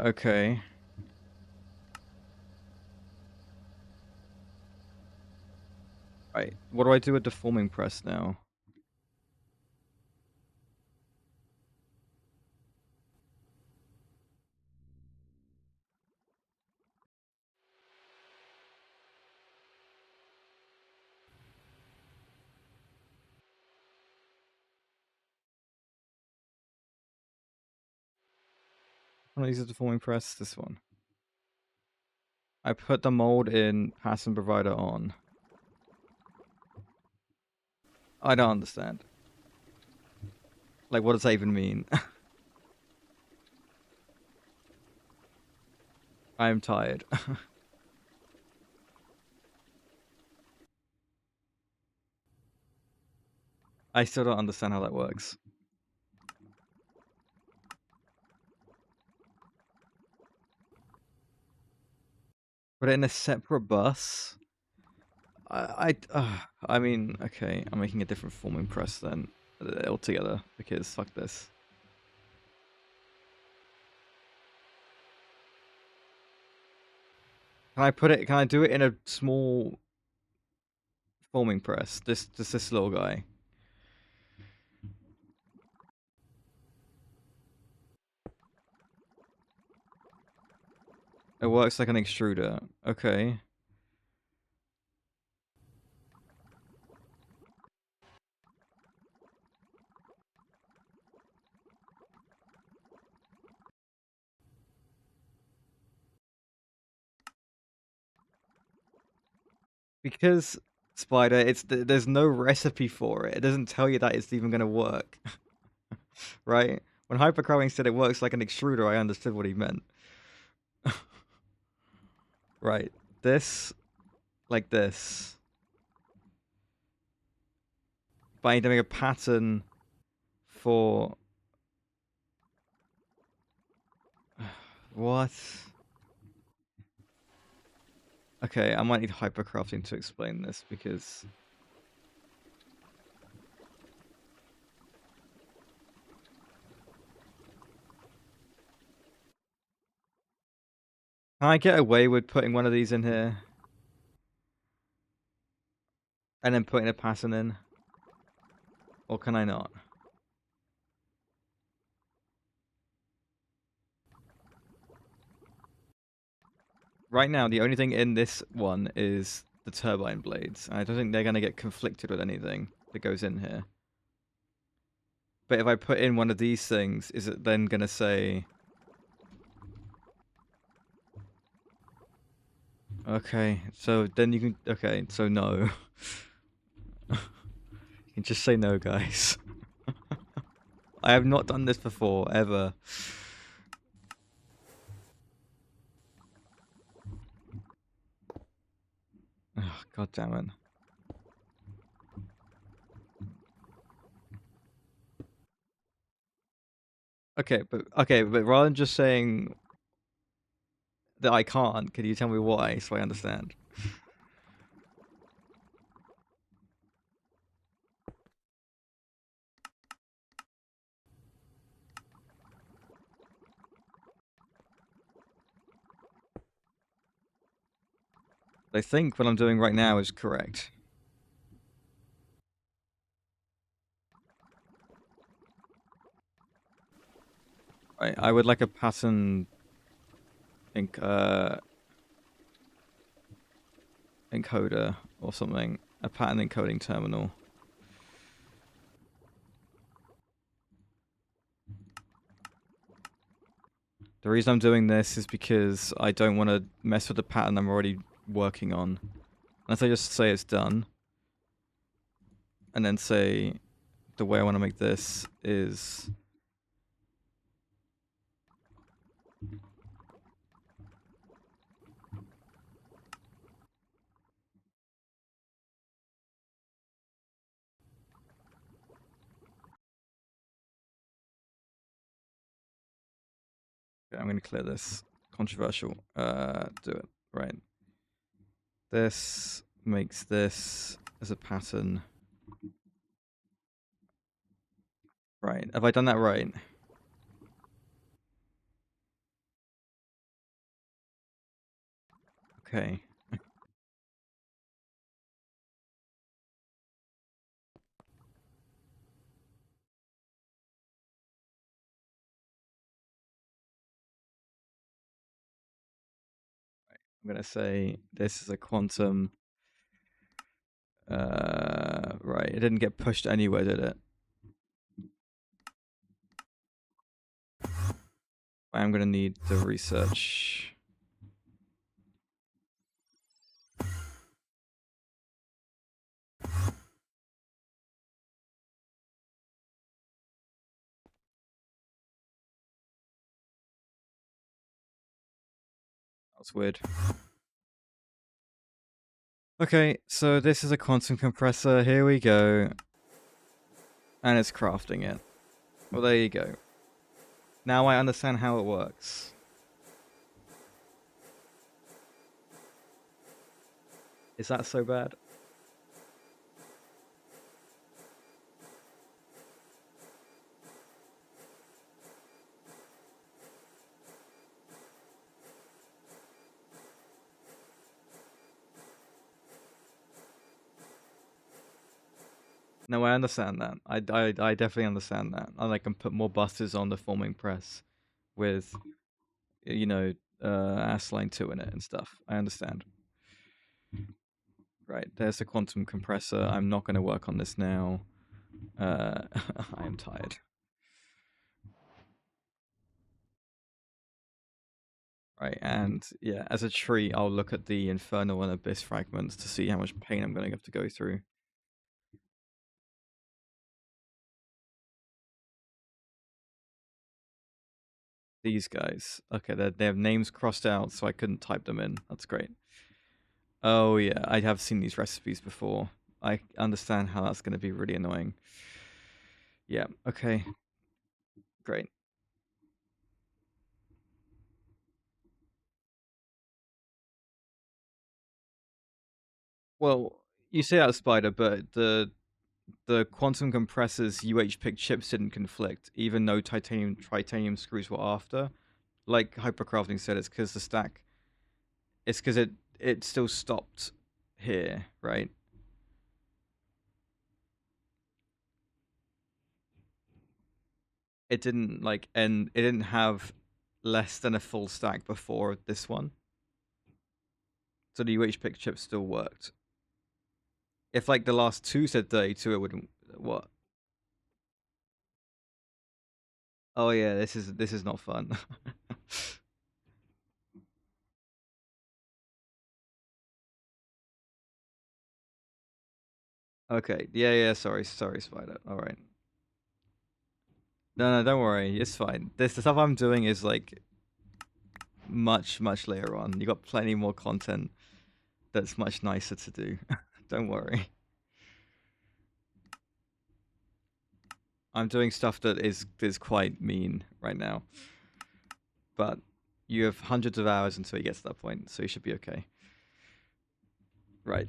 Okay. Right. What do I do with the forming press now? One of these is the forming press. This one. I put the mold in pattern provider on. I don't understand. Like, what does that even mean? I'm tired. I still don't understand how that works. Put it in a separate bus? I mean, okay, I'm making a different forming press then altogether because fuck this. Can I do it in a small forming press? This little guy. It works like an extruder. Okay. Because Spider, there's no recipe for it. It doesn't tell you that it's even gonna work. Right? When Hypercrowing said it works like an extruder, I understood what he meant. Right. This, like this. But I need to make a pattern for... What? Okay, I might need hypercrafting to explain this because... Can I get away with putting one of these in here? And then putting a pattern in? Or can I not? right now, the only thing in this one is the turbine blades. I don't think they're going to get conflicted with anything that goes in here. But if I put in one of these things, is it then going to say... Okay, so then you can... Okay, so no. You can just say no, guys. I have not done this before, ever. Oh, God damn it. Okay, but rather than just saying that I can't, can you tell me why so I understand? I think what I'm doing right now is correct. Right, I would like a pattern encoder or something. A pattern encoding terminal. The reason I'm doing this is because I don't want to mess with the pattern I'm already working on. Unless I just say it's done. And then say the way I want to make this is... Okay, I'm going to clear this. Controversial. Do it. Right. This makes this as a pattern. Right. Have I done that right? Okay. I'm going to say this is a quantum. Right. It didn't get pushed anywhere, did it? I'm going to need the research. That's weird. Okay, so this is a quantum compressor. Here we go. And it's crafting it. Well, there you go. Now I understand how it works. Is that so bad? No, I understand that. I definitely understand that. And I can put more buses on the forming press with, you know, line 2 in it and stuff. I understand. Right, there's the quantum compressor. I'm not going to work on this now. I am tired. Right, and yeah, as a treat, I'll look at the Infernal and Abyss fragments to see how much pain I'm going to have to go through. These guys. Okay, they have names crossed out, so I couldn't type them in. That's great. Oh yeah, I have seen these recipes before. I understand how that's going to be really annoying. Yeah, okay. Great. Well, you say that, Spider, but the quantum compressor's UH-pick chips didn't conflict, even though titanium screws were after. Like Hypercrafting said, it's because the stack... It's because it still stopped here, right? It didn't, like, end... It didn't have less than a full stack before this one. So the UHV chip still worked. If like the last two said 32, it wouldn't. What? Oh yeah, this is not fun. Okay. Yeah. Sorry, Spider. All right. No, don't worry. It's fine. The stuff I'm doing is like much later on. You got plenty more content that's much nicer to do. Don't worry. I'm doing stuff that is quite mean right now. But you have hundreds of hours until you get to that point, so you should be okay. Right.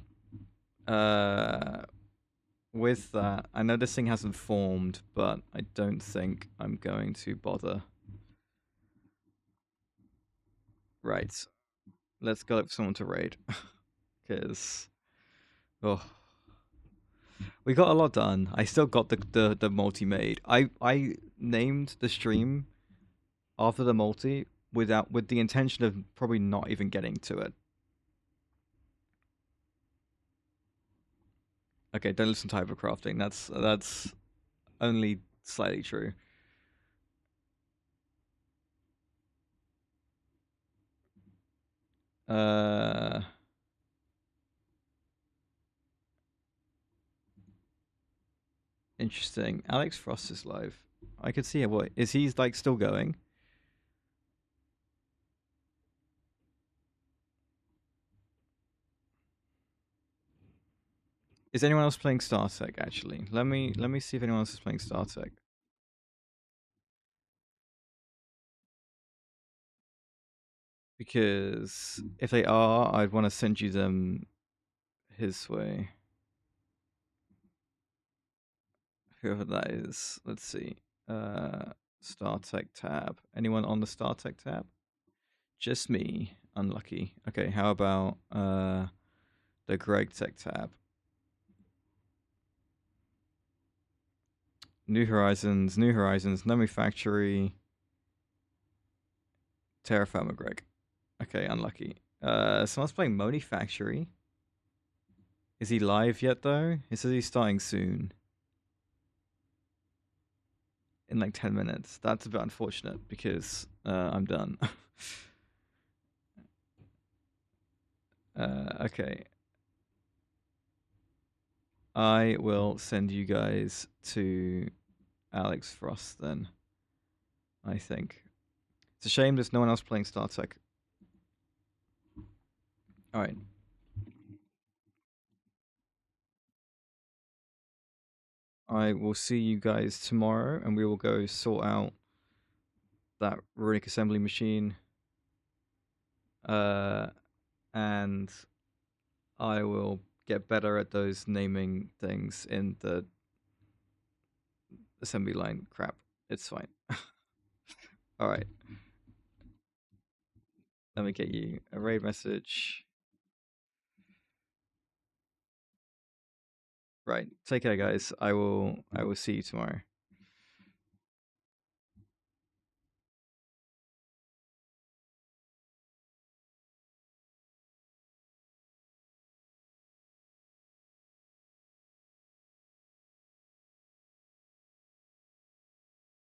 With that, I know this thing hasn't formed, but I don't think I'm going to bother. Right. Let's go for someone to raid. Because, oh, we got a lot done. I still got the multi made. I named the stream after the multi with the intention of probably not even getting to it. Okay, don't listen to hypercrafting. That's only slightly true. Interesting. Alex Frost is live. I could see it. What is he like still going? Is anyone else playing StarTech actually? Let me see if anyone else is playing StarTech. Because if they are, I'd want to send you them his way. Whoever that is. Let's see. StarTech tab. Anyone on the StarTech tab? Just me. Unlucky. Okay, how about the GregTech tab? New Horizons, Nemi Factory, Terra Firma Greg. Okay, unlucky. Someone's playing Moni Factory. Is he live yet though? He says he's starting soon. In like 10 minutes. That's a bit unfortunate because I'm done. Okay. I will send you guys to Alex Frost then. I think. It's a shame there's no one else playing StarTech. Alright. I will see you guys tomorrow and we will go sort out that Runic assembly machine. And I will get better at those naming things in the assembly line crap. It's fine. Alright. Let me get you a raid message. Right. Take care guys. I will see you tomorrow.